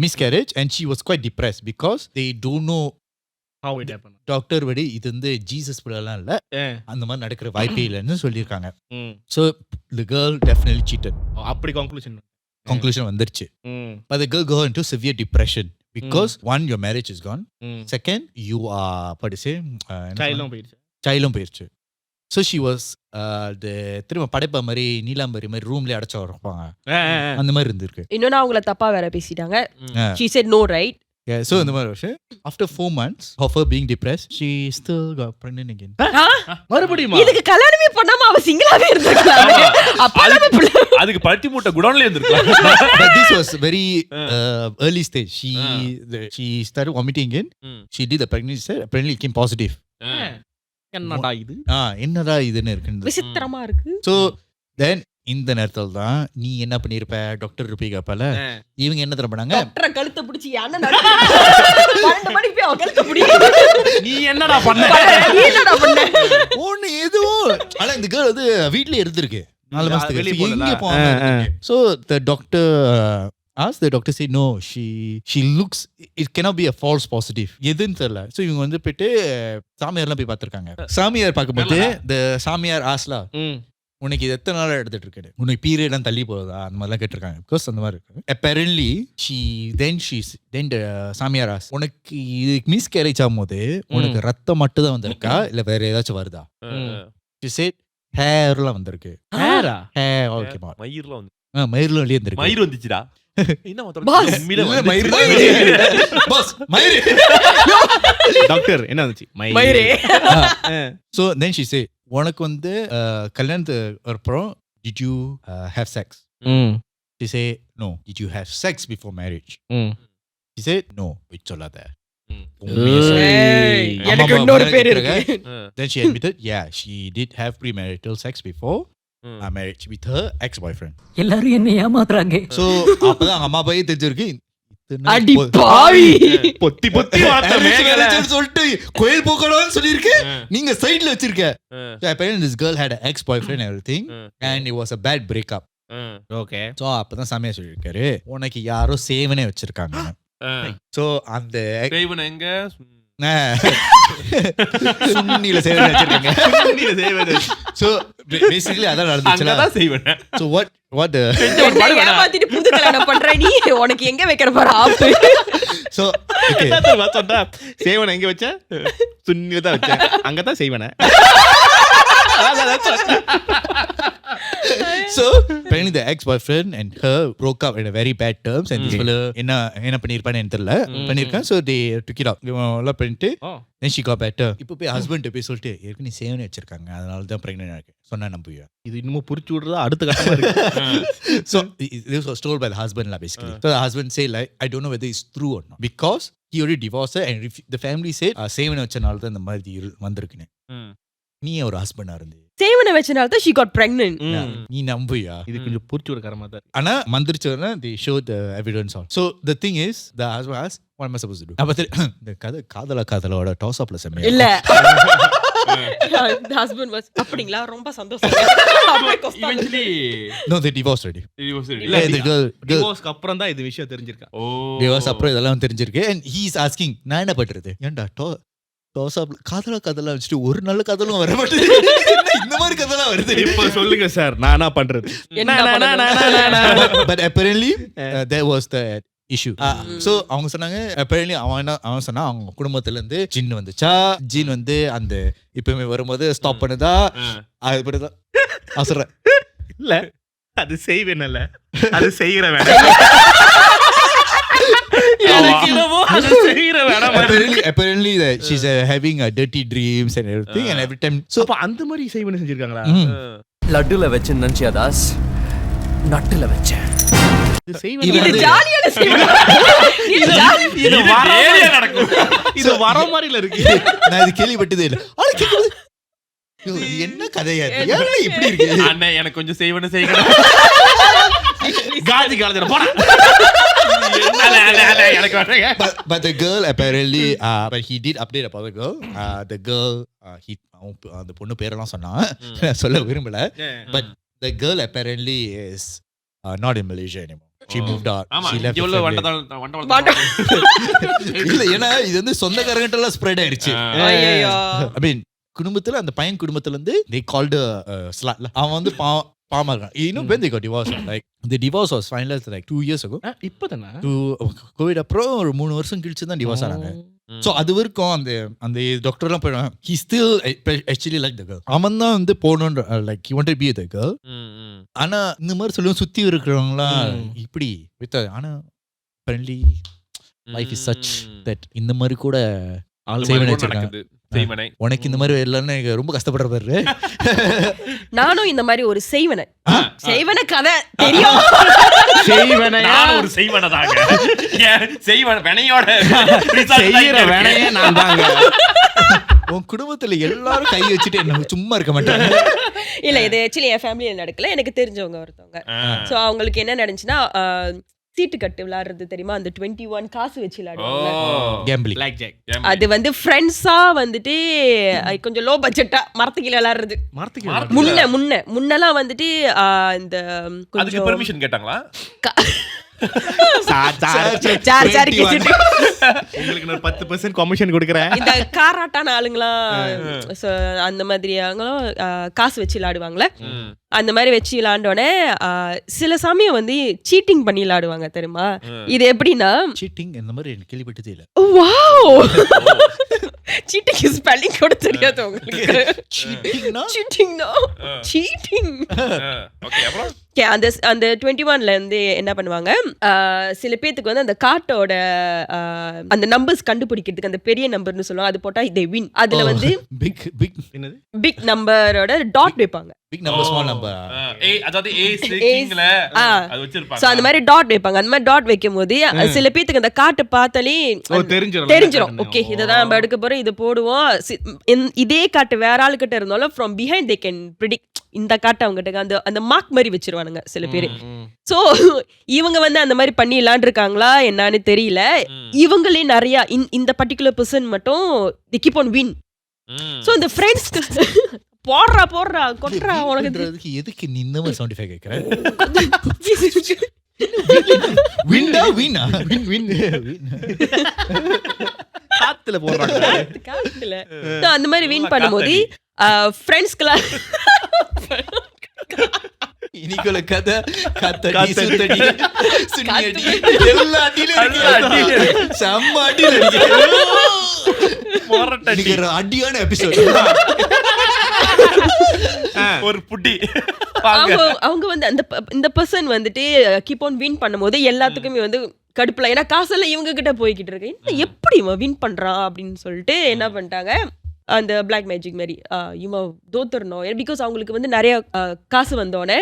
S1: miscarriage and she was quite depressed because they don't know
S2: how it happened.
S1: Doctor வடி இது வந்து Jesus பிள்ளைலாம் இல்ல, அந்த மாதிரி நடக்கிற வாய்ப்பே இல்லைன்னு சொல்லியிருக்காங்க. So the girl definitely cheated.
S2: அப்படி conclusion
S1: வந்துருச்சு. But the girl got into severe depression Because one, your marriage is gone. Second, you are what to say,
S2: சைல்டும் போயிடுச்சு.
S1: சைல்டும் போயிருச்சு. So she was திரும்ப படைப்பா மாதிரி நீலாம்பரி மாதிரி ரூம்ல அடைச்சு இருப்பாங்க அந்த மாதிரி இருந்திருக்கு.
S5: இன்னொன்னு அவங்கள தப்பா வேற பேசிட்டாங்க. She said no, right?
S1: Yeah, so இந்த மாதிரி விஷயம். After 4 months of her being depressed, she still got pregnant again.
S2: மறுபடியும்
S5: இதுக்கு கல்யாணமே பண்ணாம அவ சிங்கிளாவே இருந்திருக்கலாம்.
S8: அதுக்கு பட்டி மூட்டை குடோன்ல இருந்திருக்கலாம்.
S1: But this was very early stage. She started vomiting again. She did the pregnancy test. Apparently it came positive.
S2: என்னடா இது?
S1: என்னடா இதுன்னு இருக்கு.
S5: விசித்திரமா இருக்கு.
S1: So then இந்த நேரத்துல தான் நீ என்ன பண்ணிருப்ப, டாக்டர் இருப்பீங்க பல. இவங்க என்ன தர பண்ணாங்க,
S5: டாக்டர் கழுத்தை பிடிச்சி அண்ணன் 12 மணிக்கு போய் அவ கழுத்தை பிடி.
S2: நீ என்னடா பண்ண?
S1: ஒண்ணு எதுவும். ஆனா இந்த கேர்ள் வந்து வீட்லயே இருந்திருக்கு 4 மாசத்துக்கு. எங்க போவாங்க? So the doctor asked, the doctor said no, she looks, it cannot be a false positive. எதுன்னு தெரியல. So இவங்க வந்து போயிட்டு சாமியார்லாம் போய் பார்த்திருக்காங்க. சாமியார் பார்க்கும்போது the சாமியார் ஆஸ்லா உனக்கு இது எத்தனை நாள் எடுத்துட்டு இருக்கு, உனக்கு பீரியட்லாம் தள்ளி போகுதா அந்த மாதிரிலாம் கேட்டிருக்காங்க. பிகாஸ் அந்த மாதிரி இருக்கு. அப்பரண்ட்லி then the சாமியார் ஆஸ், உனக்கு இது மிஸ் கேரேஜ் ஆகும்போது உனக்கு ரத்தம் மட்டும் தான் வந்திருக்கா இல்ல வேற ஏதாச்சும் வருதா? she said ஹேர்லாம் வந்திருக்கு.
S2: ஹேரா?
S1: ஹேர் ஓகே மா.
S8: மயிர்லாம் வந்து
S1: மயிர்லாம் வெளியே வந்திருக்கு.
S8: மயிர் வந்துச்சுடா. என்ன
S5: பாஸ்
S1: மயிர் பாஸ் மயிர்
S2: டாக்டர் என்ன வந்துச்சு?
S5: மயிரே.
S1: So then she said, உனக்கு வந்து கல்யாணத்துக்கு அப்புறம் did you have sex? She said no. Did you have sex before marriage? She said no. wait சொல்லாத.
S5: எனக்கு இன்னொரு பேர் இருக்கு.
S1: Then she admitted yeah, she did have premarital sex before marriage with her ex-boyfriend.
S6: எல்லாரும் என்ன ஏமாத்துறாங்க.
S1: So அப்பதான் அம்மா பையே தெரிஞ்சிருக்கு.
S5: அடி பாவி,
S2: பொத்தி பொத்தி வார்த்தை மேகல
S1: சொல்லிட்டு கோயில் போக்கணும்னு சொல்லிருக்கு. நீங்க சைடுல வச்சிருக்க. So apparently this girl had an ex-boyfriend and everything and it was a bad breakup.
S2: Okay.
S1: So அப்பதான் சாமியா சொல்லிருக்காரு, உனக்கு யாரோ சேவனே வச்சிருக்காங்க. So அந்த
S8: சேவன் எங்க
S1: சுன்னில சேவனே வச்சிருக்காங்க.
S2: நீ சேவன்.
S1: So basically அதான் நடந்துச்சுல.
S8: அங்கதான் சேவன்.
S1: So what the
S5: ஏமாத்திட்டு புது கல்யாணம் பண்ற நீ, உனக்கு எங்க வைக்கிற பாரு ஆப்பு.
S1: So okay.
S2: சொன்னா சேவன் எங்க வச்ச? சுன்னில தான் வச்ச. அங்கதான் சேவன.
S1: So apparently the ex-boyfriend and her broke up in a very bad terms and this fella என்ன பண்ணிருப்பானே எனக்கு தெரியல பண்ணிருக்கான். So they took it out. எல்லாம் பண்ணிட்டு then she got better. இப்போ போய் ஹஸ்பண்ட் போய் சொல்லிட்டு ஏற்கனவே சேவனே வச்சிருக்காங்க அதனால தான் பிரெக்னன்ட் ஆயிருக்கு சொன்னா நம்புவியா?
S2: இது இன்னும் புரிச்சு விடுறதா அடுத்த கட்டமா இருக்கு.
S1: So this was told by the husband lah basically. So the husband say like I don't know whether it's true or not because he already divorced her and the family said சேவனே வச்சனால தான் இந்த மாதிரி வந்திருக்குன்னு. நீ ஒரு ஹஸ்பண்டா இருந்து
S5: சேவனை வச்சனால தான் she got pregnant.
S1: நீ நம்புயா?
S2: இது கொஞ்சம் புரிச்சு விடுற கரமா தான்.
S1: ஆனா மந்திரிச்சவனா they showed the evidence all. So the thing is the husband asked what am I supposed to do? அப்ப இந்த காதலோட டாஸ் அப்ல செமையா
S5: இல்ல. The husband was அப்படிங்களா ரொம்ப சந்தோஷம்.
S8: eventually
S1: no they divorced already.
S2: இல்ல
S1: the girl
S2: டிவோர்ஸ்க்கு அப்புறம் தான் இது விஷயம் தெரிஞ்சிருக்கா.
S1: divorce அப்புறம் இதெல்லாம் தெரிஞ்சிருக்கு and he is asking நான் என்ன பண்றது? ஏன்டா டாஸ் அப்ல காதலா வச்சுட்டு ஒரு நல்ல காதலும் வர மாட்டேங்குது. இந்த மாதிரி கதலாம் வருது.
S2: இப்ப சொல்லுங்க சார் நான் என்ன பண்றது?
S1: But apparently there was the issue. So அவங்க சொன்னாங்க apparently அவன் சொன்னா அவங்க குடும்பத்துல இருந்து ஜின் வந்துச்சா, ஜின் வந்து அந்த இப்பவுமே வரும்போது ஸ்டாப் பண்ணுதா அதுபடிதான் அவசர
S2: இல்ல அது செய்வேனல்ல அது செய்யற வேணாம்.
S1: apparently that she's having dirty dreams and everything and every time so
S2: அப்ப அந்த மாதிரி செய்வன செஞ்சிருக்காங்களா?
S6: லட்டுல வச்ச நன்ச்சியா தாஸ் நட்டுல வச்ச
S2: இது செய்வன
S5: இது ஜாலியான செய்வன.
S2: இது நடக்கும். இது வர மாதிரில இருக்கு.
S1: நான் இது கேள்விப்பட்டதே இல்ல. என்ன கதையா இருக்கு? இப்படி இருக்கு?
S8: அண்ணே எனக்கு கொஞ்சம் செய்வன செய்யணும்.
S2: காதி காலத்துல போடா.
S1: But the girl apparently but he did update about the girl. The girl அந்த பொண்ணு பேரெல்லாம் சொன்னா சொல்ல விரும்பல. But the girl apparently is not in Malaysia anymore. She moved out. She left. இல்ல ஏன்னா இது வந்து சொந்தக்காரங்கிட்ட எல்லாம் ஸ்ப்ரெட் ஆயிடுச்சு. I mean குடும்பத்துல அந்த பையன் குடும்பத்துல இருந்து they called her slut. அவன் வந்து பாமா இருக்காங்க. You know when they got divorced? Like the divorce was finalized like 2 years ago.
S2: இப்பதானா?
S1: Covid அப்புறம் ஒரு 3 வருஷம் கழிச்சு தான் டிவோர்ஸ் ஆனாங்க. ஸோ அது வரைக்கும் அந்த டாக்டர்லாம் போயிடுவாங்க. He still actually like the girl. அவன் தான் வந்து போகணுன்ற like he wanted to be with the girl. ஆனா இந்த மாதிரி சொல்லுவோம் சுத்தி இருக்கிறவங்களாம் இப்படி வித்தாது. ஆனா apparently life is such that இந்த மாதிரி கூட செய்வனை வச்சிருக்காங்க. உனக்கு இந்த மாதிரி இல்லைன்னு ரொம்ப கஷ்டப்படுறாரு.
S5: நானும் இந்த மாதிரி ஒரு செய்வனை கதை தெரியும்.
S8: ஒரு செய்வனை தாங்க. செய்வன வினையோட செய்யற
S2: வினையே நான் தாங்க.
S1: உன் குடும்பத்துல எல்லாரும் கை வச்சுட்டு என்ன சும்மா இருக்க மாட்டாங்க.
S5: இல்ல இது ஆக்சுவலி என் ஃபேமிலியில நடக்கல, எனக்கு தெரிஞ்சவங்க ஒருத்தவங்க. சோ அவங்களுக்கு என்ன நடந்துச்சுன்னா சீட்டு கட்டு விளையாடுறது தெரியுமா, அந்த 21 காசு வச்சு விளையாடுவாங்க. அது வந்து ஃப்ரெண்ட்ஸா வந்துட்டு கொஞ்சம் லோ பட்ஜெட்டா மரத்துக்கீழ விளையாடுறது. முன்னெல்லாம் வந்துட்டு இந்த
S8: கொஞ்சம் பெர்மிஷன் கேட்டாங்களா?
S2: உங்களுக்கு நான் 10% கமிஷன் கொடுக்குறேன்.
S5: இந்த காராட்டான ஆளுங்களாம் அந்த மாதிரி அவங்களும் காசு வச்சு விளையாடுவாங்களே, அந்த மாதிரி வச்சு விளையாண்டோடனே சில சமயம் வந்து சீட்டிங் பண்ணி விளையாடுவாங்க தெரியுமா. இது எப்படின்னா
S1: சீட்டிங் இந்த மாதிரி எனக்கு கேள்விப்பட்டதே இல்ல.
S5: வாவ், சீட்டிங் ஸ்பெல்லிங் கூட தெரியாது உங்களுக்கு. சீட்டிங்னா சீட்டிங்.
S8: ஓகே, அப்புறம்
S5: அந்த 21ல இருந்து என்ன பண்ணுவாங்க, சில பேத்துக்கு வந்து அந்த கார்ட்டோட அந்த நம்பர்ஸ் கண்டுபிடிக்கிறதுக்கு அந்த பெரிய நம்பர்னு சொல்லுவாங்க, அது போட்டா they win. அதுல வந்து பிக் நம்பரோட டாட் வைப்பாங்க.
S1: பிக் நம்பர் ஸ்மால் நம்பர்
S8: அதாவது ஏ ஸ்ட்ரிங்ல அது வச்சிருப்பாங்க.
S5: சோ அந்த மாதிரி டாட் வைப்பாங்க. அந்த மாதிரி டாட் வைக்கும்போது சில பேத்துக்கு அந்த கார்ட்டை பார்த்தாலே தெரிஞ்சிரும். ஓகே, இததான் நம்ம எடுக்க போறோம், இது போடுவோம். இதே காட்டு வேற ஆளு கிட்ட இருந்தாலும் from behind they can predict இந்த காட்டை அவங்ககிட்ட அந்த மார்க் மாதிரி வச்சிருவானுங்க சில பேரு. சோ இவங்க வந்து அந்த மாதிரி பண்ணி விளையாண்டுருக்காங்களா என்னன்னு தெரியல. இவங்களே நிறைய இந்த பர்டிகுலர் பர்சன் மட்டும் they keep on win. So இந்த ஃப்ரெண்ட்ஸ் போடுறா கொட்றா உனக்கு
S1: எதுக்கு நீ இந்த மாதிரி 75 கேக்குற? வின்னா வின்
S2: காத்துல போடுறாங்க.
S5: காத்துல அந்த மாதிரி வின் பண்ணும்போது ஃப்ரெண்ட்ஸ்க்குலாம்
S1: இனிக்குள்ள கதை கத்தடி சுத்தடி சுனியடி எல்லா அடியிலும் செம்ம அடியில அடிக்கிற அடியான எபிசோட்.
S8: ஒரு புட்டி
S5: அவங்க வந்து இந்த பர்சன் வந்துட்டு கீப் ஆன் வின் பண்ணும்போது எல்லாத்துக்குமே வந்து கடுப்புல, ஏன்னா காசெல்லாம் இவங்க கிட்ட போய்கிட்டு இருக்கு, இன்னும் எப்படி வின் பண்றான் அப்படின்னு சொல்லிட்டு என்ன பண்ணிட்டாங்க, அந்த பிளாக் மேஜிக் மாதிரி இவன் தோத்துறணும். பிகாஸ் அவங்களுக்கு வந்து நிறைய காசு வந்தோடனே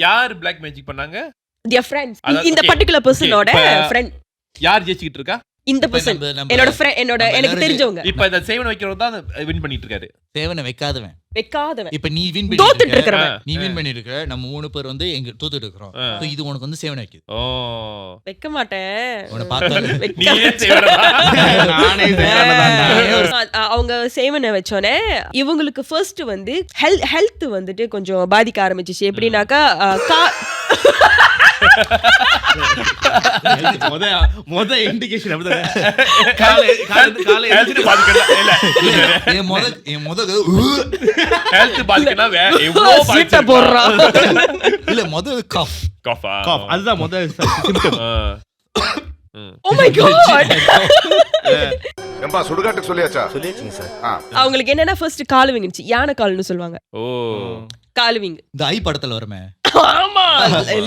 S8: யார் பிளாக் மேஜிக் பண்ணாங்க?
S5: their friends. இந்த பர்టిక్యులர் பர்சனோட ஃப்ரெண்ட்.
S8: யார் ஜெயிச்சிட்டு இருக்கா?
S5: இந்த பர்சன் என்னோட ஃப்ரெண்ட், என்னோட எனக்கு தெரிஞ்சவங்க.
S8: இப்போ இந்த சேவன் வைக்கிறவர் தான் வின் பண்ணிட்டு இருக்காரு.
S1: சேவனை வைக்காதவன்
S5: இப்ப
S1: நீ வின்
S5: தோத்துட்டு இருக்கறவன்,
S1: நீ வின் பண்ணிட்டு இருக்க, நம்ம 3 பேர் வந்து எங்க தோத்துட்டு இருக்கோம். சோ இது உனக்கு வந்து சேவனை வைக்குது.
S5: வைக்க மாட்டேன்
S1: உன்னை பார்த்தாலே
S8: நீயே சேவனா
S2: நானே சேவனா.
S5: அவங்க சேவனை வச்சோனே இவங்களுக்கு ஃபர்ஸ்ட் வந்து ஹெல்த் வந்துட்டு கொஞ்சம் பாதிக்க ஆரம்பிச்சிச்சு. எப்படின்னாக்கா
S2: மொத இண்டிகேஷன் அப்படிதான். காலை எழுந்திட்டு பாதிக்கலாம். இல்ல
S1: என் முத
S8: ஹெல்த் பாதிக்கனா எவ்வளவு
S5: சீட்ட போடுறான்.
S1: இல்ல முத காஃப்
S2: அதுதான் முத சிம்டம்.
S5: Oh my god.
S7: ஏம்பா சுடுகாட்டுக்கு சொல்லியாச்சா? சொல்லியாச்சுங்க சார்.
S5: அவங்களுக்கு என்னன்னா ஃபர்ஸ்ட் கால் வீங்கிச்சு, யானை கால்னு சொல்லுவாங்க. கால் வீங்கு
S1: இந்த ஐ படத்துல வருமே.
S5: ஆமா,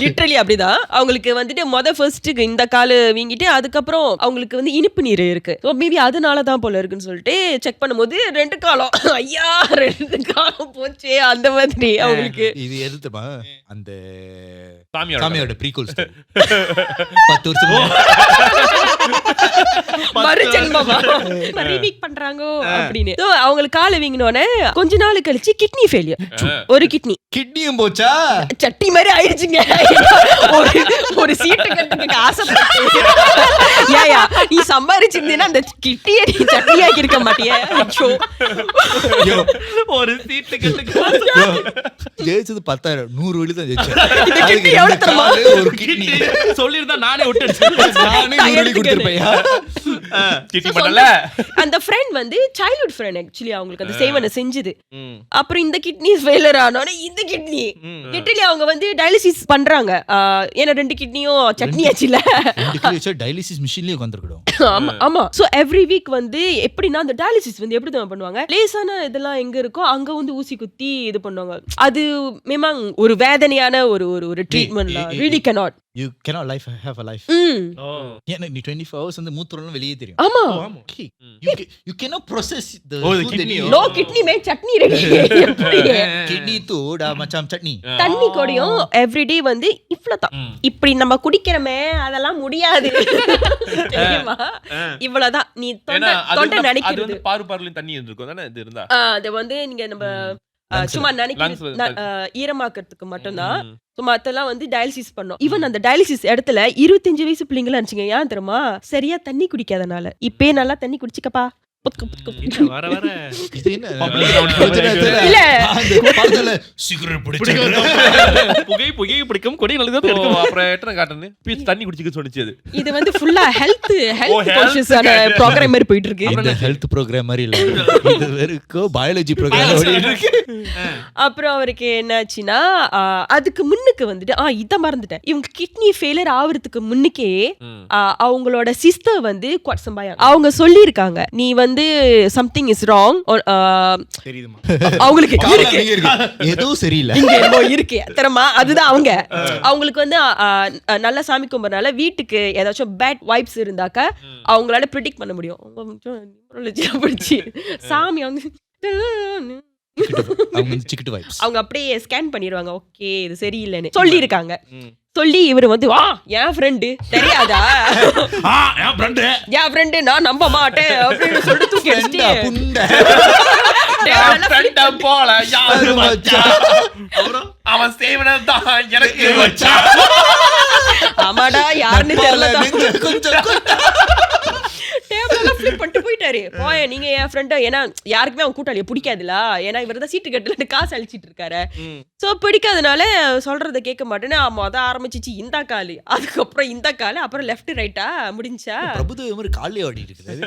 S5: லிட்டரலி அப்படிதான். அவங்களுக்கு வந்துட்டு ஃபர்ஸ்ட் இந்த கால் வீங்கிட்டு அதுக்கப்புறம் அவங்களுக்கு வந்து இனிப்பு நீர் இருக்கு. ஸோ மேபி அதனால தான் போல இருக்குன்னு சொல்லிட்டு செக் பண்ணும்போது 2 காலம், ஐயா 2 காலம் போச்சே அந்த மாதிரி அவங்களுக்கு.
S1: இது எதுமா அந்த
S8: சாமியோட
S1: ப்ரீக்வல் 10 வருஷம்
S5: மறுஜென்மமா ரீமேக் பண்றாங்க அப்படின்னு. ஸோ அவங்களுக்கு கால் வீங்கினோடனே கொஞ்ச நாள் கழிச்சு கிட்னி ஃபெயிலியர். ஒரு கிட்னியும்
S1: போச்சா,
S5: சட்டி மாதிரி ஆயிடுச்சுங்க. ஒரு சீட்டு கட்டுறதுக்கு ஆசைப்பட்டு ஏயா நீ சம்பாதிச்சிருந்தீங்கன்னா அந்த கிட்டியை நீ சட்டியாக்கி இருக்க மாட்டியா?
S2: ஒரு சீட்டு கட்டுக்கு
S1: ஜெயிச்சது 10,000 100 வெள்ளி தான் ஜெயிச்சேன்.
S2: ஒரு கிட்னி சொல்லிருந்தா நானே விட்டு
S1: நானே 100 வெள்ளி கொடுத்துருப்பேன்.
S8: சிட்டி பண்ணல
S5: அந்த ஃப்ரெண்ட் வந்து சைல்ட்ஹுட் ஃப்ரெண்ட் ஆக்சுவலி அவங்களுக்கு அந்த சேவனை செஞ்சது. அப்புறம் இந்த கிட்னி ஃபெயிலியர் ஆனோடனே இந்த கிட்னி லிட்டரலி அவங்க வந்து டயாலிசிஸ் பண்றாங்க. ஏன்னா 2 கிட்னியும் சட்னி ஆச்சுல,
S1: டயாலிசிஸ் மிஷின்லயே உட்கார்ந்துருக்கோம்.
S5: ஆமா ஆமா. சோ எவ்ரி வீக் வந்து எப்படின்னா அந்த டயாலிசிஸ் வந்து எப்படி தான் பண்ணுவாங்க, லேசான இதெல்லாம் எங்க இருக்கோ அங்க வந்து ஊசி குத்தி இது பண்ணுவாங்க. அது மேமாங் ஒரு வேதனையான ஒரு ட்ரீட்மெண்ட்லாம். really cannot
S1: You cannot have a life. ஏன்னா நீ 24 hours வந்து மூத்திரம்லாம் வெளியே தெரியும்.
S5: ஆமா.
S1: You cannot process the
S2: kidney.
S5: No kidney में चटनी ரெடி.
S1: kidney தோடா மச்சாம் சட்னி.
S5: தண்ணி கொடியும் எவ்ரிடே வந்து இவ்வளவுதான். இப்படி நம்ம குடிக்கிறமே அதெல்லாம் முடியாது. தெரியுமா? இவ்வளவுதான். நீ தொண்டை நனைக்கிறது.
S8: அது வந்து பாருல தண்ணி இருக்கும் தானே இது இருந்தா.
S5: அது வந்து நீங்க நம்ம சும்மா நினைக்க ஈரமாக்கிறதுக்கு மட்டும்தான். மத்தெல்லாம் வந்து டயாலிசிஸ் பண்ணோம். ஈவன் அந்த டயாலிசிஸ் இடத்துல 25 வயசு பிள்ளைங்களா இருந்துச்சுங்க. ஏன் தெரியுமா? சரியா தண்ணி குடிக்காதனால. இப்பயே நல்லா தண்ணி குடிச்சுக்கப்பா.
S2: வர வர
S1: இது என்ன
S5: இல்ல
S1: சிகரெட் பிடிச்சு
S2: புகை பிடிக்கும் கொடி நல்லது.
S8: அப்புறம் எத்தனை காட்டுன்னு பீச் தண்ணி குடிச்சுக்க சொன்னிச்சு. அது
S5: இது வந்து ஃபுல்லா ஹெல்த் கான்ஷியஸான ப்ரோகிராம் மாதிரி போயிட்டு இருக்கு.
S1: இந்த ஹெல்த் ப்ரோகிராம் மாதிரி இல்ல, இது வெறும் பயாலஜி ப்ரோகிராம் இருக்கு.
S5: அப்புறம் அவருக்கு என்னாச்சுன்னா அதுக்கு முன்னுக்கு வந்துட்டு இத மறந்துட்டேன். இவங்க கிட்னி ஃபெயிலியர் ஆவறதுக்கு முன்னுக்கே அவங்களோட சிஸ்டர் வந்து அவங்க சொல்லி இருக்காங்க, நீ வந்து something is wrong.
S2: தெரியுமா
S5: அவங்களுக்கு
S1: ஏதோ சரியில்லை
S5: இங்க ஏதோ இருக்கு தெரியுமா? அதுதான் அவங்களுக்கு வந்து நல்ல சாமி கும்பிட்றனால வீட்டுக்கு ஏதாச்சும் பேட் வைப்ஸ் இருந்தாக்க அவங்களால ப்ரிடிக்ட் பண்ண முடியும். சாமி அவங்க அப்படியே ஸ்கேன் பண்ணிடுவாங்க. ஓகே இது சரியில்லைன்னு சொல்லி இருக்காங்க. சொல்லி இவரு வந்து என் ஃப்ரெண்டு தெரியாதா, என் ஃப்ரெண்டு நான் நம்ப மாட்டேன் அப்படின்னு சொல்லிட்டு தூக்கி
S8: அவன் எனக்கு
S5: ஆமாடா யாருன்னு தெரியல டேபிளெல்லாம் ஃபிளிப் பண்ணிட்டு போயிட்டாரு. போய நீங்க என் ஃப்ரெண்டா, ஏன்னா யாருக்குமே அவன் கூட்டாளியை பிடிக்காதுல, ஏன்னா இவர் தான் சீட்டு கட்டல காசு அழிச்சிட்டு இருக்காரு. சோ பிடிக்காதனால சொல்றதை கேட்க மாட்டேன்னு அதான் ஆரம்பிச்சிச்சு இந்த காலு, அதுக்கப்புறம் இந்த காலு, அப்புறம் லெஃப்ட் ரைட்டா முடிஞ்சா
S1: பிரபுதேவ காலே ஓடிட்டு இருக்குது.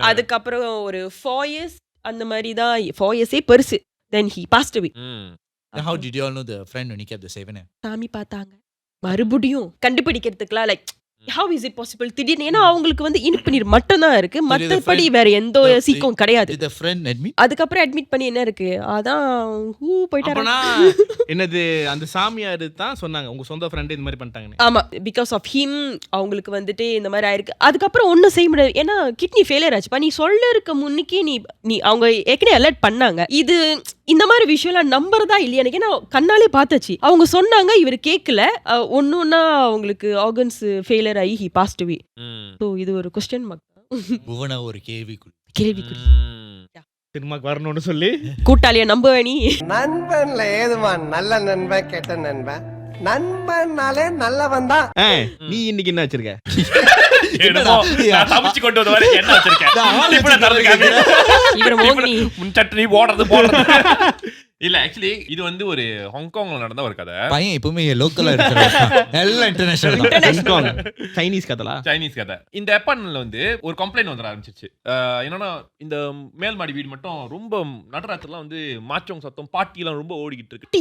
S5: அதுக்கப்புறம் ஒரு 4 years அந்த மாதிரி தான், 4 years பெருசு. Then he passed away.
S1: How did you all know the friend when he kept the saving?
S5: சாமி பார்த்தாங்க மறுபடியும் கண்டுபிடிக்கிறதுக்குலாம் like how is it possible திடீர்னு, ஏன்னா அவங்களுக்கு வந்து இனிப்பு நீர் மட்டும் தான் இருக்கு, மத்தபடி வேற எந்த சீக்கும் கிடையாது.
S1: Did the friend admit?
S5: அதுக்கப்புறம் அட்மிட் பண்ணி என்ன இருக்கு அதான் போயிட்டாரு.
S2: என்னது அந்த சாமியார் தான் சொன்னாங்க உங்க சொந்த ஃப்ரெண்ட் இந்த மாதிரி பண்ணிட்டாங்கன்னு.
S5: ஆமா, பிகாஸ் ஆஃப் ஹிம் அவங்களுக்கு வந்துட்டு இந்த மாதிரி ஆயிருக்கு. அதுக்கப்புறம் ஒன்றும் செய்ய முடியாது, ஏன்னா கிட்னி ஃபெயிலியர் ஆச்சுப்பா. நீ சொல்ல இருக்க முன்னுக்கே நீ அவங்க ஏற்கனவே அலர்ட் பண்ணாங்க. இது இந்த மாதிரி விஷயம்லாம் நம்புறதா இல்லையா எனக்கு, ஏன்னா கண்ணாலே பார்த்தாச்சு. அவங்க சொன்னாங்க, இவர் கேட்கல. ஒன்னொன்னா அவங்களுக்கு ஆர்கன்ஸ் ஃபெயிலியர் ஆகி he passed away. So இது ஒரு கொஸ்டின் மார்க்.
S1: புவனா ஒரு கேள்விக்குறி.
S2: சினிமாக்கு வரணும்னு சொல்லி
S5: கூட்டாளிய நம்புவே நீ?
S4: நண்பன்ல ஏதுமா நல்ல நண்பன் கெட்ட நண்பன்? நண்பன்னாலே நல்லவன் தான்.
S2: நீ இன்னைக்கு என்ன வச்சிருக்க?
S8: சமைச்சு கொண்டு வந்த வரை என்ன வச்சிருக்கேன்? முன் சட்னி போடுறது இல்ல. ஆக்சுவலி இது வந்து ஒரு ஹாங்காங்ல நடந்த ஒரு கதை.
S1: பையன் எப்பவுமே லோக்கலா இருக்கிறான், எல்லாம் இன்டர்நேஷனல்.
S2: சைனீஸ் கதை.
S8: இந்த அப்பார்ட்மெண்ட்ல வந்து ஒரு கம்ப்ளைண்ட் வந்து ஆரம்பிச்சிச்சு. என்னன்னா இந்த மேல் மாடி வீடு மட்டும் ரொம்ப நடுராத்திரிலாம் வந்து மாச்சவங்க சத்தம், பாட்டி எல்லாம் ரொம்ப ஓடிக்கிட்டு இருக்கு.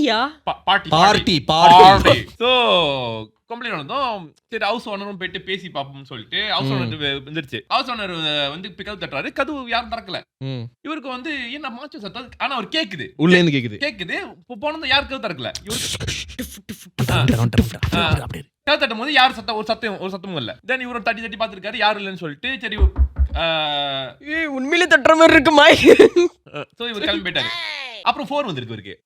S8: பார்ட்டி. சோ கம்ப்ளைண்ட் வந்தோம். சரி ஹவுஸ் ஓனரும் போயிட்டு பேசி பாப்போம்னு சொல்லிட்டு ஹவுஸ் ஓனர் வந்துருச்சு. ஹவுஸ் ஓனர் வந்து பிக்கல் தட்டுறாரு, கதவு யாரும் திறக்கல. இவருக்கு வந்து என்ன மாச்ச சத்தம், ஆனா அவர் கேக்குது,
S2: உள்ள இருந்து கேக்குது.
S8: போனது யாரும் கதவு திறக்கல. கதவு தட்டும் போது யார் ஒரு சத்தமும் இல்ல. தென் இவரு தட்டி பாத்துருக்காரு, யாரும் இல்லைன்னு சொல்லிட்டு சரி
S5: உண்மையிலே தட்டுற மாதிரி இருக்குமா.
S8: சோ இவர் கிளம்பி போயிட்டாரு. அப்புறம் 4 வந்திருக்கு இவருக்கு.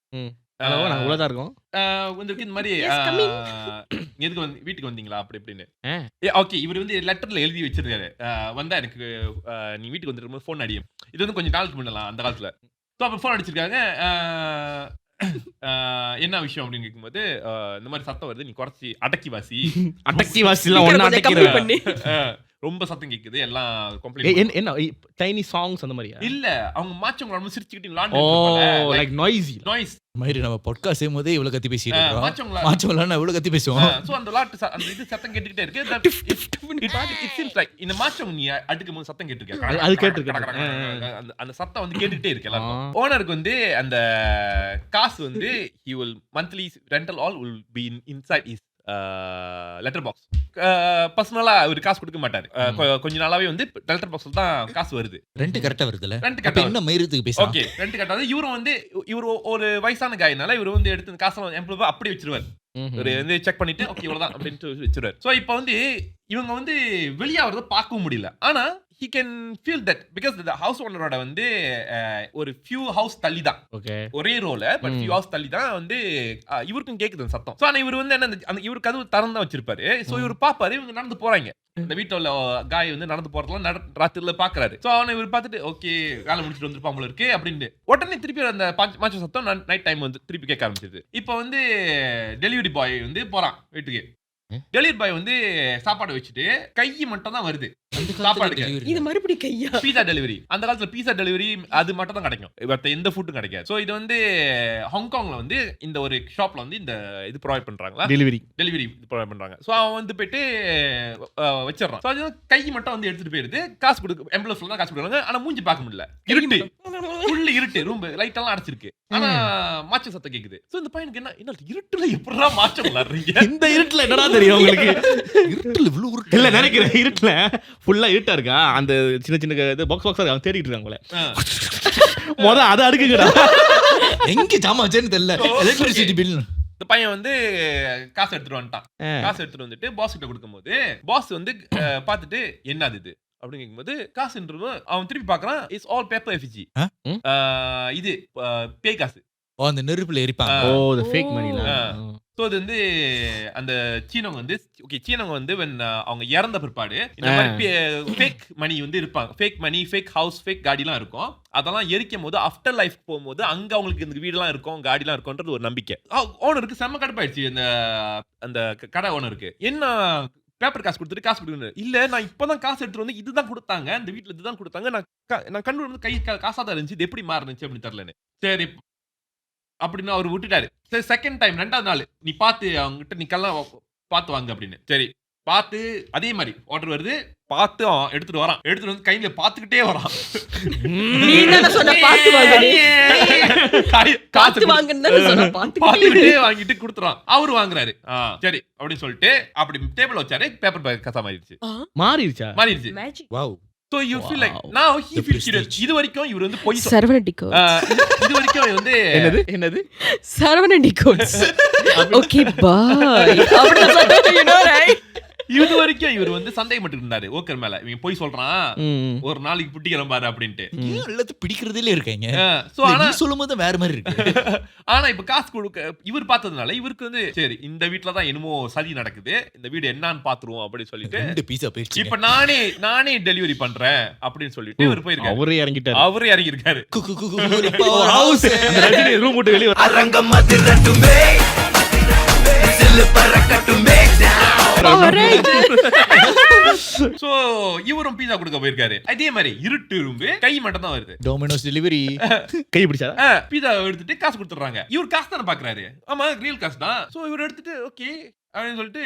S2: வந்திருக்கு
S8: இந்த மாதிரி எதுக்கு வந்து வீட்டுக்கு வந்தீங்களா அப்படி இப்படின்னு. ஓகே, இவர் வந்து லெட்டர்ல எழுதி வச்சிருக்காரு, வந்தா எனக்கு நீ வீட்டுக்கு வந்துருக்கும் போது ஃபோன் அடியும். இது வந்து கொஞ்சம் நாளுக்கு முன்னலாம் அந்த காலத்துல. ஸோ அப்போ ஃபோன் அடிச்சிருக்காங்க. என்ன விஷயம் அப்படின்னு கேட்கும்போது இந்த மாதிரி சத்தம் வருது, நீ குறைச்சி அடக்கி வாசி. ரொம்ப சத்தம் கேக்குது எல்லாம் கம்ப்ளைண்ட்
S2: என்ன டைனி சாங்ஸ் அந்த மாதிரியா?
S8: இல்ல அவங்க மாச்சவங்க ரொம்ப சிரிச்சுக்கிட்டு
S2: ஓ
S8: விளையாண்டு
S2: லைக் நாய்ஸி.
S8: நாய்ஸ்
S1: மாதிரி நம்ம பாட்காஸ்ட் செய்யும்போதே இவ்வளவு கத்தி பேசிட்டு இருக்கோம்.
S8: மாச்சவங்களா
S1: மாச்சவங்களா இவ்வளவு கத்தி பேசுவோம்.
S8: சோ அந்த அந்த இது சத்தம் கேட்டுக்கிட்டே இருக்கு. It seems like இந்த மாச்சவங்க நீ அடுக்கும் போது சத்தம் கேட்டிருக்க.
S2: அது கேட்டிருக்கேன்.
S8: அந்த சத்தம் வந்து கேட்டுக்கிட்டே இருக்கு எல்லாரும். ஓனருக்கு வந்து அந்த காசு வந்து he will monthly rental all will be inside his letter box. பர்சனலா அவர் காசு கொடுக்க மாட்டாரு. கொஞ்ச நாளாவே வந்து லெட்டர் பாக்ஸ்ல தான் காசு வருது.
S1: ரெண்ட் கரெக்டா வருதுல.
S8: ரெண்ட் கரெக்டா
S1: என்ன மயிரத்துக்கு பேசலாம்.
S8: ஓகே ரெண்ட் கரெக்டா. இவரும் வந்து இவர் ஒரு வயசான காயனால இவர் வந்து எடுத்து காசு எம்ப்ளாய் அப்படி வச்சிருவாரு. ஒரு வந்து செக் பண்ணிட்டு ஓகே இவ்வளவுதான் அப்படின்ட்டு வச்சிருவாரு. சோ இப்போ வந்து இவங்க வந்து வெளியே வரத பார்க்கவும் முடியல. ஆனா he can feel that because the house owner வந்து ஒரு few house தள்ளி தான்.
S2: ஓகே
S8: ஒரே ரோல பட் few house தள்ளி தான் வந்து இவருக்கும் கேக்குது சத்தம். சோ ஆனா இவர் வந்து என்ன அந்த இவரு கதவு திறந்து வச்சிருப்பாரு. சோ இவர் பாப்பாரு இவங்க நடந்து போறாங்க. இந்த வீட்டுல உள்ள காய் வந்து நடந்து போறதெல்லாம் ராத்திரில பாக்குறாரு. சோ அவனை இவர் பார்த்துட்டு ஓகே வேலை முடிச்சுட்டு வந்துருப்பான் போல இருக்கு அப்படின்னு உடனே திருப்பி அந்த மாச்ச சத்தம் நைட் டைம் வந்து திருப்பி கேட்க ஆரம்பிச்சது. இப்போ வந்து டெலிவரி பாய் வந்து போறான் வீட்டுக்கு. டெலிவரி பாய் வந்து சாப்பாடு வச்சுட்டு கை மட்டும் தான் வருது சாப்பாடுக்கு.
S5: இது மறுபடியும் கையா?
S8: பீஸா டெலிவரி. அந்த காலத்துல பீஸா டெலிவரி அது மட்டும் தான் கிடைக்கும். மத்த எந்த ஃபுட்டும் கிடைக்காது. சோ இது வந்து ஹாங்காங்ல வந்து இந்த ஒரு ஷாப்ல வந்து இந்த இது ப்ரொவைட் பண்றாங்களா டெலிவரி ப்ரொவைட் பண்றாங்க. சோ அவன் வந்து போயிட்டு வச்சிடறான். சோ அது கை மட்டும் வந்து எடுத்துட்டு போயிருது. காசு கொடுக்க எம்ப்ளாய்ஸ்ல தான் காசு கொடுக்குறாங்க. ஆனா மூஞ்சி பார்க்க முடியல. இருட்டு ஃபுல் இருட்டு. ரூம் லைட் எல்லாம் அடைச்சிருக்கு. ஆனா மாச்ச சத்தம் கேக்குது. சோ இந்த பையனுக்கு என்ன இருட்டுல எப்படிடா மாச்ச விளையாடுறீங்க?
S2: இந்த இருட்டுல என்னடா தெரியும் உங்களுக்கு?
S1: இருட்டுல இவ்வளவு இருட்டு
S2: இல்ல நினைக்கிறேன் இருட்டுல ஃபுல்லா இருட்டா இருக்கா. அந்த சின்ன சின்ன இது பாக்ஸ் பாக்ஸா அவங்க தேடிட்டு இருக்காங்களே. மொத அத அடுக்குங்கடா.
S1: எங்க ஜாமா வச்சேன்னு தெரியல. Electricity bill.
S8: இந்த பையன் வந்து காசு எடுத்துட்டு வந்துட்டான். காசு எடுத்துட்டு வந்துட்டு பாஸ் கிட்ட கொடுக்கும்போது பாஸ் வந்து பார்த்துட்டு என்னது இது அப்படின்னு கேட்கும்போது காசுன்றது அவன் திருப்பி பார்க்கறான். It's all paper effigy. இது பேய் காசு.
S1: அந்த நெருப்புல எரிப்பாங்க.
S2: ஓ தி ஃபேக் மணில.
S8: சோ அது வந்து அந்த சீனவங்க வந்து ஓகே சீனவங்க வந்து அவங்க இறந்த பிற்பாடு இந்த மாதிரி ஃபேக் மணி வந்து இருப்பாங்க. ஃபேக் மணி, ஃபேக் ஹவுஸ், ஃபேக் காடிலாம் இருக்கும். அதெல்லாம் எரிக்கும் போது ஆஃப்டர் லைஃப் போகும்போது அங்க அவங்களுக்கு இந்த வீடெல்லாம் இருக்கும், காடிலாம் இருக்கும்ன்றது ஒரு நம்பிக்கை. ஓனருக்கு செம்ம கடுப்பாயிடுச்சு. அந்த கடை ஓனருக்கு என்ன பேப்பர் காசு கொடுத்துட்டு காசு கொடுக்கணும். இல்ல நான் இப்பதான் காசு எடுத்துட்டு வந்து இதுதான் கொடுத்தாங்க, இந்த வீட்டுல இதுதான் கொடுத்தாங்க, நான் கண்டு வந்து கை காசா தான் இருந்துச்சு, இது எப்படி மாறுனுச்சு அப்படின்னு தெரியலன்னு. சரி அப்படின்னு அவர் விட்டுட்டாரு. சரி செகண்ட் டைம் ரெண்டாவது நாள் நீ பார்த்து அவங்ககிட்ட நிக்கலாம் பார்த்து வாங்க அப்படின்னு. சரி பார்த்து அதே மாதிரி ஆர்டர் வருது. பார்த்து எடுத்துட்டு வரான். எடுத்துட்டு வந்து கையில பார்த்துக்கிட்டே வரான். பார்த்துக்கிட்டே வாங்கிட்டு கொடுத்துறான். அவரு வாங்குறாரு. சரி அப்படின்னு சொல்லிட்டு அப்படி டேபிள் வச்சாரு. பேப்பர் கசா மாறிடுச்சு.
S1: Wow.
S8: So you feel like now he feels curious. இது வரைக்கும் இவர் வந்து போய்
S5: சரவணடிகோ.
S8: இது வரைக்கும் வந்து என்னது
S5: சரவணடிகோ. Okay bye. அப்படி சொல்லிட்டு you know right.
S8: இது வரைக்கும் இவர் வந்து சந்தேகப்பட்டு இருந்தாரு ஓக்கர் மேல. இவன் போய் சொல்றான் ஒரு நாளைக்கு பிடிக்கிறேன் பாரு அப்படின்ட்டு.
S1: எல்லாத்தையும் பிடிக்கிறதுல இருக்காங்க.
S8: சோ ஆனா
S1: சொல்லும்போது வேற மாதிரி இருக்கு.
S8: ஆனா இப்ப காசு கொடுக்க இவர் பார்த்ததுனால இவருக்கு வந்து சரி இந்த வீட்டுல தான் என்னமோ சதி நடக்குது, இந்த வீடு என்னன்னு பாத்துருவோம் அப்படின்னு சொல்லிட்டு
S1: பீஸா போயிடுச்சு.
S8: இப்ப நானே டெலிவரி பண்றேன் அப்படின்னு சொல்லிட்டு இவர் போயிருக்காரு. அவரே இறங்கிட்டாரு.
S2: ரூம் விட்டு வெளியே
S9: அரங்கம் அதிரட்டுமே சில்லு பறக்கட்டுமே.
S8: சோ இவரும் பீஸா கொடுக்க போயிருக்காரு. அதே மாதிரி இருட்டு ரூம்பு கை மட்டும் தான் வருது.
S1: டொமினோஸ் டெலிவரி
S2: கை பிடிச்சா
S8: பீஸா எடுத்துட்டு காசு கொடுத்துறாங்க. இவர் காசு தானே பாக்குறாரு. ஆமா ரியல் காசு தான். சோ இவர் எடுத்துட்டு ஓகே அப்படின்னு சொல்லிட்டு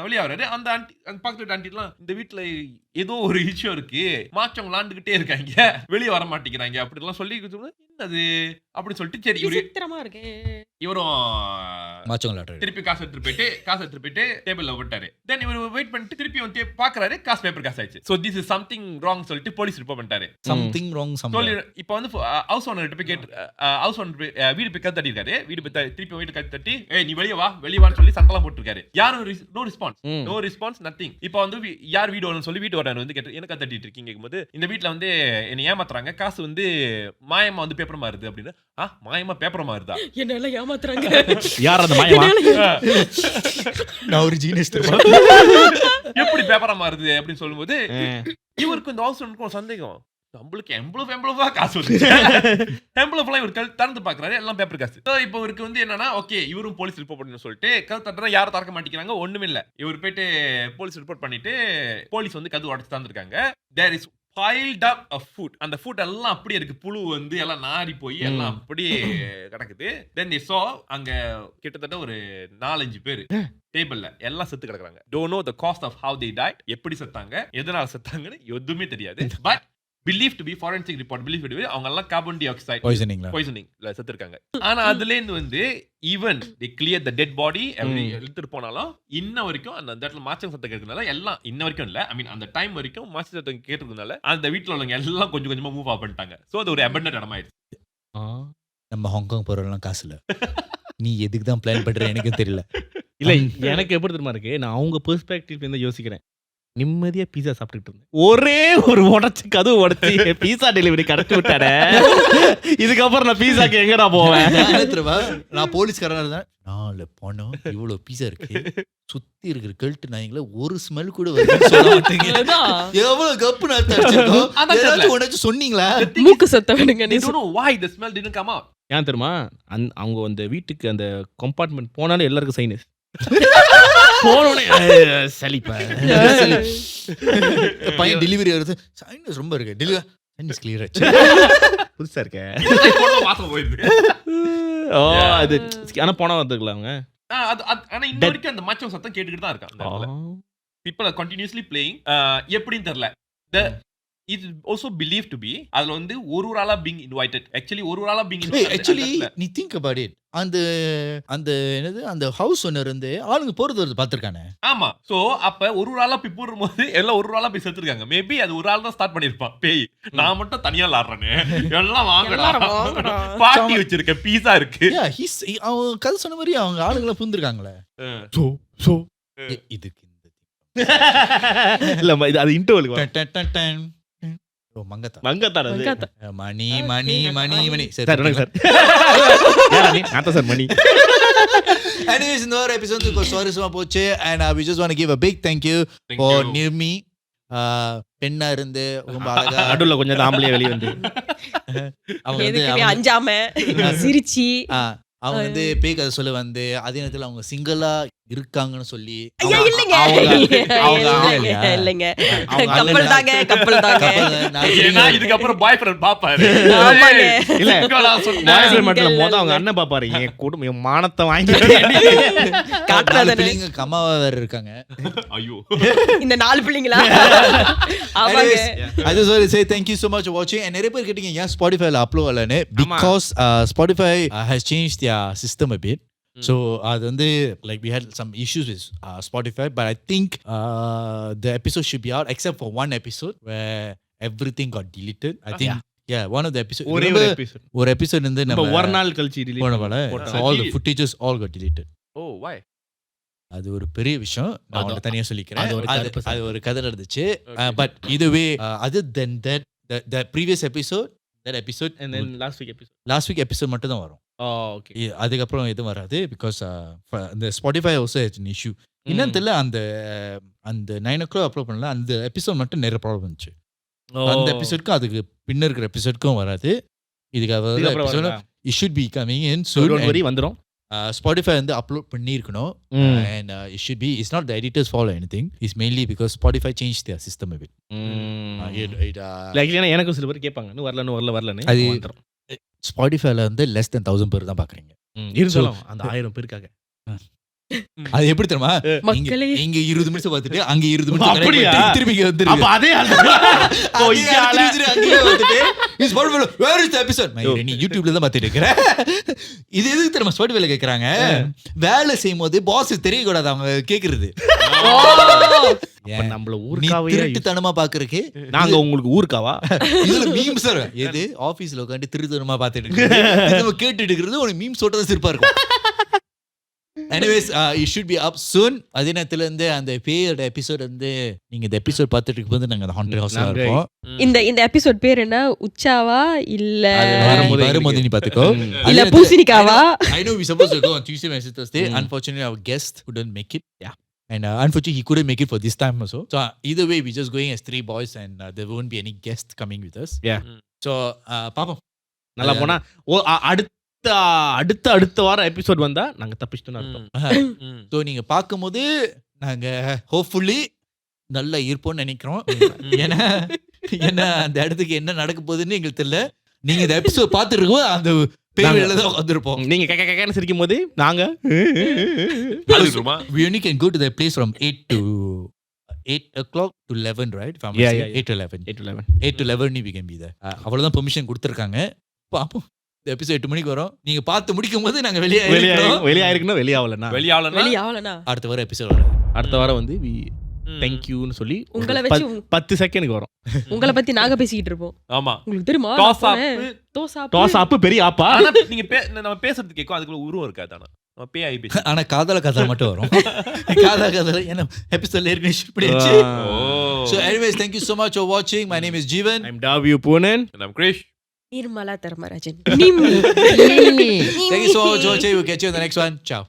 S8: வெளியே வர்றாரு. அந்த ஆண்டி அந்த பக்கத்து ஆண்டிலாம் இந்த வீட்டுல ஏதோ ஒரு இஷ்யூ இருக்கு, மாச்சவங்க விளாண்டுகிட்டே இருக்காங்க, வெளியே வர மாட்டேங்கிறாங்க அப்படிலாம் சொல்லி என்னது அப்படின்னு சொல்லிட்டு சரி இவரும் திருப்பி காசு எடுத்துட்டு போயிட்டு டேபிள்ல விட்டாரு. தென் இவர் வெயிட் பண்ணிட்டு திருப்பி வந்து பாக்குறாரு காசு பேப்பர் காசு ஆயிடுச்சு. So this is something wrong சொல்லிட்டு போலீஸ் ரிப்போர்ட் பண்ணிட்டாரு.
S1: சம்திங் ராங்
S8: சொல்லி இப்போ வந்து ஹவுஸ் ஓனர் கிட்ட போய் கேட்டு ஹவுஸ் ஓனர் வீடு போய் கத்து தட்டிருக்காரு. வீடு போய் திருப்பி வீடு கத்து தட்டி நீ வெளியே வான்னு சொல்லி சத்தலாம் போட்டுருக்காரு. யாரும் நோ ரெஸ்பான்ஸ் நத்திங். இப்போ வந்து யார் வீடு ஓனர் சொல்லி வீட்டு ஓனர் வந்து கேட்டு என்ன கத்து தட்டிட்டு இருக்கீங்க கேட்கும்போது இந்த வீட்டுல வந்து என்ன ஏமாத்துறாங்க, காசு வந்து மாயமா வந்து பேப்பர் மாறுது அப்படின்னு. மாயமா பேப்பர் மாறுதா?
S5: என்ன ஏமாத்துறாங்க?
S2: யார் அந்த மாயமா?
S1: நான் ஒரு ஜீனியஸ்.
S8: எப்படி பேப்பரா மாறுது அப்படின்னு சொல்லும்போது இவருக்கு இந்த ஹவுஸ் ஓனருக்கு சந்தேகம். நம்மளுக்கு எம்பளவா காசு வருது. எம்பளவெல்லாம் இவர் திறந்து பாக்குறாரு, எல்லாம் பேப்பர் காசு. ஸோ இப்போ இவருக்கு வந்து என்னன்னா, ஓகே இவரும் போலீஸ் ரிப்போர்ட் பண்ணணும்னு சொல்லிட்டு கதவு தட்டுறா, யாரும் திறக்க மாட்டேங்கிறாங்க, ஒண்ணுமே இல்ல. இவர் போயிட்டு போலீஸ் ரிப்போர்ட் பண்ணிட்டு போலீஸ் வந்து கதவு உடைச்சு தந்துருக்காங்க. There is piled up of food. அந்த ஃபுட் எல்லாம் அப்படியே இருக்கு, புழு வந்து எல்லாம் நாரி போய் எல்லாம் அப்படியே கிடக்குது. தென் they saw அங்க கிட்டத்தட்ட ஒரு 4-5 பேர் டேபிள்ல எல்லாம் செத்து கிடக்குறாங்க. don't know the cost of how they died, எப்படி செத்தாங்க, எதனால செத்தாங்கன்னு எதுவுமே தெரியாது. But believed to be forensic report believed to be அவங்க எல்லாம் கார்பன் டை ஆக்சைடு பாய்சனிங்ல செத்துருக்காங்க. ஆனா அதுல இருந்து வந்து even they clear the dead body எடுத்துட்டு போனாலும் இன்ன வரைக்கும் அந்த இடத்துல மாச்சம் சத்தம் கேட்கறதுனால எல்லாம் இன்ன வரைக்கும் இல்ல, ஐ மீன் அந்த டைம் வரைக்கும் மாச்சம் சத்தம் கேட்டதுனால அந்த வீட்டுல உள்ளவங்க எல்லாம் கொஞ்சம் கொஞ்சமா மூவ் ஆஃப் பண்ணிட்டாங்க. சோ அது ஒரு அபண்டன்ட் இடமாயிடுச்சு.
S1: நம்ம ஹாங்காங் போறதெல்லாம் காசு இல்ல. நீ எதுக்கு தான் பிளான் பண்ற எனக்கு தெரியல.
S2: இல்ல எனக்கு எப்படி தெரியுமா இருக்கு, நான் அவங்க பெர்ஸ்பெக்டிவ்ல இருந்து யோசிக்கிறேன். நிம்மதியா பீஸா சாப்பிட்டுட்டு இருந்தேன், ஒரே ஒரு உடச்சு கதவு உடச்சி பீஸா டெலிவரி கடத்தி விட்டானே. இதுக்கப்புறம் நான் பீஸாக்கு எங்கடா போவேன்?
S1: நான் போலீஸ்காரனா இருந்தேன், 4 பணம் இவ்வளவு பீஸா இருக்கு, சுத்தி இருக்கிற கெல்ட் நாய்ங்கள ஒரு ஸ்மெல் கூட வருதுன்னு சொல்ல மாட்டீங்க. எவ்வளவு கப்பு நான் உனக்கு சொன்னீங்களா?
S5: மூக்கு சத்த வேணுங்க.
S8: They don't know why the smell didn't come out.
S2: ஏன் தெரியுமா, அவங்க அந்த வீட்டுக்கு அந்த கம்பார்ட்மெண்ட் போனாலும் எல்லாருக்கும் சைனஸ் போனோடனே சலிப்பா
S1: பையன் டெலிவரி வருது, சைனஸ் ரொம்ப இருக்கு, டெலிவரி சைனஸ் கிளியர் ஆச்சு,
S2: புதுசா இருக்க
S8: மாசம் போயிருக்கு.
S2: ஓ அது ஆனா போனா வந்துக்கலாம் அவங்க.
S8: ஆனா இன்ன வரைக்கும் அந்த மச்சம் சத்தம் கேட்டுக்கிட்டு தான் இருக்காங்க. people are continuously playing. எப்படின்னு தெரியல. it is also believed to be அதுல வந்து ஒரு ஆளா being invited, actually ஒரு ஆளா being invited.
S1: actually நீ think about it, அந்த என்னது அந்த ஹவுஸ் ஓனர் வந்து ஆளுங்க போறது வருது பாத்துர்க்கானே.
S8: ஆமா. சோ அப்ப ஒரு ஆளா போய் போடும்போது எல்லாம் ஒரு ஆளா போய் செத்துருக்காங்க. மேபி அது ஒரு ஆள் தான் ஸ்டார்ட் பண்ணிருப்பான் பேய். நான் மட்டும் தனியா விளாடுறேனே, எல்லாம் வாங்கடா, பார்ட்டி வச்சிருக்க, பீஸா இருக்கு.
S1: அவன் கதை சொன்ன மாதிரி அவங்க ஆளுங்களை புந்திருக்காங்களே. இதுக்கு
S2: இல்ல இது அது இன்டர்வலுக்கு
S1: மங்கத்தா மணி மணி மணி மணி
S2: சார் மணி.
S1: Anyways, இந்த ஒரு எபிசோட் super சுவாரஸ்யமா போச்சு and we just want to give a big thank you for Nirmi. பெண்ணா இருந்து ரொம்ப அழகா
S2: நடுவுல கொஞ்சம் ஆம்பளையா வெளிய வந்து
S1: அவங்க வந்து
S5: அஞ்சாம சிரிச்சி
S1: அவங்க வந்து பேய் கதை சொல்ல வந்து அதே நேரத்துல அவங்க சிங்கிளா இருக்காங்கன்னு சொல்லி
S8: இதுக்கப்புறம் பாய் ஃப்ரெண்ட் பாப்பாரு.
S2: இல்ல பாய் ஃப்ரெண்ட் மட்டும் மொத அவங்க அண்ணன் பாப்பாரு, என் குடும்பம் என் மானத்தை வாங்கிட்டு
S1: பிள்ளைங்க கம்மாவா வேற இருக்காங்க.
S8: ஐயோ
S5: இந்த 4 பிள்ளைங்களா?
S1: I just want to say thank you so much for watching. and நிறைய பேர் கேட்டீங்க ஏன் ஸ்பாட்டிஃபைல upload ஆகலன்னு. because Spotify has changed their system a bit. So அது வந்து like we had some issues with Spotify, but I think the episode should be out except for one episode where everything got deleted. I think one of the episode ஒரு episode வந்து நம்ம
S2: ஒரு நாள் கழிச்சு delete
S1: பண்ணல. all the footages all got deleted.
S8: oh why?
S1: அது ஒரு பெரிய விஷயம், நான் உங்களுக்கு தனியா சொல்லிக்கிறேன். அது ஒரு கதை நடந்துச்சு. but either way other than that the previous episode
S2: and then
S1: last week episode மட்டும் தான் வரும்.
S2: ஓகே.
S1: அதுக்கப்புறம் எதுவும் வராது because the Spotify also has an issue. இன்னும் தெரியல, அந்த 9 o'clock அப்லோட் பண்ணல, அந்த எபிசோட் மட்டும் நிறைய ப்ராப்ளம் வந்துச்சு. அந்த எபிசோட்க்கும் அதுக்கு பின்ன இருக்கிற எபிசோட்க்கும் வராது. இதுக்கு it should be coming in soon.
S2: வந்துரும்.
S1: Spotify வந்து அப்லோட் பண்ணியிருக்கணும். and it should be, it's not the editor's fault or anything, it's mainly because Spotify changed their system a bit.
S2: எனக்கு சில பேர் கேட்பாங்க இன்னும் வரலன்னு.
S1: அது Spotifyல வந்து less than 1000 பேர் தான் பாக்குறீங்க.
S2: இருந்தாலும் அந்த 1000 பேருக்காக
S1: அது எப்படி தெரியுமா, இங்க 20 நிமிஷம் பார்த்துட்டு அங்க 20 நிமிஷம் திருப்பி வந்துருக்கு.
S2: அப்ப அதே
S1: வேர் இஸ் தி எபிசோட் நீ யூடியூப்ல தான் பார்த்துட்டு இருக்கற. இது எதுக்கு தெரியுமா ஸ்பாட்டிஃபைல கேக்குறாங்க, வேலை செய்யும்போது பாஸ் தெரிய கூடாது அவங்க கேக்குறது.
S2: நம்மள ஊர்காவே
S1: திருட்டுத்தனமா பாக்குறதுக்கு
S2: நாங்க உங்களுக்கு ஊர்காவா
S1: இதுல மீம்ஸ் எது ஆபீஸ்ல உட்காந்து திருட்டுத்தனமா பார்த்துட்டு இருக்கு கேட்டுட்டு இருக்கிறது ஒரு மீம்ஸ் ஓட்டதா சிரிப்பா இருக்கும். anyways it should be up soon. அதே நேரத்துல இருந்து அந்த பேயோட எபிசோட் வந்து நீங்க இந்த எபிசோட் பார்த்துட்டு இருக்கும்போது நாங்க அந்த ஹாண்டட் ஹவுஸ்ல இருப்போம்.
S5: இந்த எபிசோட் பேர் என்ன, உச்சாவா இல்ல
S1: வரும்போது நீ பாத்துக்கோ,
S5: இல்ல பூசணிக்காவா?
S1: I know we supposed to go on Tuesday, Wednesday, Thursday. Unfortunately our guest couldn't make it. And unfortunately, he couldn't make it for this time also. So either way, we're just going as 3 boys and there won't be any guests coming with us.
S2: Yeah.
S1: So, Papa.
S2: நல்லா போனா அடுத்த வாரம் episode வந்தா நாங்க தப்பிச்சிட்டோம்னு அர்த்தம்.
S1: So நீங்க பார்க்கும்போது நாங்க ஹோப்ஃபுல்லி நல்லா இருப்போம்னு நினைக்கிறோம். ஏன்னா அந்த இடத்துக்கு என்ன நடக்க போகுதுன்னு எங்களுக்கு தெரியல. நீங்க இந்த எபிசோட் பார்த்துருக்கோம் அந்த பேரில் தான் வந்திருப்போம்.
S2: நீங்க கேட்க சிரிக்கும் போது நாங்க
S1: we only can go to the place from 8 o'clock to 11, right? If I'm
S2: Yeah,
S1: saying,
S2: yeah.
S1: 8 to 11 we can be there. அவ்வளவுதான் பெர்மிஷன் கொடுத்துருக்காங்க. பாப்போம். இந்த எபிசோட் 8 மணிக்கு வரும். நீங்க பார்த்து முடிக்கும் போது நாங்க
S2: வெளியாயிருக்கணும். வெளியாவலனா
S1: அடுத்த வாரம் எபிசோட் வரும்.
S2: அடுத்த வாரம் வந்து தேங்க்யூன்னு சொல்லி
S5: உங்களை வச்சு
S2: 10 செகண்டுக்கு வரும்.
S5: உங்களை பத்தி நாங்க பேசிக்கிட்டு இருப்போம்.
S8: ஆமா,
S5: உங்களுக்கு தெரியுமா?
S2: டோஸ் ஆப் பெரிய ஆப்பா.
S8: ஆனா நீங்க நம்ம பேசுறது கேட்கும், அதுக்குள்ள உருவம் இருக்காது. ஆனா நம்ம பேய் பேசி
S1: ஆனா காதல மட்டும் வரும். காதல என்ன எபிசோட்ல ஏற்கனவே ஷூட் பண்ணியாச்சு. So anyways, thank you so much for watching. My name is Jeevan.
S2: I'm Davyu Poonen.
S8: And I'm Krish.
S5: Nirmala Dharmarajan.
S1: Thank you so much for watching. We'll catch you in the next one. Ciao.